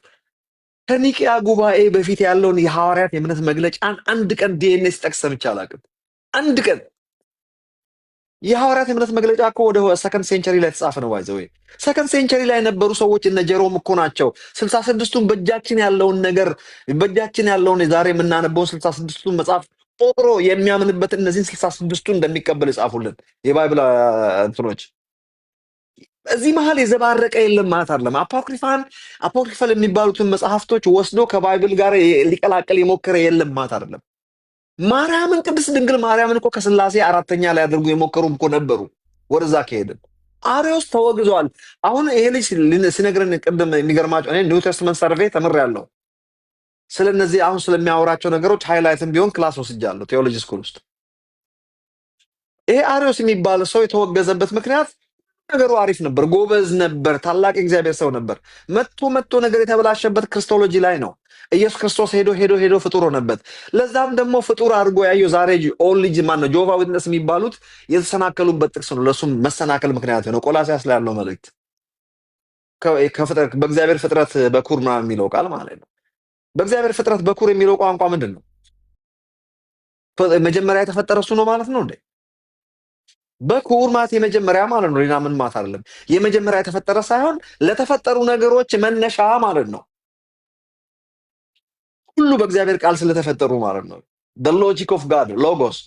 ከኒቅያ ጉባኤ በፊት ያለውን የሐዋርያት የእምነት መግለጫን አንድ ቀን ዲኤንኤ ሲጠቅስ ሰምቼ አላውቅም። አንድ ቀን የሐዋርያት የእምነት መግለጫ እኮ ወደ ሰከንድ ሴንቸሪ ላይ ተጻፈ ነው። ባይዘው ሰከንድ ሴንቸሪ ላይ የነበሩ ሰዎች እነ ጀሮም እኮ ናቸው 66ቱን በእጃችን ያለውን ነገር በእጃችን ያለውን ዛሬ የምናነበውን 66ቱን መጽሐፍ ቆጥሮ የሚያምንበት እነዚህን 66ቱን እንደሚቀበል የጻፉልን የባይብል እንትኖች። እዚህ መሀል የዘባረቀ የለም ማለት አይደለም። አፖክሪፋል የሚባሉትን መጽሐፍቶች ወስዶ ከባይብል ጋር ሊቀላቀል የሞከረ የለም ማለት አይደለም። ማርያምን ቅድስት ድንግል ማርያምን እኮ ከስላሴ አራተኛ ላይ አድርጎ የሞከሩም እኮ ነበሩ። ወደዛ ከሄድን አሪዮስ ተወግዟል። አሁን ይሄ ልጅ ሲነግረን ቅድም የሚገርማቸው እኔ ኒው ቴስትመንት ሰርቬይ ተምሬያለሁ። ስለነዚህ አሁን ስለሚያወራቸው ነገሮች ሃይላይትም ቢሆን ክላስ ወስጃለሁ ቴዎሎጂ ስኩል ውስጥ። ይሄ አሪዮስ የሚባል ሰው የተወገዘበት ምክንያት ነገሩ አሪፍ ነበር፣ ጎበዝ ነበር፣ ታላቅ እግዚአብሔር ሰው ነበር። መጥቶ ነገር የተበላሸበት ክርስቶሎጂ ላይ ነው። ኢየሱስ ክርስቶስ ሄዶ ፍጡር ሆነበት። ለዛም ደግሞ ፍጡር አድርጎ ያየው ዛሬ ኦል ልጅ ማን ነው ጆቫ ዊትነስ የሚባሉት የተሰናከሉበት ጥቅስ ነው። ለሱም መሰናከል ምክንያት ነው። ቆላስያስ ላይ ያለው መልእክት ከፍጥረት በእግዚአብሔር ፍጥረት በኩር ምናምን የሚለው ቃል ማለት ነው። በእግዚአብሔር ፍጥረት በኩር የሚለው ቋንቋ ምንድን ነው? መጀመሪያ የተፈጠረ እሱ ነው ማለት ነው እንዴ? በኩር ማለት የመጀመሪያ ማለት ነው። ሌላ ምን ማለት አይደለም። የመጀመሪያ የተፈጠረ ሳይሆን ለተፈጠሩ ነገሮች መነሻ ማለት ነው። ሁሉ በእግዚአብሔር ቃል ስለተፈጠሩ ማለት ነው። the logic of God ሎጎስ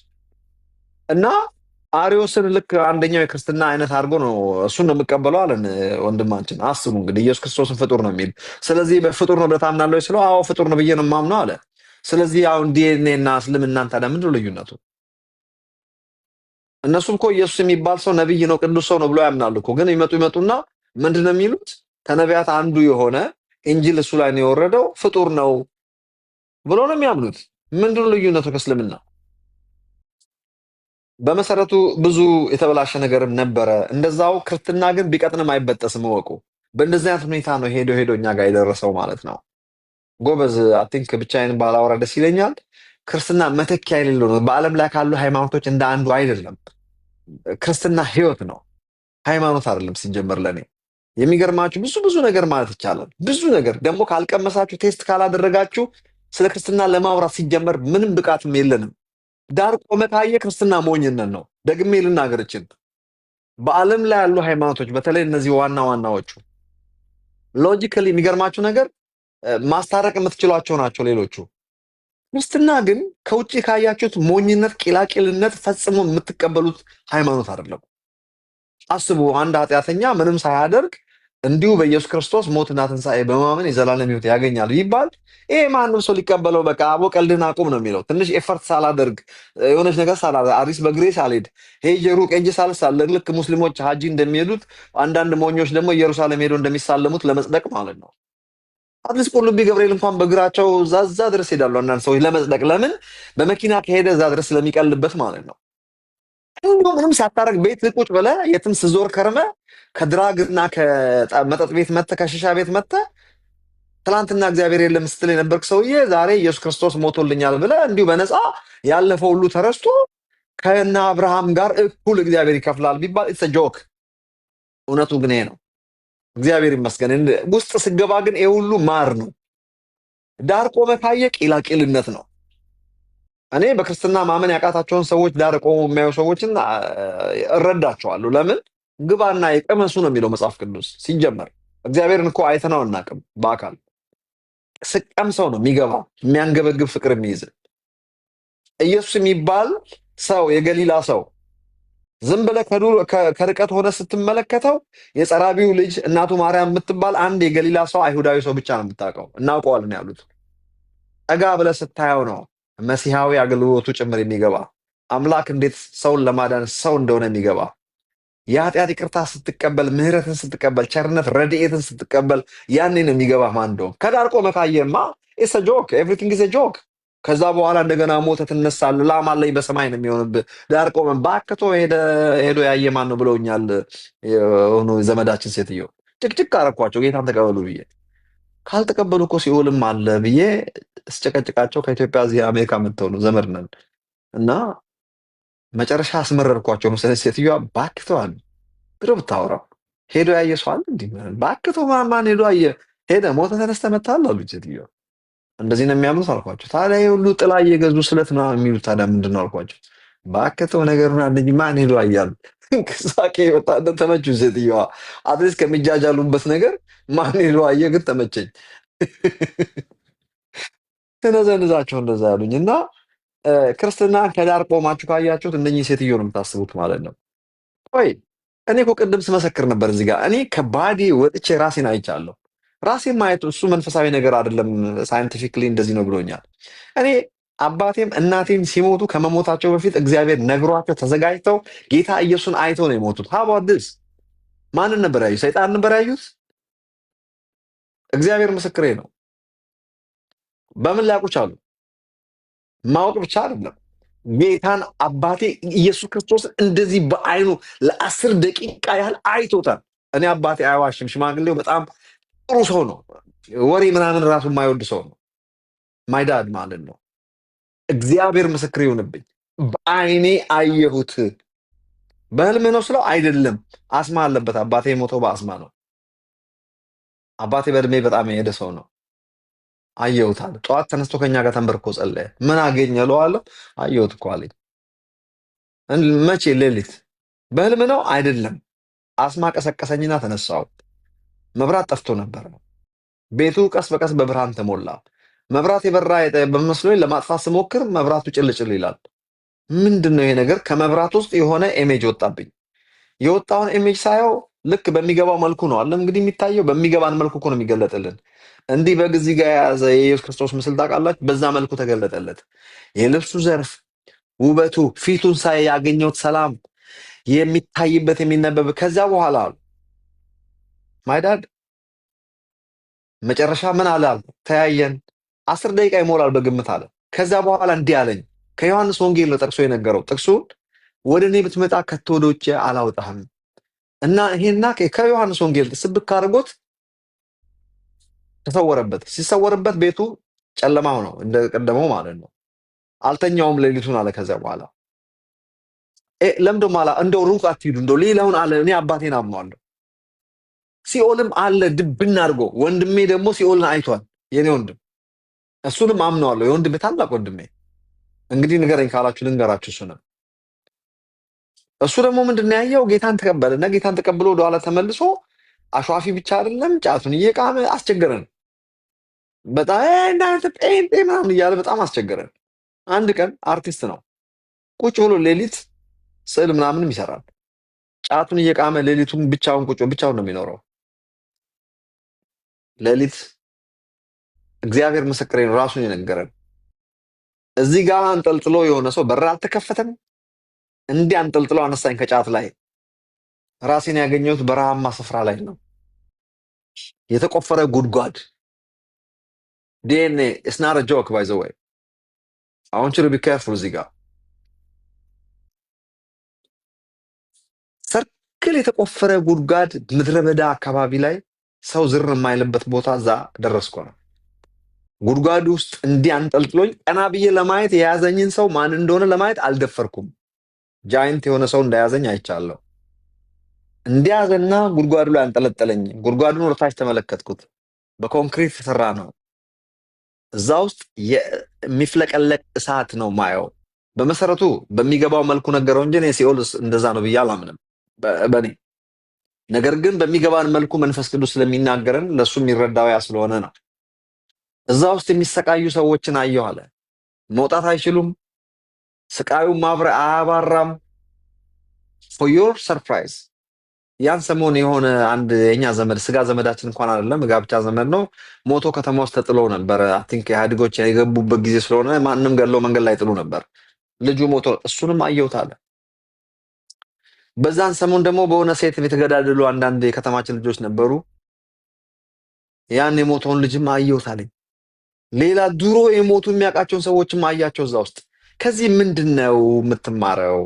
እና አሪዮስን ልክ አንደኛው የክርስትና አይነት አድርጎ ነው እሱን ነው የምቀበለው አለን ወንድማችን። አስቡ እንግዲህ ኢየሱስ ክርስቶስን ፍጡር ነው የሚል። ስለዚህ በፍጡር ነው ብለህ ታምናለህ ስለው አዎ ፍጡር ነው ብዬ ነው የማምነው አለ። ስለዚህ አሁን ዲኤንኤ እና እስልምናን ታዲያ ምንድን ነው ልዩነቱ? እነሱም እኮ ኢየሱስ የሚባል ሰው ነብይ ነው ቅዱስ ሰው ነው ብሎ ያምናሉ እኮ። ግን ይመጡና ምንድነው የሚሉት? ከነቢያት አንዱ የሆነ ኢንጂል እሱ ላይ ነው የወረደው ፍጡር ነው ብሎ ነው የሚያምኑት። ምንድነው ልዩነቱ ከእስልምና? በመሰረቱ ብዙ የተበላሸ ነገርም ነበረ። እንደዛው ክርስትና ግን ቢቀጥንም አይበጠስም እወቁ። በእንደዚህ አይነት ሁኔታ ነው ሄዶ እኛ ጋር የደረሰው ማለት ነው። ጎበዝ አይ ቲንክ ብቻዬን ባላወራ ደስ ይለኛል። ክርስትና መተኪያ የሌለው ነው። በዓለም ላይ ካሉ ሃይማኖቶች እንደ አንዱ አይደለም። ክርስትና ህይወት ነው፣ ሃይማኖት አይደለም። ሲጀመር ለኔ የሚገርማችሁ ብዙ ነገር ማለት ይቻላል። ብዙ ነገር ደግሞ ካልቀመሳችሁ ቴስት ካላደረጋችሁ ስለ ክርስትና ለማውራት ሲጀመር ምንም ብቃትም የለንም። ዳር ቆመ ካየ ክርስትና ሞኝነት ነው። ደግሜ ልናገርችን በዓለም ላይ ያሉ ሃይማኖቶች በተለይ እነዚህ ዋናዎቹ ሎጂካሊ የሚገርማችሁ ነገር ማስታረቅ የምትችሏቸው ናቸው ሌሎቹ። ክርስትና ግን ከውጭ ካያችሁት ሞኝነት፣ ቂላቂልነት ፈጽሞ የምትቀበሉት ሃይማኖት አይደለም። አስቡ፣ አንድ ኃጢአተኛ ምንም ሳያደርግ እንዲሁ በኢየሱስ ክርስቶስ ሞትና ትንሣኤ በማመን የዘላለም ሕይወት ያገኛል ቢባል ይሄ ማንም ሰው ሊቀበለው በቃ አቦ ቀልድን አቁም ነው የሚለው። ትንሽ ኤፈርት ሳላደርግ የሆነች ነገር ሳላደርግ አሪስ በግሬ ሳልሄድ ሄጄ ሩቅ ሄጄ ሳልሳለም ልክ ሙስሊሞች ሀጂ እንደሚሄዱት አንዳንድ ሞኞች ደግሞ ኢየሩሳሌም ሄዶ እንደሚሳለሙት ለመጽደቅ ማለት ነው። አትሊስት ቁልቢ ገብርኤል እንኳን በእግራቸው ዛዛ ድረስ ሄዳሉ አንዳንድ ሰዎች ለመጽደቅ። ለምን? በመኪና ከሄደ እዛ ድረስ ስለሚቀልበት ማለት ነው። እንዲሁ ምንም ሳታረግ ቤት ቁጭ ብለህ የትም ስዞር ከርመ ከድራግና ከመጠጥ ቤት መጥተህ ከሽሻ ቤት መጥተህ ትናንትና እግዚአብሔር የለም ስትል የነበርክ ሰውዬ ዛሬ ኢየሱስ ክርስቶስ ሞቶልኛል ብለህ እንዲሁ በነፃ ያለፈው ሁሉ ተረስቶ ከነ አብርሃም ጋር እኩል እግዚአብሔር ይከፍላል ቢባል ኢትስ ጆክ። እውነቱ ግን ይሄ ነው። እግዚአብሔር ይመስገን። ውስጥ ስገባ ግን ይሄ ሁሉ ማር ነው። ዳር ቆመህ ካየህ ቂላቂልነት ነው። እኔ በክርስትና ማመን ያቃታቸውን ሰዎች ዳር ቆመው የሚያዩ ሰዎችን እረዳቸዋለሁ። ለምን? ግባና የቀመሱ ነው የሚለው መጽሐፍ ቅዱስ። ሲጀመር እግዚአብሔርን እኮ አይተነው አናውቅም በአካል። ስቀምሰው ነው የሚገባ የሚያንገበግብ ፍቅር የሚይዝ ኢየሱስ የሚባል ሰው የገሊላ ሰው ዝም ብለህ ከርቀት ሆነ ስትመለከተው የጸራቢው ልጅ እናቱ ማርያም የምትባል አንድ የገሊላ ሰው አይሁዳዊ ሰው ብቻ ነው የምታውቀው። እናውቀዋለን ያሉት ጠጋ ብለህ ስታየው ነው መሲሐዊ አገልግሎቱ ጭምር የሚገባ አምላክ እንዴት ሰውን ለማዳን ሰው እንደሆነ የሚገባ የኃጢአት ይቅርታ ስትቀበል፣ ምህረትን ስትቀበል፣ ቸርነት ረድኤትን ስትቀበል ያኔ ነው የሚገባ ማን እንደሆነ። ከዳር ቆመህ ካየህማ ኢትስ ጆክ፣ ኤቭሪቲንግ ኢዝ ጆክ። ከዛ በኋላ እንደገና ሞተህ ትነሳለህ። ላም አለኝ በሰማይ ነው የሚሆንብህ። ዳር ቆመን ባክቶ ሄዶ ያየ ማን ነው ብለውኛል የሆኑ ዘመዳችን ሴትዮ። ጭቅጭቅ አረኳቸው ጌታን ተቀበሉ ብዬ። ካልተቀበሉ እኮ ሲኦልም አለ ብዬ እስጨቀጭቃቸው ከኢትዮጵያ እዚህ አሜሪካ መጥተው ነው ዘመድ ነን እና መጨረሻ አስመረርኳቸው መሰለኝ። ሴትዮዋ ባክተዋል ብሎ ብታወራው ሄዶ ያየ ሰው አለ እንዲህ ባክቶ ማን ሄዶ አየ? ሄደ ሞተ ተነስተ መታል አሉ ሴትዮዋ። እንደዚህ ነው የሚያምኑት አልኳቸው። ታዲያ ሁሉ ጥላ እየገዙ ስለት ነው የሚሉት ታዲያ ምንድን ነው አልኳቸው። ባክተው ነገሩን አንደኝ ማን ሄዶ አያሉ ሳቄ ወጣ። ተመቹ ሴትዮዋ። አትሊስት ከሚጃጃሉበት ነገር ማን ሄዶ አየ ግን ተመቸኝ። ተነዘንዛቸው እንደዛ ያሉኝ እና ክርስትና ከዳር ቆማችሁ ካያችሁት እነኚህ ሴትዮ ነው የምታስቡት ማለት ነው። ቆይ እኔ እኮ ቅድም ስመሰክር ነበር እዚህ ጋር እኔ ከባዲ ወጥቼ ራሴን አይቻለሁ። ራሴን ማየቱ እሱ መንፈሳዊ ነገር አይደለም፣ ሳይንቲፊክሊ እንደዚህ ነው ብሎኛል። እኔ አባቴም እናቴም ሲሞቱ ከመሞታቸው በፊት እግዚአብሔር ነግሯቸው ተዘጋጅተው ጌታ ኢየሱስን አይተው ነው የሞቱት። ሀባድስ ማንን ነበር ያዩት? ሰይጣን ነበር ያዩት? እግዚአብሔር ምስክሬ ነው። በምን ሊያውቁ ቻሉ? ማወቅ ብቻ አይደለም፣ ጌታን አባቴ ኢየሱስ ክርስቶስን እንደዚህ በአይኑ ለ10 ደቂቃ ያህል አይቶታል። እኔ አባቴ አይዋሽም፣ ሽማግሌው በጣም ጥሩ ሰው ነው። ወሬ ምናምን ራሱ የማይወድ ሰው ነው። ማይዳድ ማለት ነው። እግዚአብሔር ምስክር ይሁንብኝ፣ በአይኔ አየሁት። በህልም ነው ስለው አይደለም፣ አስማ አለበት። አባቴ የሞተው በአስማ ነው። አባቴ በእድሜ በጣም የሄደ ሰው ነው። አየሁት አለ። ጠዋት ተነስቶ ከኛ ጋር ተንበርኮ ጸለየ። ምን አገኘ እለዋለሁ። አየሁት እኮ አለኝ። መቼ? ሌሊት። በህልም ነው አይደለም፣ አስማ ቀሰቀሰኝና ተነሳው። መብራት ጠፍቶ ነበር። ቤቱ ቀስ በቀስ በብርሃን ተሞላ። መብራት የበራ በመስሎኝ ለማጥፋት ስሞክር መብራቱ ጭልጭል ይላል። ምንድን ነው ይሄ ነገር? ከመብራት ውስጥ የሆነ ኢሜጅ ወጣብኝ። የወጣውን ኢሜጅ ሳየው ልክ በሚገባው መልኩ ነው አለ እንግዲህ የሚታየው። በሚገባን መልኩ እኮ ነው የሚገለጥልን። እንዲህ በጊዜ ጋር የያዘ የኢየሱስ ክርስቶስ ምስል ታውቃላችሁ፣ በዛ መልኩ ተገለጠለት። የልብሱ ዘርፍ፣ ውበቱ፣ ፊቱን ሳይ ያገኘሁት ሰላም የሚታይበት የሚነበብ። ከዛ በኋላ አሉ ማይዳድ መጨረሻ ምን አለ? ተያየን። 10 ደቂቃ ይሞላል በግምት አለ። ከዛ በኋላ እንዲህ አለኝ። ከዮሐንስ ወንጌል ነው ጠቅሶ የነገረው። ጥቅሱን ወደ እኔ ብትመጣ ከቶ ወደ ውጭ አላወጣህም እና ይሄና ከዮሐንስ ወንጌል ስብክ አድርጎት ተሰወረበት። ሲሰወርበት ቤቱ ጨለማው ነው እንደቀደመው ማለት ነው። አልተኛውም ሌሊቱን አለ። ከዛ በኋላ ለምዶ ማላ እንደው ሩቅ አትሂዱ እንደው ሌላውን አለ። እኔ አባቴን አምነዋለሁ። ሲኦልም አለ ድብና አድርጎ። ወንድሜ ደግሞ ሲኦልን አይቷል። የኔ ወንድም እሱንም አምነዋለሁ። የወንድሜ ታላቅ ወንድሜ። እንግዲህ ንገረኝ ካላችሁ ልንገራችሁ። እሱ ደግሞ ምንድን ነው ያየው? ጌታን ተቀበለ እና ጌታን ተቀብሎ ወደኋላ ተመልሶ አሸዋፊ ብቻ አይደለም ጫቱን እየቃመ አስቸገረን። በጣም እናንተ ጴንጤ ምናምን እያለ በጣም አስቸገረን። አንድ ቀን አርቲስት ነው፣ ቁጭ ብሎ ሌሊት ስዕል ምናምንም ይሰራል። ጫቱን እየቃመ ሌሊቱን ብቻውን ነው የሚኖረው። ሌሊት እግዚአብሔር ምስክሬ ነው ራሱን የነገረን። እዚህ ጋር አንጠልጥሎ የሆነ ሰው በር አልተከፈተም፣ እንዲህ አንጠልጥሎ አነሳኝ ከጫት ላይ። ራሴን ያገኘሁት በረሃማ ስፍራ ላይ ነው፣ የተቆፈረ ጉድጓድ። ዲኤንኤ ኢትስ ናት አ ጆክ ባይ ዘ ዌይ። አይ ዋንት ዩ ቱ ቢ ኬርፉል። እዚህ ጋር ሰርክል የተቆፈረ ጉድጓድ ምድረ በዳ አካባቢ ላይ ሰው ዝር የማይልበት ቦታ እዛ ደረስኩ ነው። ጉድጓድ ውስጥ እንዲህ አንጠልጥሎኝ ቀና ብዬ ለማየት የያዘኝን ሰው ማን እንደሆነ ለማየት አልደፈርኩም። ጃይንት የሆነ ሰው እንደያዘኝ አይቻለሁ። እንዲያዘና ጉድጓዱ ላይ አንጠለጠለኝ። ጉድጓዱን ወደታች ተመለከትኩት። በኮንክሪት የተሰራ ነው። እዛ ውስጥ የሚፍለቀለቅ እሳት ነው ማየው። በመሰረቱ በሚገባው መልኩ ነገረው እንጂ እኔ ሲኦል እንደዛ ነው ብዬ አላምንም በኔ። ነገር ግን በሚገባን መልኩ መንፈስ ቅዱስ ስለሚናገረን ለሱ የሚረዳው ያ ስለሆነ ነው። እዛ ውስጥ የሚሰቃዩ ሰዎችን አየሁ አለ። መውጣት አይችሉም። ስቃዩ ማብረ አያባራም። ፎር ዮር ሰርፕራይዝ ያን ሰሞን የሆነ አንድ የኛ ዘመድ ስጋ ዘመዳችን እንኳን አይደለም ጋብቻ ዘመድ ነው፣ ሞቶ ከተማ ውስጥ ተጥሎ ነበር። አይ ቲንክ ኢህአዴጎች የገቡበት ጊዜ ስለሆነ ማንም ገለው መንገድ ላይ ጥሉ ነበር። ልጁ ሞቶ እሱንም አየሁት አለ። በዛን ሰሞን ደግሞ በሆነ ሴት የተገዳደሉ አንዳንድ የከተማችን ልጆች ነበሩ። ያን የሞተውን ልጅም አየሁት አለኝ። ሌላ ድሮ የሞቱ የሚያውቃቸውን ሰዎችም አያቸው እዛ ውስጥ። ከዚህ ምንድነው የምትማረው?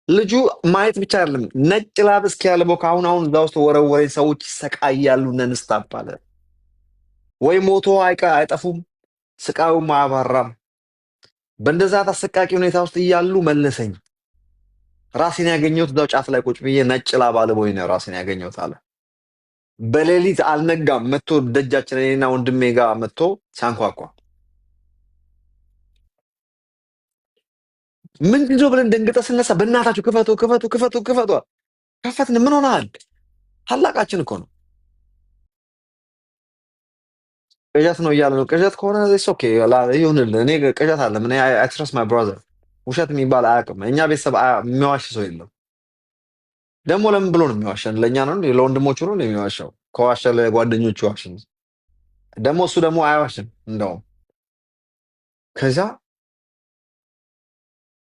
ልጁ ማየት ብቻ አይደለም፣ ነጭ ላብ እስኪያልበው ከአሁን እዛ ውስጥ ወረወረኝ። ሰዎች ይሰቃያሉ ነንስታፕ አለ። ወይ ሞቶ አይጠፉም፣ ስቃዩም አያባራም። በእንደዛ አሰቃቂ ሁኔታ ውስጥ እያሉ መለሰኝ። ራሴን ያገኘሁት እዛው ጫፍ ላይ ቁጭ ብዬ ነጭ ላብ አልቦኝ ነው ራሴን ያገኘሁት አለ። በሌሊት አልነጋም፣ መጥቶ ደጃችን እኔና ወንድሜ ጋር መጥቶ ሲያንኳኳ ምንድነው ብለን ደንግጠን ስነሳ በእናታችሁ ክፈቱ ክፈቱ ክፈቱ ክፈቱ። ከፈትን። ምን ሆነሃል? ታላቃችን እኮ ነው። ቅዠት ነው እያለ ነው። ቅዠት ከሆነ ኦኬ ይሁንልህ። እኔ ቅዠት አለ ምን አይ ትረስት ማይ ብራዘር። ውሸት የሚባል አያውቅም። እኛ ቤተሰብ የሚዋሽ ሰው የለም። ደግሞ ለምን ብሎ ነው የሚዋሸን? ለእኛ ነው ለወንድሞቹ ነው የሚዋሻው? ከዋሸ ለጓደኞቹ ዋሽን። ደግሞ እሱ ደግሞ አይዋሽም እንደውም። ከዛ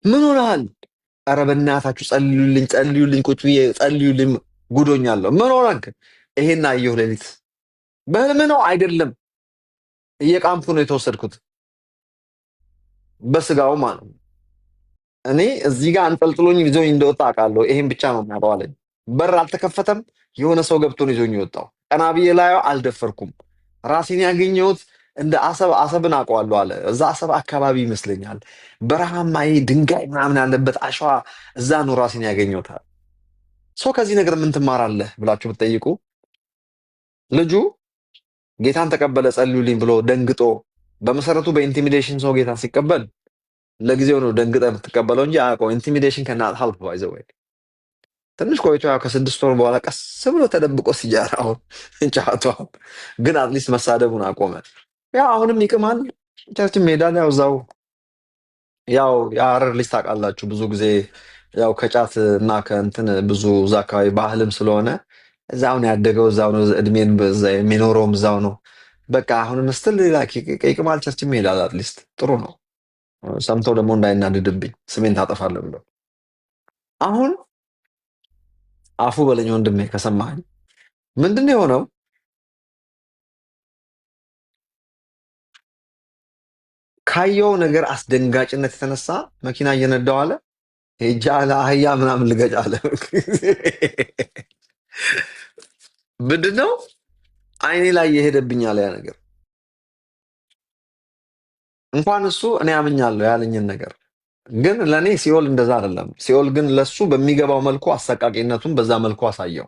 ምን ሆነሃል? ኧረ በእናታችሁ ጸልዩልኝ ጸልዩልኝ፣ ቁጭ ብዬ ጸልዩልኝ፣ ጉዶኛለሁ። ምን ሆነክ? ይሄን አየሁ ሌሊት። በህልም ነው አይደለም፣ እየቃምኩ ነው የተወሰድኩት በስጋው ማለት ነው። እኔ እዚህ ጋር አንጠልጥሎኝ ይዞኝ እንደወጣ አውቃለሁ። ይሄን ብቻ ነው የማውቀው አለኝ። በር አልተከፈተም። የሆነ ሰው ገብቶ ነው ይዞኝ የወጣው። ቀና ብዬ ላየው አልደፈርኩም። ራሴን ያገኘሁት እንደ አሰብን አውቀዋለሁ አለ። እዛ አሰብ አካባቢ ይመስለኛል፣ በረሃማ ድንጋይ ምናምን ያለበት አሸዋ፣ እዛ ነው ራሴን ያገኘሁት። ሰው ከዚህ ነገር ምን ትማራለህ ብላችሁ ብትጠይቁ፣ ልጁ ጌታን ተቀበለ ጸልዩልኝ ብሎ ደንግጦ፣ በመሰረቱ በኢንቲሚዴሽን ሰው ጌታን ሲቀበል ለጊዜው ነው ደንግጠህ የምትቀበለው እንጂ አያውቀው። ኢንቲሚዴሽን ከናት ሀልፕ ባይ ዘ ዌይ። ትንሽ ቆይቶ ያው ከ6 ወር በኋላ ቀስ ብሎ ተደብቆ ሲጃራውን ጫቷ ግን አትሊስት መሳደቡን አቆመ። ያው አሁንም ይቅማል፣ ቸርችም ሄዳል። ያው የሀረር ልጅ ታውቃላችሁ፣ ብዙ ጊዜ ያው ከጫት እና ከእንትን ብዙ እዛ አካባቢ ባህልም ስለሆነ እዛው ነው ያደገው፣ እዛው ነው እድሜን የሚኖረውም እዛው ነው። በቃ አሁንም ስትል ይቅማል፣ ቸርችም ሄዳል። አትሊስት ጥሩ ነው። ሰምተው ደግሞ እንዳይናድድብኝ ስሜን ታጠፋለህ ብለው አሁን አፉ በለኝ ወንድሜ ከሰማኸኝ። ምንድን ነው የሆነው? ካየው ነገር አስደንጋጭነት የተነሳ መኪና እየነዳው አለ ሄጃ ለአህያ ምናምን ልገጭ አለ። ምንድን ነው አይኔ ላይ የሄደብኛል ያ ነገር። እንኳን እሱ እኔ አምኛለሁ ያለኝን ነገር ግን ለኔ ሲኦል እንደዛ አይደለም። ሲኦል ግን ለሱ በሚገባው መልኩ አሰቃቂነቱን በዛ መልኩ አሳየው።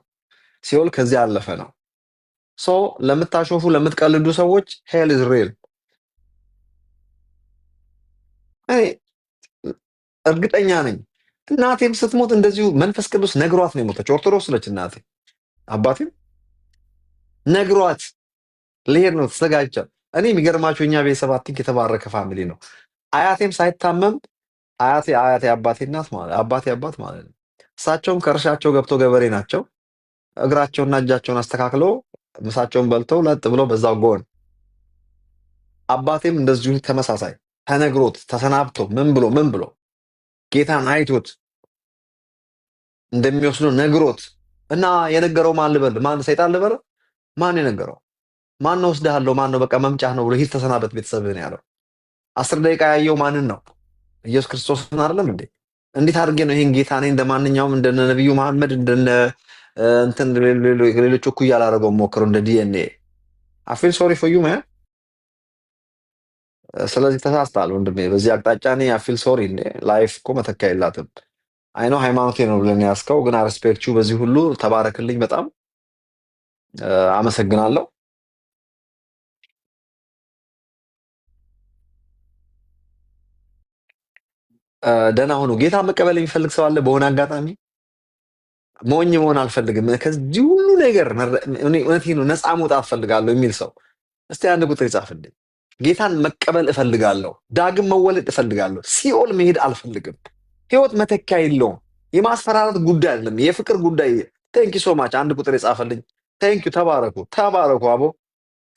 ሲኦል ከዚህ ያለፈ ነው። ሶ ለምታሾፉ ለምትቀልዱ ሰዎች ሄል ኢዝ ሪል። እኔ እርግጠኛ ነኝ እናቴም ስትሞት እንደዚሁ መንፈስ ቅዱስ ነግሯት ነው የሞተች። ኦርቶዶክስ ነች እናቴ፣ አባቴም ነግሯት ልሄድ ነው ተዘጋጀ። እኔ የሚገርማችሁ እኛ ቤተሰብ አትንክ የተባረከ ፋሚሊ ነው። አያቴም ሳይታመም አያቴ አባቴ እናት ማለት አባቴ አባት ማለት ነው። እሳቸውም ከእርሻቸው ገብተው ገበሬ ናቸው። እግራቸውና እጃቸውን አስተካክለው ምሳቸውን በልተው ለጥ ብለው በዛው ጎን። አባቴም እንደዚሁ ተመሳሳይ ተነግሮት ተሰናብቶ ምን ብሎ ጌታን አይቶት እንደሚወስዱ ነግሮት እና የነገረው ማን ልበል? ማን ሰይጣን ልበል? ማን የነገረው? ማን ነው ወስደሃለሁ? ማን ነው በቃ መምጫህ ነው ብሎ ሂድ ተሰናበት ቤተሰብህን ያለው? 10 ደቂቃ ያየው ማንን ነው? ኢየሱስ ክርስቶስን አይደለም እንዴ? እንዴት አድርጌ ነው ይሄን ጌታ እኔ እንደማንኛውም እንደነ ነብዩ መሐመድ እንደነ እንትን ሌሎች እኩያ አላደረገው ሞክረው እንደ ዲኤንኤ አይ ፊል ሶሪ ፎር ዩ ማን። ስለዚህ ተሳስተሃል ወንድሜ። በዚህ አቅጣጫ እኔ አይ ፊል ሶሪ። እንዴ ላይፍ እኮ መተካ የላትም። አይ ነው ሃይማኖቴ ነው ብለን ያስከው ግን ሪስፔክት ዩ። በዚህ ሁሉ ተባረክልኝ። በጣም አመሰግናለሁ። ደህና ሁኑ። ጌታ መቀበል የሚፈልግ ሰው አለ? በሆነ አጋጣሚ ሞኝ መሆን አልፈልግም፣ ከዚህ ሁሉ ነገር እውነቴን ነው ነፃ መውጣት እፈልጋለሁ የሚል ሰው እስቲ አንድ ቁጥር ይጻፍልኝ። ጌታን መቀበል እፈልጋለሁ፣ ዳግም መወለድ እፈልጋለሁ፣ ሲኦል መሄድ አልፈልግም። ህይወት መተኪያ የለውም። የማስፈራራት ጉዳይ አይደለም፣ የፍቅር ጉዳይ። ቴንኪ ሶ ማች። አንድ ቁጥር ይጻፍልኝ። ቴንኪ። ተባረኩ፣ ተባረኩ። አቦ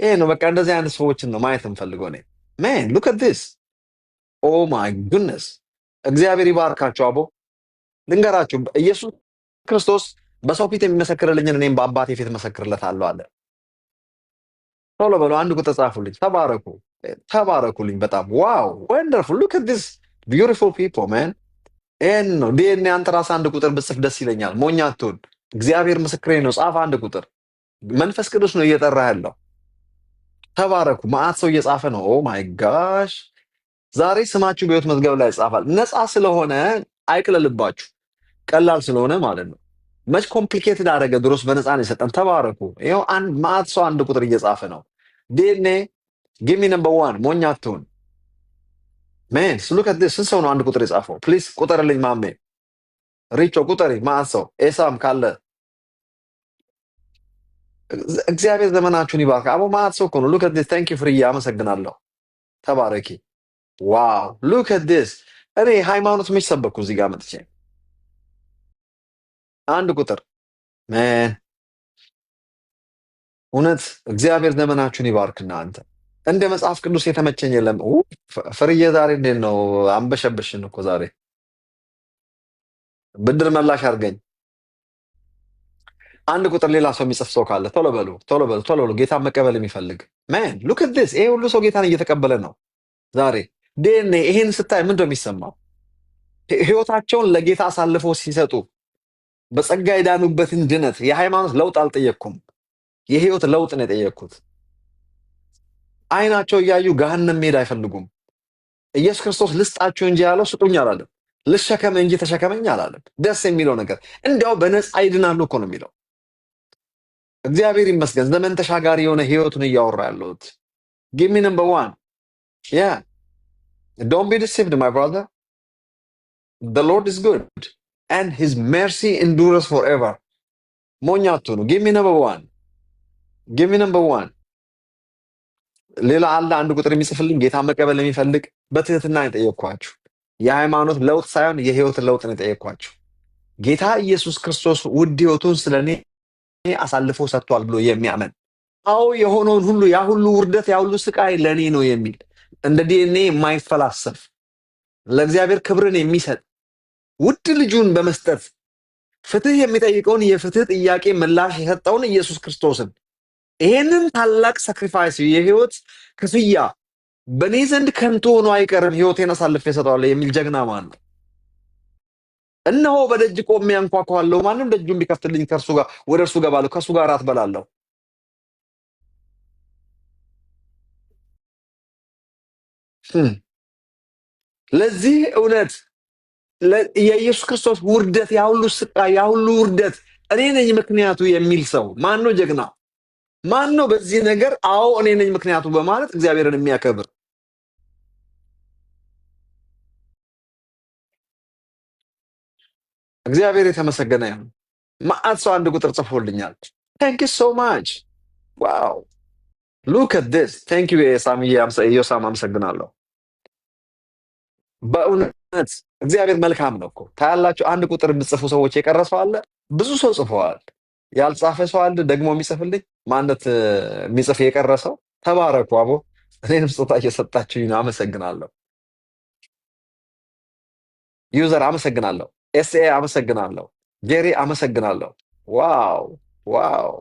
ይሄ ነው በቃ። እንደዚህ አይነት ሰዎችን ነው ማየት የምፈልገው እኔ። ማን ሉክ አት ዲስ ኦ ማይ ጉድነስ። እግዚአብሔር ይባርካቸው። አቦ ልንገራችሁ፣ ኢየሱስ ክርስቶስ በሰው ፊት የሚመሰክርልኝን እኔም በአባቴ ፊት መሰክርለታለሁ አለ። ቶሎ በሉ አንድ ቁጥር ጻፉልኝ። ተባረኩ፣ ተባረኩልኝ። በጣም ዋው ወንደርፉል። ሉክ አት ዲስ ቢዩቲፉል ፒፕል ማን። ይሄን ነው ዲኤንኤ። አንተ ራስህ አንድ ቁጥር ብጽፍ ደስ ይለኛል። ሞኝ አትሁን። እግዚአብሔር ምስክሬ ነው። ጻፍ አንድ ቁጥር። መንፈስ ቅዱስ ነው እየጠራ ያለው። ተባረኩ። መዓት ሰው እየጻፈ ነው። ኦ ማይ ጋሽ። ዛሬ ስማችሁ በሕይወት መዝገብ ላይ ይጻፋል። ነፃ ስለሆነ አይቅለልባችሁ፣ ቀላል ስለሆነ ማለት ነው። መች ኮምፕሊኬትድ አደረገ? ድሮስ በነፃ ነው የሰጠን። ተባረኩ። ይኸው አንድ መዓት ሰው አንድ ቁጥር እየጻፈ ነው። ዲኤንኤ ጊቭ ሚ ነምበር 1። ሞኝ አትሁን ሜን። ሉክ አት ዲስ። ስንት ሰው ነው አንድ ቁጥር የጻፈው? ፕሊዝ ቁጠርልኝ ማሜ። ሪቾ ቁጠሪ። መዓት ሰው ኤሳም ካለ እግዚአብሔር ዘመናችሁን ይባርክ። አቦ መዓት ሰው እኮ ነው። ሉክ አት ዲስ። ታንክ ዩ ፍርዬ፣ አመሰግናለሁ። ተባረኪ። ዋው ሉክ አት ዲስ። እኔ ሃይማኖት መች ሰበኩ እዚህ ጋር መጥቼ አንድ ቁጥር ሜን። እውነት እግዚአብሔር ዘመናችሁን ይባርክና አንተ እንደ መጽሐፍ ቅዱስ የተመቸኝ የለም። ፍርዬ ዛሬ እንዴት ነው? አንበሸበሽን እኮ ዛሬ። ብድር መላሽ አድርገኝ። አንድ ቁጥር ሌላ ሰው የሚጽፍ ሰው ካለ ቶሎ በሉ፣ ቶሎ በሉ፣ ቶሎ በሉ። ጌታን መቀበል የሚፈልግ ማን ሉክ አት ዲስ። ይሄ ሁሉ ሰው ጌታን እየተቀበለ ነው ዛሬ። ዲኤንኤ ይሄን ስታይ ምንድን ነው የሚሰማው? ህይወታቸውን ለጌታ አሳልፈው ሲሰጡ በጸጋ የዳኑበትን ድነት። የሃይማኖት ለውጥ አልጠየቅኩም፣ የህይወት ለውጥ ነው የጠየቅኩት። አይናቸው እያዩ ገሃነም መሄድ አይፈልጉም። ኢየሱስ ክርስቶስ ልስጣችሁ እንጂ ያለው ስጡኝ አላለም። ልሸከም እንጂ ተሸከመኝ አላለም። ደስ የሚለው ነገር እንዲያው በነፃ ይድናሉ እኮ ነው የሚለው። እግዚአብሔር ይመስገን ዘመን ተሻጋሪ የሆነ ህይወቱን እያወራ ያለሁት። ጊቭ ሚ ነምበር 1 ያ ዶንት ቢ ዲሲቭድ ማይ ብራዘር the Lord is good and his mercy endures forever። ሞኝ አትሁኑ። ጊቭ ሚ ነምበር 1 ጊቭ ሚ ነምበር 1። ሌላ አለ አንድ ቁጥር የሚጽፍልኝ ጌታ መቀበል የሚፈልግ? በትህትና ነው የጠየቅኳችሁ። የሃይማኖት ለውጥ ሳይሆን የህይወት ለውጥ ነው የጠየቅኳችሁ። ጌታ ኢየሱስ ክርስቶስ ውድ ህይወቱን ስለኔ አሳልፎ ሰጥቷል ብሎ የሚያምን አዎ የሆነውን ሁሉ ያ ሁሉ ውርደት ያ ሁሉ ስቃይ ለኔ ነው የሚል እንደ ዲኤንኤ የማይፈላሰፍ ለእግዚአብሔር ክብርን የሚሰጥ ውድ ልጁን በመስጠት ፍትህ የሚጠይቀውን የፍትህ ጥያቄ ምላሽ የሰጠውን ኢየሱስ ክርስቶስን ይሄንን ታላቅ ሳክሪፋይስ የህይወት ክፍያ በኔ ዘንድ ከንቱ ሆኖ አይቀርም ህይወቴን አሳልፌ እሰጠዋለሁ የሚል ጀግና ማን ነው? እነሆ በደጅ ቆሜ አንኳኳለሁ፣ ማንም ደጁን ቢከፍትልኝ ከእርሱ ጋር ወደ እርሱ ገባለሁ፣ ከእሱ ጋር እራት በላለሁ። ለዚህ እውነት የኢየሱስ ክርስቶስ ውርደት ያ ሁሉ ስቃይ ያ ሁሉ ውርደት እኔ ነኝ ምክንያቱ የሚል ሰው ማን ነው? ጀግና ማን ነው? በዚህ ነገር አዎ እኔ ነኝ ምክንያቱ በማለት እግዚአብሔርን የሚያከብር እግዚአብሔር የተመሰገነ ይሁን። መዓት ሰው አንድ ቁጥር ጽፎልኛል። ታንክ ዩ ሶ ማች ዋው ሉክ አት ዲስ ቴንክ ዩ ሳሚዬ ዮሳም አመሰግናለሁ። በእውነት እግዚአብሔር መልካም ነው እኮ ታያላችሁ። አንድ ቁጥር የምትጽፉ ሰዎች የቀረ ሰው አለ፣ ብዙ ሰው ጽፈዋል። ያልጻፈ ሰው አለ ደግሞ የሚጽፍልኝ ማለት የሚጽፍ የቀረ ሰው። ተባረኩ አቦ፣ እኔንም ስጦታ እየሰጣችሁኝ ነው። አመሰግናለሁ። ዩዘር አመሰግናለሁ። ኤስኤ አመሰግናለሁ። ጄሪ አመሰግናለሁ። ዋው ዋው።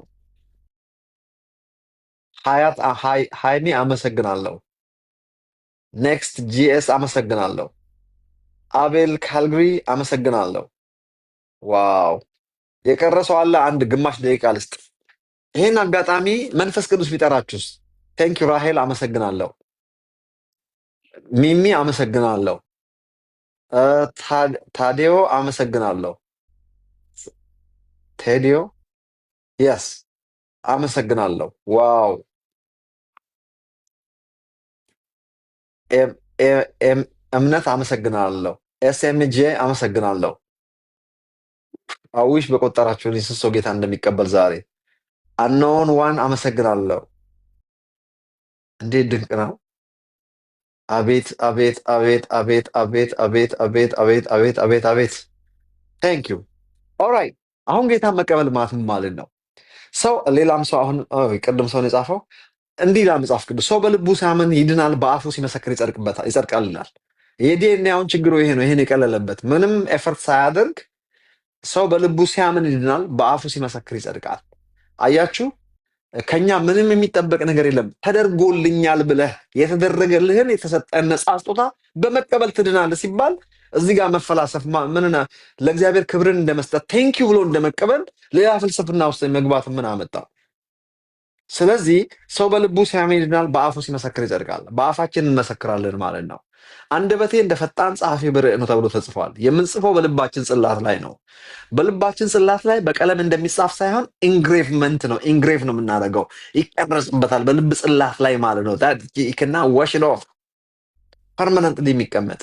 ሀያት ሃይሚ አመሰግናለሁ። ኔክስት ጂኤስ አመሰግናለሁ። አቤል ካልግሪ አመሰግናለሁ። ዋው የቀረ ሰው አለ? አንድ ግማሽ ደቂቃ ልስጥ። ይህን አጋጣሚ መንፈስ ቅዱስ ቢጠራችሁስ? ቴንክ ዩ ራሄል አመሰግናለሁ። ሚሚ አመሰግናለሁ። ታዲዮ አመሰግናለሁ። ቴዲዮ የስ አመሰግናለሁ። ዋው እምነት አመሰግናለሁ። ኤስኤምጄ አመሰግናለሁ። አዊሽ በቆጠራችሁ ስሶ ጌታ እንደሚቀበል ዛሬ አኖን ዋን አመሰግናለሁ። እንዴት ድንቅ ነው! አቤት አቤት አቤት አቤት አቤት አቤት አቤት አቤት አቤት አቤት አቤት። ቴንክ ዩ ኦራይት። አሁን ጌታን መቀበል ማለት ምን ማለት ነው? ሰው ሌላም ሰው አሁን ቅድም ሰውን የጻፈው እንዲህ ይላል መጽሐፍ ቅዱስ፣ ሰው በልቡ ሲያምን ይድናል፣ በአፉ ሲመሰክር ይጸድቃል ይላል። የዲኤንኤ አሁን ችግሩ ይሄ ነው። ይሄን የቀለለበት ምንም ኤፈርት ሳያደርግ ሰው በልቡ ሲያምን ይድናል፣ በአፉ ሲመሰክር ይጸድቃል። አያችሁ፣ ከኛ ምንም የሚጠበቅ ነገር የለም። ተደርጎልኛል ብለህ የተደረገልህን የተሰጠን ነፃ ስጦታ በመቀበል ትድናለህ ሲባል እዚህ ጋር መፈላሰፍ ምን ለእግዚአብሔር ክብርን እንደመስጠት ቴንኪዩ ብሎ እንደመቀበል ሌላ ፍልስፍና ውስጥ መግባት ምን አመጣው? ስለዚህ ሰው በልቡ ሲያምን ይድናል፣ በአፉ ሲመሰክር ይጸድቃል። በአፋችን እንመሰክራለን ማለት ነው። አንደበቴ እንደ ፈጣን ጸሐፊ ብርዕ ነው ተብሎ ተጽፏል። የምንጽፈው በልባችን ጽላት ላይ ነው። በልባችን ጽላት ላይ በቀለም እንደሚጻፍ ሳይሆን ኢንግሬቭመንት ነው። ኢንግሬቭ ነው የምናደርገው፣ ይቀረጽበታል በልብ ጽላት ላይ ማለት ነው። ክና ወሽድ ኦፍ ፐርማነንትሊ የሚቀመጥ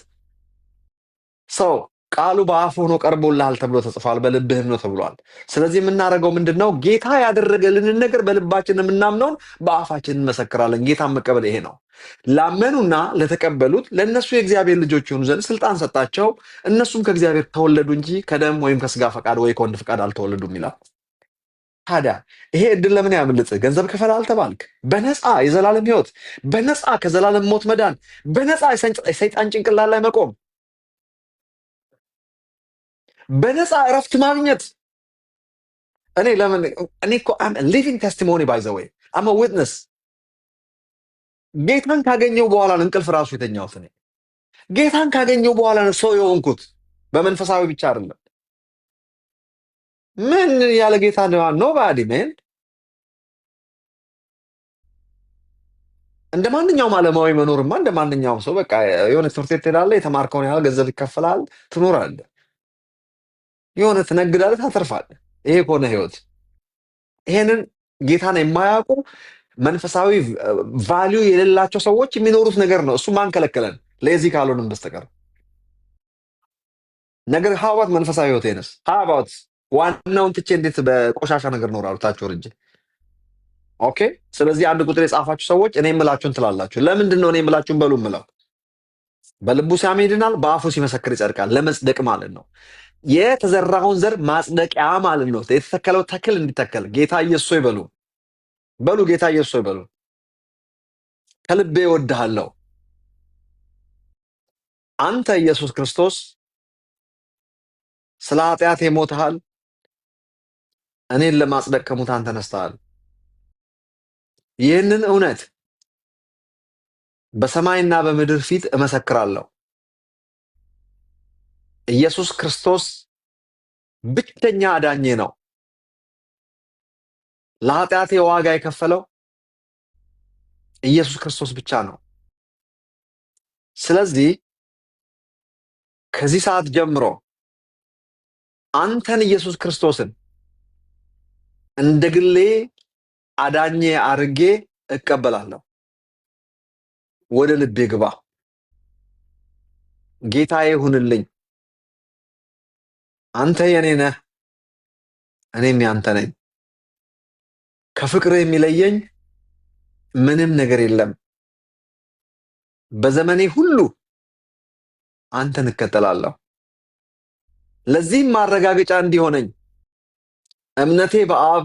ሰው ቃሉ በአፍ ሆኖ ቀርቦልሃል ተብሎ ተጽፏል። በልብህም ነው ተብሏል። ስለዚህ የምናደርገው ምንድን ነው? ጌታ ያደረገልንን ነገር በልባችን የምናምነውን በአፋችን እንመሰክራለን። ጌታን መቀበል ይሄ ነው። ላመኑና ለተቀበሉት ለእነሱ የእግዚአብሔር ልጆች የሆኑ ዘንድ ስልጣን ሰጣቸው። እነሱም ከእግዚአብሔር ተወለዱ እንጂ ከደም ወይም ከስጋ ፈቃድ ወይ ከወንድ ፈቃድ አልተወለዱም ይላል። ታዲያ ይሄ እድል ለምን ያምልጥ? ገንዘብ ክፈል አልተባልክ? በነፃ የዘላለም ሕይወት፣ በነፃ ከዘላለም ሞት መዳን፣ በነፃ የሰይጣን ጭንቅላት ላይ መቆም፣ በነፃ እረፍት ማግኘት። እኔ እኮ ሊቪንግ ቴስቲሞኒ ባይ ዘ ዌይ አም ዊትነስ። ጌታን ካገኘው በኋላ ነው እንቅልፍ ራሱ የተኛሁት። እኔ ጌታን ካገኘው በኋላ ነው ሰው የሆንኩት። በመንፈሳዊ ብቻ አይደለም። ምን ያለ ጌታ ኖ ባዲ ሜን። እንደ ማንኛውም ዓለማዊ መኖርማ እንደ ማንኛውም ሰው በቃ የሆነ ትምህርት ቤት ትሄዳለህ፣ የተማርከውን ያህል ገንዘብ ይከፈላል፣ ትኖራለህ፣ የሆነ ትነግዳለህ፣ ታተርፋለህ። ይሄ ከሆነ ህይወት። ይሄንን ጌታን የማያውቁ መንፈሳዊ ቫሊዩ የሌላቸው ሰዎች የሚኖሩት ነገር ነው። እሱ ማን ከለከለን? ለዚህ ካልሆንም በስተቀር ነገር ሀባት መንፈሳዊ ህይወት ነስ ሀባት ዋናውን ትቼ እንዴት በቆሻሻ ነገር ኖራሉ? ታች ወርጄ ኦኬ። ስለዚህ አንድ ቁጥር የጻፋችሁ ሰዎች እኔ የምላችሁን ትላላችሁ። ለምንድን ነው እኔ የምላችሁን በሉ የምለው? በልቡ ሲያምን ይድናል፣ በአፉ ሲመሰክር ይጸድቃል። ለመጽደቅ ማለት ነው። የተዘራውን ዘር ማጽደቂያ ማለት ነው። የተተከለው ተክል እንዲተከል ጌታ ኢየሱስ ይበሉ በሉ ጌታ ኢየሱስ ይበሉ። ከልቤ እወድሃለሁ። አንተ ኢየሱስ ክርስቶስ ስለ ኃጢአቴ ሞተሃል፣ እኔን ለማጽደቅ ከሙታን ተነስተሃል። ይህንን እውነት በሰማይና በምድር ፊት እመሰክራለሁ። ኢየሱስ ክርስቶስ ብቸኛ አዳኜ ነው። ለኃጢአቴ ዋጋ የከፈለው ኢየሱስ ክርስቶስ ብቻ ነው። ስለዚህ ከዚህ ሰዓት ጀምሮ አንተን ኢየሱስ ክርስቶስን እንደ ግሌ አዳኜ አድርጌ እቀበላለሁ። ወደ ልቤ ግባ፣ ጌታዬ ሁንልኝ። አንተ የኔ ነህ፣ እኔም ያንተ ነኝ። ከፍቅር የሚለየኝ ምንም ነገር የለም። በዘመኔ ሁሉ አንተን እከተላለሁ። ለዚህም ማረጋገጫ እንዲሆነኝ እምነቴ በአብ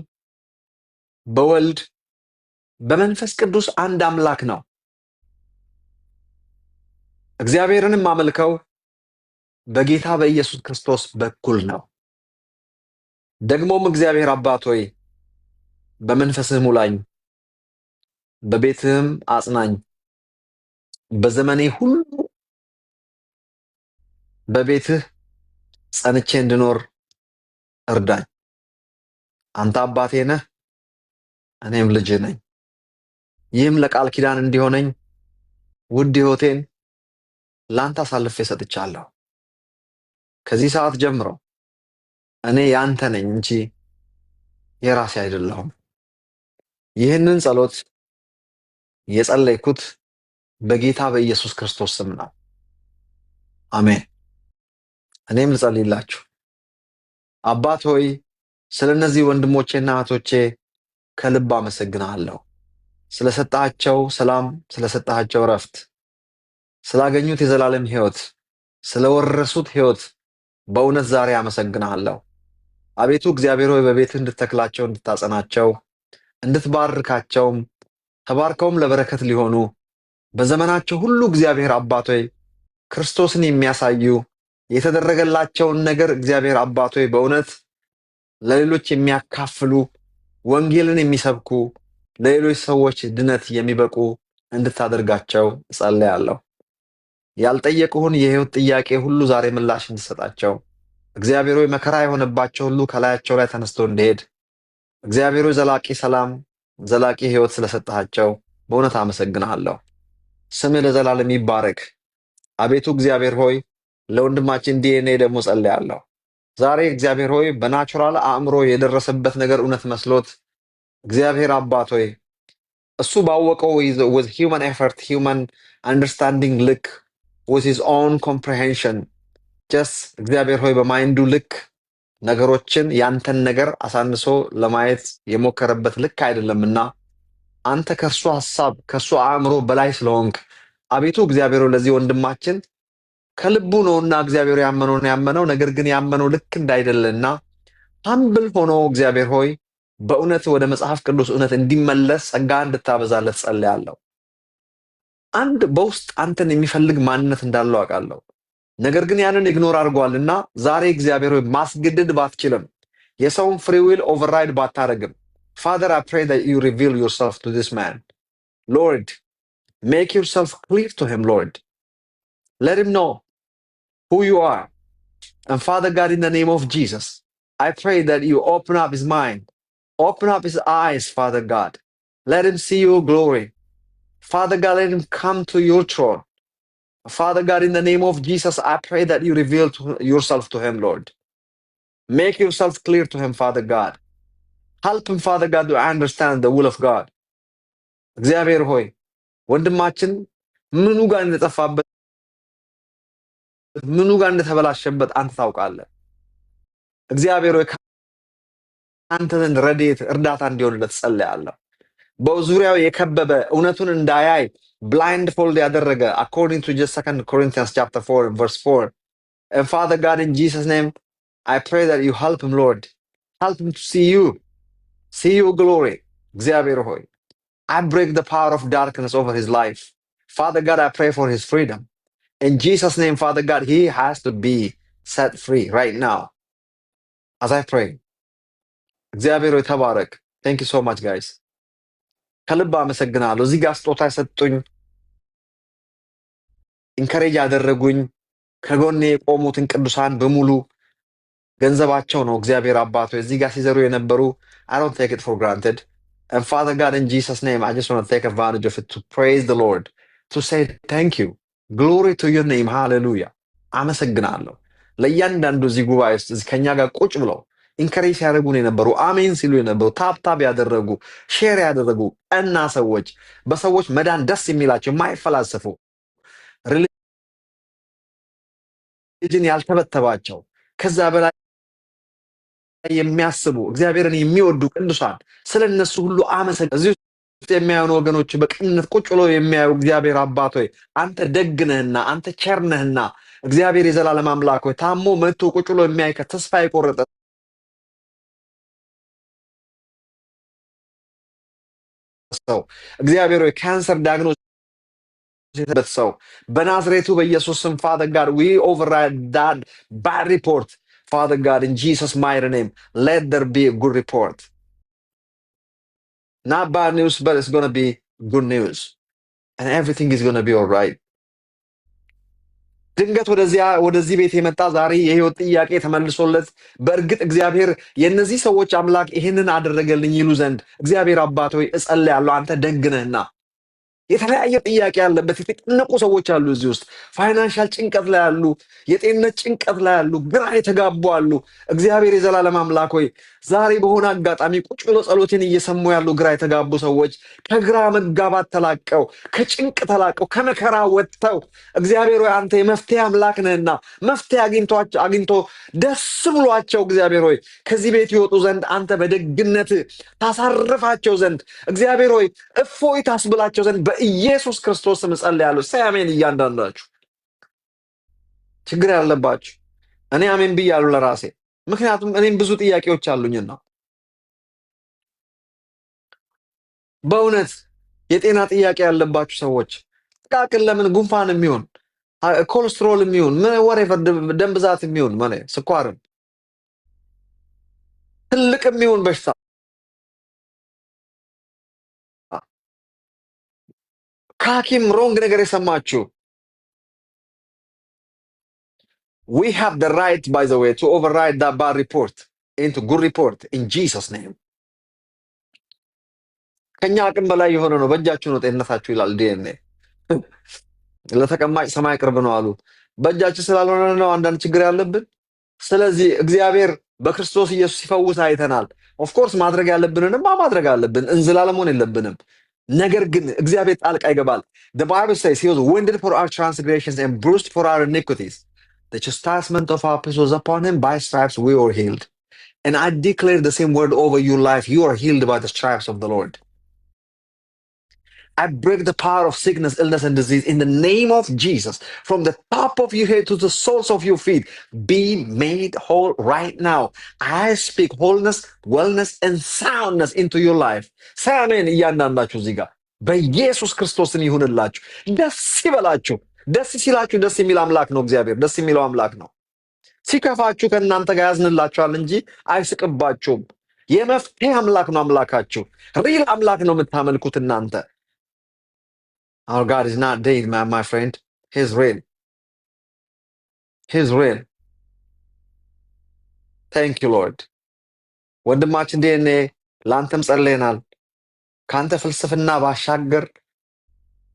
በወልድ በመንፈስ ቅዱስ አንድ አምላክ ነው። እግዚአብሔርንም አመልከው በጌታ በኢየሱስ ክርስቶስ በኩል ነው። ደግሞም እግዚአብሔር አባት ሆይ በመንፈስህ ሙላኝ፣ በቤትህም አጽናኝ። በዘመኔ ሁሉ በቤትህ ጸንቼ እንድኖር እርዳኝ። አንተ አባቴ ነህ፣ እኔም ልጅህ ነኝ። ይህም ለቃል ኪዳን እንዲሆነኝ ውድ ሕይወቴን ለአንተ አሳልፌ ሰጥቻለሁ። ከዚህ ሰዓት ጀምሮ እኔ ያንተ ነኝ እንጂ የራሴ አይደለሁም። ይህንን ጸሎት የጸለይኩት በጌታ በኢየሱስ ክርስቶስ ስም ነው። አሜን። እኔም ልጸልይላችሁ። አባት ሆይ ስለ እነዚህ ወንድሞቼና እህቶቼ ከልብ አመሰግናለሁ። ስለሰጣቸው ሰላም፣ ስለሰጣቸው ረፍት፣ ስላገኙት የዘላለም ሕይወት፣ ስለወረሱት ሕይወት በእውነት ዛሬ አመሰግናለሁ። አቤቱ እግዚአብሔር ሆይ በቤትህ እንድትተክላቸው፣ እንድታጸናቸው፣ እንድትባርካቸውም ተባርከውም ለበረከት ሊሆኑ በዘመናቸው ሁሉ እግዚአብሔር አባት ሆይ ክርስቶስን የሚያሳዩ የተደረገላቸውን ነገር እግዚአብሔር አባት ሆይ በእውነት ለሌሎች የሚያካፍሉ ወንጌልን የሚሰብኩ ለሌሎች ሰዎች ድነት የሚበቁ እንድታደርጋቸው እጸልያለሁ። ያልጠየቁህን የሕይወት ጥያቄ ሁሉ ዛሬ ምላሽ እንድሰጣቸው እግዚአብሔር ሆይ መከራ የሆነባቸው ሁሉ ከላያቸው ላይ ተነስቶ እንዲሄድ እግዚአብሔር ሆይ ዘላቂ ሰላም፣ ዘላቂ ሕይወት ስለሰጣቸው በእውነት አመሰግናለሁ። ስምህ ለዘላለም ይባረክ። አቤቱ እግዚአብሔር ሆይ ለወንድማችን ዲኤንኤ ደግሞ ጸልያለሁ። ዛሬ እግዚአብሔር ሆይ በናቹራል አእምሮ የደረሰበት ነገር እውነት መስሎት እግዚአብሔር አባት ሆይ እሱ ባወቀው with human effort, human understanding ልክ with his own comprehension just እግዚአብሔር ሆይ በማይንዱ ልክ ነገሮችን ያንተን ነገር አሳንሶ ለማየት የሞከረበት ልክ አይደለምና አንተ ከእርሱ ሐሳብ ከእርሱ አእምሮ በላይ ስለሆንክ አቤቱ እግዚአብሔር ሆይ ለዚህ ወንድማችን ከልቡ ነውና እግዚአብሔር ያመነው ነገር ግን ያመነው ልክ እንዳይደለና humble ሆኖ እግዚአብሔር ሆይ በእውነት ወደ መጽሐፍ ቅዱስ እውነት እንዲመለስ ጸጋ እንድታበዛለት ጸልያለሁ። አንድ በውስጥ አንተን የሚፈልግ ማንነት እንዳለው አውቃለሁ። ነገር ግን ያንን ኢግኖር አድርጓልና ዛሬ እግዚአብሔር ሆይ ማስገደድ ባትችልም የሰውን ፍሪ ዊል ኦቨርራይድ ባታረግም Father, I pray that you reveal yourself to this man. Lord, make yourself clear to him, Lord. Let him know who you are. And Father God, in the name of Jesus, I pray that you open up his mind, open up his eyes, Father God. Let him see your glory. Father God, let him come to your throne. Father God, in the name of Jesus, I pray that you reveal yourself to him, Lord. Make yourself clear to him, Father God. Help him, Father God, to understand the will of God. እግዚአብሔር ሆይ ወንድማችን ምኑ ጋር እንደጠፋበት ምኑ ጋር እንደተበላሸበት አንተ ታውቃለህ። እግዚአብሔር ሆይ አንተ ዘንድ ረድኤት እርዳታ እንዲሆንለት ጸልያለሁ። በዙሪያው የከበበ እውነቱን እንዳያይ ብላይንድ ፎልድ ያደረገ according to just 2 Corinthians chapter 4 verse 4. And Father God, in Jesus name, I pray that you help him, Lord. Help him to see your glory. እግዚአብሔር ሆይ I break the power of darkness over his life. Father God, I pray for his freedom. In Jesus name, Father God, he has to be set free right now. As I pray. እግዚአብሔር ሆይ ተባረክ። Thank you so much, guys. ከልብ አመሰግናለሁ። እዚህ ጋር ስጦታ የሰጡኝ ኢንከሬጅ ያደረጉኝ ከጎኔ የቆሙትን ቅዱሳን በሙሉ ገንዘባቸው ነው እግዚአብሔር አባት ሆይ እዚህ ጋር ሲዘሩ የነበሩ I don't take it for granted. And Father God, in Jesus name, I just want to take advantage of it to praise the Lord, to say thank you. Glory to your name. Hallelujah. አመሰግናለሁ። ለእያንዳንዱ እዚህ ጉባኤ ውስጥ እዚህ ከኛ ጋር ቁጭ ብለው ኢንከሬጅ ሲያደርጉን የነበሩ አሜን ሲሉ የነበሩ ታፕታፕ ያደረጉ ሼር ያደረጉ እና ሰዎች በሰዎች መዳን ደስ የሚላቸው የማይፈላሰፉ ሪሊጅን ያልተበተባቸው ከዛ በላይ የሚያስቡ እግዚአብሔርን የሚወዱ ቅዱሳን ስለነሱ ሁሉ አመሰግናለሁ። የሚያዩን ወገኖች በቅንነት ቁጭ ብሎ የሚያዩ እግዚአብሔር አባት ሆይ አንተ ደግ ነህና አንተ ቸር ነህና እግዚአብሔር የዘላለም አምላክ ሆይ ታሞ መጥቶ ቁጭ ብሎ የሚያይ ተስፋ የቆረጠ ሰው እግዚአብሔር ሆይ ካንሰር ዳግኖስ ሰው በናዝሬቱ በኢየሱስ ስም Father God, we override that bad report, Father God, in Jesus' mighty name. Let there be a good report. Not bad news, but it's going to be good news. And everything is going to be all right. ድንገት ወደዚህ ቤት የመጣ ዛሬ የህይወት ጥያቄ ተመልሶለት በእርግጥ እግዚአብሔር የነዚህ ሰዎች አምላክ ይሄንን አደረገልኝ ይሉ ዘንድ እግዚአብሔር አባት ሆይ እጸልያለሁ። አንተ ደግ ነህና የተለያየ ጥያቄ ያለበት የተጨነቁ ሰዎች አሉ እዚህ ውስጥ ፋይናንሻል ጭንቀት ላይ ያሉ የጤንነት ጭንቀት ላይ ያሉ ግራ የተጋቡ አሉ። እግዚአብሔር የዘላለም አምላክ ሆይ ዛሬ በሆነ አጋጣሚ ቁጭ ብሎ ጸሎትን እየሰሙ ያሉ ግራ የተጋቡ ሰዎች ከግራ መጋባት ተላቀው ከጭንቅ ተላቀው ከመከራ ወጥተው እግዚአብሔር ሆይ አንተ የመፍትሄ አምላክ ነህና መፍትሄ አግኝቶ ደስ ብሏቸው እግዚአብሔር ሆይ ከዚህ ቤት ይወጡ ዘንድ አንተ በደግነት ታሳርፋቸው ዘንድ እግዚአብሔር ሆይ እፎይ ታስብላቸው ዘንድ በኢየሱስ ክርስቶስ ስም ጸልያለሁ። አሜን። እያንዳንዳችሁ ችግር ያለባችሁ እኔ አሜን ብያለሁ ለራሴ፣ ምክንያቱም እኔም ብዙ ጥያቄዎች አሉኝና በእውነት የጤና ጥያቄ ያለባችሁ ሰዎች ጥቃቅን ለምን ጉንፋን የሚሆን ኮሌስትሮል የሚሆን ወሬቨር ደም ብዛት የሚሆን ማለት ስኳርም ትልቅ የሚሆን በሽታ ከሐኪም ሮንግ ነገር የሰማችሁ we have the right, by the way, to override that bad report into good report in Jesus' name. ከኛ አቅም በላይ የሆነ ነው። በእጃችሁ ነው ጤንነታችሁ ይላል ዲኤንኤ። ለተቀማጭ ሰማይ ቅርብ ነው አሉ። በእጃችሁ ስላልሆነ ነው አንዳንድ ችግር ያለብን። ስለዚህ እግዚአብሔር በክርስቶስ ኢየሱስ ሲፈውስ አይተናል። ኦፍ ኮርስ ማድረግ ያለብንንም ማድረግ አለብን። እንዝላል መሆን የለብንም። ነገር ግን እግዚአብሔር ጣልቃ ይገባል። The Bible says he was wounded for our transgressions and bruised for our iniquities. The chastisement of our peace was upon him. By stripes we were healed. And I declare the same word over your life. You are healed by the stripes of the Lord. I break the power of sickness, illness, and disease in the name of Jesus. From the top of your head to the soles of your feet, be made whole right now. I speak wholeness, wellness, and soundness into your life. Say amen. እያንዳንዳችሁ እዚህ ጋር በኢየሱስ ክርስቶስን ይሁንላችሁ። ደስ ይበላችሁ። ደስ ሲላችሁ ደስ የሚል አምላክ ነው እግዚአብሔር። ደስ የሚለው አምላክ ነው። ሲከፋችሁ ከእናንተ ጋር ያዝንላችኋል እንጂ አይስቅባችሁም። የመፍትሄ አምላክ ነው አምላካችሁ። ሪል አምላክ ነው የምታመልኩት እናንተ። Our God is not dead, my friend. He's real. He's real. Thank you, Lord. ወንድማችን ዲኤንኤ ለአንተም ጸልየናል። ከአንተ ፍልስፍና ባሻገር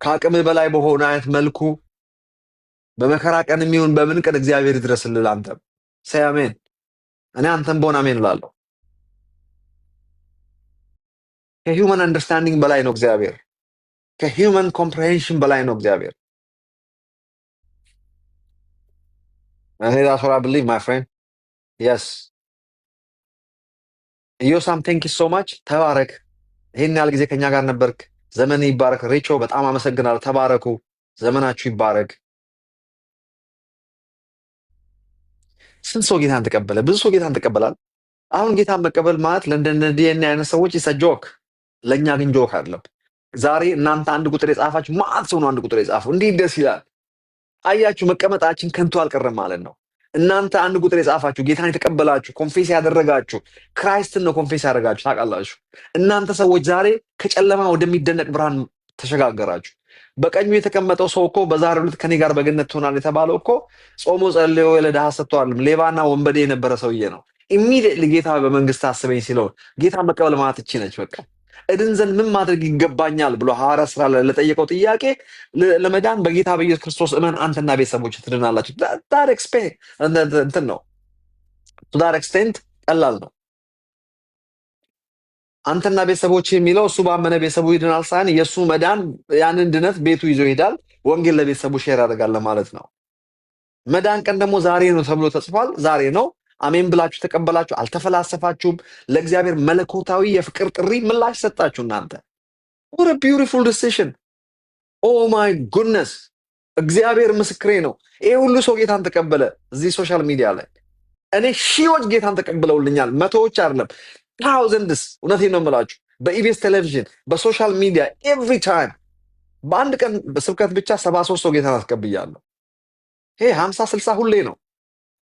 ከአቅም በላይ በሆነ አይነት መልኩ በመከራ ቀን የሚሆን በምን ቀን እግዚአብሔር ይድረስልህ አንተም። say አሜን። እኔ አንተም በሆነ አሜን እላለሁ። ከሂውመን አንደርስታንዲንግ በላይ ነው እግዚአብሔር። ከሂውመን ኮምፕሬሄንሽን በላይ ነው እግዚአብሔር። that's what I believe, my friend. Yes. ኢዮሳም thank you so much. ተባረክ። ይሄን ያህል ጊዜ ከኛ ጋር ነበርክ። ዘመን ይባረክ። ሪቾ በጣም አመሰግናለሁ። ተባረኩ። ዘመናችሁ ይባረክ። ስንት ሰው ጌታን ተቀበለ? ብዙ ሰው ጌታን ተቀበላል። አሁን ጌታን መቀበል ማለት ለእንደነ ዲኤንኤ አይነት ሰዎች ጆክ፣ ለእኛ ግን ጆክ አይደለም። ዛሬ እናንተ አንድ ቁጥር የጻፋችሁ ማት ሰው ነው አንድ ቁጥር የጻፈው። እንዲህ ደስ ይላል። አያችሁ መቀመጣችን ከንቱ አልቀረም ማለት ነው። እናንተ አንድ ቁጥር የጻፋችሁ ጌታን የተቀበላችሁ ኮንፌስ ያደረጋችሁ ክራይስትን ነው ኮንፌስ ያደረጋችሁ ታውቃላችሁ። እናንተ ሰዎች ዛሬ ከጨለማ ወደሚደነቅ ብርሃን ተሸጋገራችሁ። በቀኙ የተቀመጠው ሰው እኮ በዛሬው ዕለት ከኔ ጋር በገነት ትሆናለህ የተባለው እኮ ጾሞ ጸልዮ ለድሃ ሰጥቷል። ሌባና ወንበዴ የነበረ ሰውዬ ነው። ኢሚዲየትሊ ጌታ በመንግስት አስበኝ ሲለው ጌታ መቀበል ማለት እቺ ነች። በቃ እድን ዘንድ ምን ማድረግ ይገባኛል ብሎ ሐዋርያ ሥራ ለጠየቀው ጥያቄ ለመዳን በጌታ በኢየሱስ ክርስቶስ እመን አንተና ቤተሰቦች ትድናላችሁ። ዳር ኤክስፔክት እንትን ነው። ዳር ኤክስቴንት ቀላል ነው። አንተና ቤተሰቦች የሚለው እሱ ባመነ ቤተሰቡ ይድናል ሳይሆን የእሱ መዳን ያንን ድነት ቤቱ ይዞ ይሄዳል። ወንጌል ለቤተሰቡ ሼር ያደርጋል ማለት ነው። መዳን ቀን ደግሞ ዛሬ ነው ተብሎ ተጽፏል። ዛሬ ነው። አሜን ብላችሁ ተቀበላችሁ። አልተፈላሰፋችሁም። ለእግዚአብሔር መለኮታዊ የፍቅር ጥሪ ምላሽ ሰጣችሁ። እናንተ what a beautiful decision. oh my goodness እግዚአብሔር ምስክሬ ነው። ይሄ ሁሉ ሰው ጌታን ተቀበለ እዚህ ሶሻል ሚዲያ ላይ። እኔ ሺዎች ጌታን ተቀብለውልኛል፣ መቶዎች አይደለም ታውዘንድስ። እውነቴን ነው የምላችሁ በኢቢኤስ ቴሌቪዥን በሶሻል ሚዲያ ኤቭሪ ታይም በአንድ ቀን በስብከት ብቻ 73 ሰው ጌታን አስቀብያለሁ። ይሄ 50 60 ሁሌ ነው።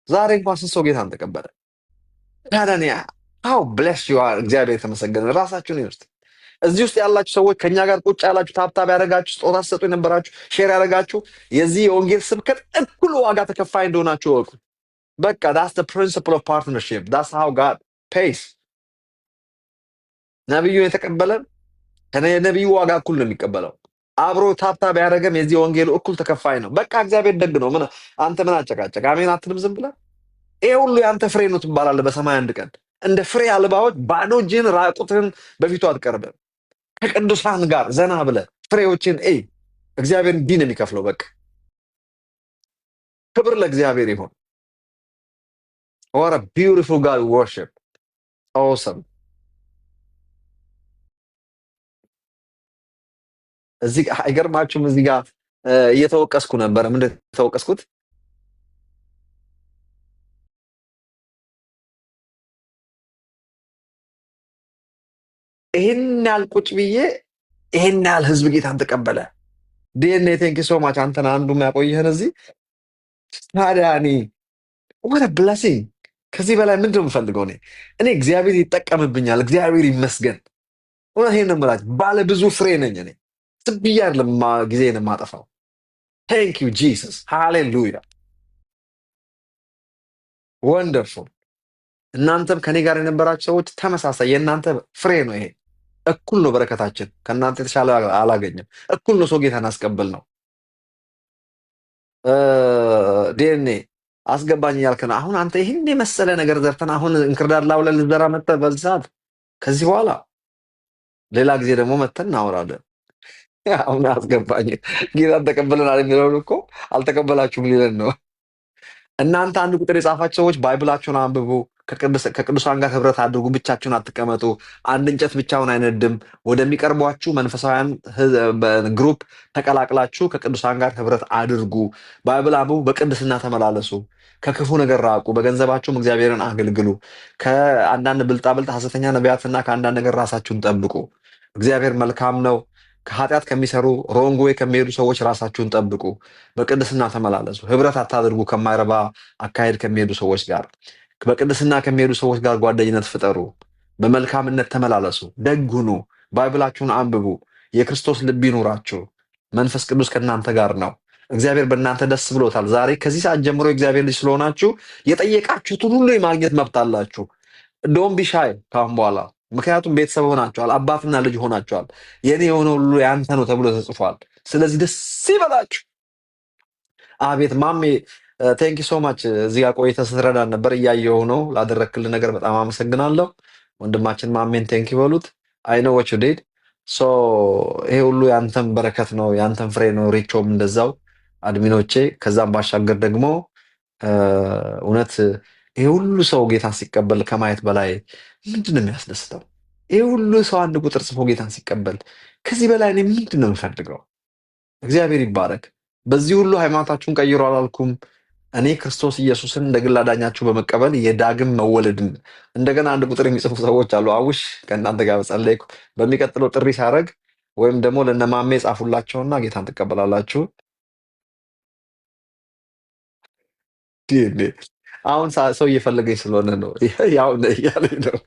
ዛሬ እንኳን ስንት ሰው ጌታን ተቀበለ? ታዲያ how blessed you are። እግዚአብሔር የተመሰገነ። ራሳችሁን ይወስድ። እዚህ ውስጥ ያላችሁ ሰዎች ከኛ ጋር ቁጭ ያላችሁ ታብታብ ያደረጋችሁ ስጦታ ሰጡ የነበራችሁ ሼር ያደረጋችሁ የዚህ የወንጌል ስብከት እኩል ዋጋ ተከፋይ እንደሆናችሁ ወቁ። በቃ that's the principle of partnership. that's how God pays። ነብዩ የተቀበለ ከነብዩ ዋጋ እኩል ነው የሚቀበለው። አብሮ ታብታብ ያደረገም የዚህ ወንጌል እኩል ተከፋይ ነው። በቃ እግዚአብሔር ደግ ነው። ምን አንተ ምን አጨቃጨቅ? አሜን አትልም ዝም ብለህ? ይሄ ሁሉ ያንተ ፍሬ ነው ትባላለህ በሰማይ አንድ ቀን። እንደ ፍሬ አልባዎች ባዶ እጅህን ራቁትህን በፊቱ አትቀርብም። ከቅዱሳን ጋር ዘና ብለህ ፍሬዎችን እግዚአብሔር እንዲህ ነው የሚከፍለው። በቃ ክብር ለእግዚአብሔር ይሁን። what a beautiful God we worship. awesome። እዚህ ጋር አይገርማችሁም? እዚህ ጋር እየተወቀስኩ ነበር። ምንድን ነው የተወቀስኩት? ይሄን ያህል ቁጭ ብዬ ይሄን ያህል ህዝብ ጌታን ተቀበለ። ዲኤንኤ ቴንክ ሶ ማች አንተን አንዱ የሚያቆይህን እዚህ። ታዲያ እኔ what a blessing። ከዚህ በላይ ምንድን ነው የምፈልገው? እኔ እግዚአብሔር ይጠቀምብኛል። እግዚአብሔር ይመስገን። እውነቴን ነው የምላችሁ ባለ ብዙ ፍሬ ነኝ እኔ። ዝም ብዬ አይደለም ጊዜን የማጠፋው። ቴንክ ዩ ጂሰስ። ሃሌሉያ ወንደርፉል። እናንተም ከኔ ጋር የነበራችሁ ሰዎች ተመሳሳይ የእናንተ ፍሬ ነው ይሄ። እኩል ነው በረከታችን። ከእናንተ የተሻለ አላገኘም። እኩል ነው ሰው ጌታን አስቀበል ነው። ዲኤንኤ አስገባኝ እያልክ ነው። አሁን አንተ ይህን የመሰለ ነገር ዘርተን አሁን እንክርዳድ ላውለን ልዘራ መጥተህ በዚህ ሰዓት። ከዚህ በኋላ ሌላ ጊዜ ደግሞ መጥተን እናወራለን። አሁን አስገባኝ ጌታን ተቀበለናል የሚለውን እኮ አልተቀበላችሁም ሊለን ነው። እናንተ አንድ ቁጥር የጻፋችሁ ሰዎች ባይብላችሁን አንብቡ፣ ከቅዱሳን ጋር ህብረት አድርጉ፣ ብቻችሁን አትቀመጡ። አንድ እንጨት ብቻውን አይነድም። ወደሚቀርቧችሁ መንፈሳውያን ግሩፕ ተቀላቅላችሁ ከቅዱሳን ጋር ህብረት አድርጉ። ባይብል አንብቡ፣ በቅድስና ተመላለሱ፣ ከክፉ ነገር ራቁ፣ በገንዘባችሁም እግዚአብሔርን አገልግሉ። ከአንዳንድ ብልጣብልጥ ሐሰተኛ ነቢያትና ከአንዳንድ ነገር ራሳችሁን ጠብቁ። እግዚአብሔር መልካም ነው። ከኃጢአት ከሚሰሩ ሮንግ ዌይ ከሚሄዱ ሰዎች ራሳችሁን ጠብቁ። በቅድስና ተመላለሱ። ህብረት አታድርጉ ከማይረባ አካሄድ ከሚሄዱ ሰዎች ጋር። በቅድስና ከሚሄዱ ሰዎች ጋር ጓደኝነት ፍጠሩ። በመልካምነት ተመላለሱ። ደግ ሁኑ። ባይብላችሁን አንብቡ። የክርስቶስ ልብ ይኑራችሁ። መንፈስ ቅዱስ ከእናንተ ጋር ነው። እግዚአብሔር በእናንተ ደስ ብሎታል። ዛሬ ከዚህ ሰዓት ጀምሮ የእግዚአብሔር ልጅ ስለሆናችሁ የጠየቃችሁትን ሁሉ የማግኘት መብት አላችሁ። ዶንት ቢ ሻይ ካሁን በኋላ። ምክንያቱም ቤተሰብ ሆናችኋል፣ አባትና ልጅ ሆናችኋል። የኔ የሆነ ሁሉ ያንተ ነው ተብሎ ተጽፏል። ስለዚህ ደስ ይበላችሁ። አቤት ማሜ ቴንክ ሶ ማች። እዚህ ጋር ቆይተህ ስትረዳን ነበር፣ እያየሁ ነው። ላደረክልን ነገር በጣም አመሰግናለሁ። ወንድማችን ማሜን ቴንክ ይበሉት። አይ ኖ ዋት ዩ ዲድ። ሶ ይሄ ሁሉ ያንተን በረከት ነው፣ ያንተን ፍሬ ነው። ሪቾም እንደዛው አድሚኖቼ። ከዛም ባሻገር ደግሞ እውነት ይሄ ሁሉ ሰው ጌታን ሲቀበል ከማየት በላይ ምንድን ነው የሚያስደስተው? ይሄ ሁሉ ሰው አንድ ቁጥር ጽፎ ጌታን ሲቀበል ከዚህ በላይ እኔ ምንድን ነው የምፈልገው? እግዚአብሔር ይባረክ። በዚህ ሁሉ ሃይማኖታችሁን ቀይሮ አላልኩም። እኔ ክርስቶስ ኢየሱስን እንደ ግል አዳኛችሁ በመቀበል የዳግም መወለድን እንደገና አንድ ቁጥር የሚጽፉ ሰዎች አሉ። አውሽ ከእናንተ ጋር በጸለይኩ በሚቀጥለው ጥሪ ሲያደርግ ወይም ደግሞ ለነማሜ ጻፉላቸውና ጌታን ትቀበላላችሁ። አሁን ሰው እየፈለገኝ ስለሆነ ነው ያው እያለኝ ነው።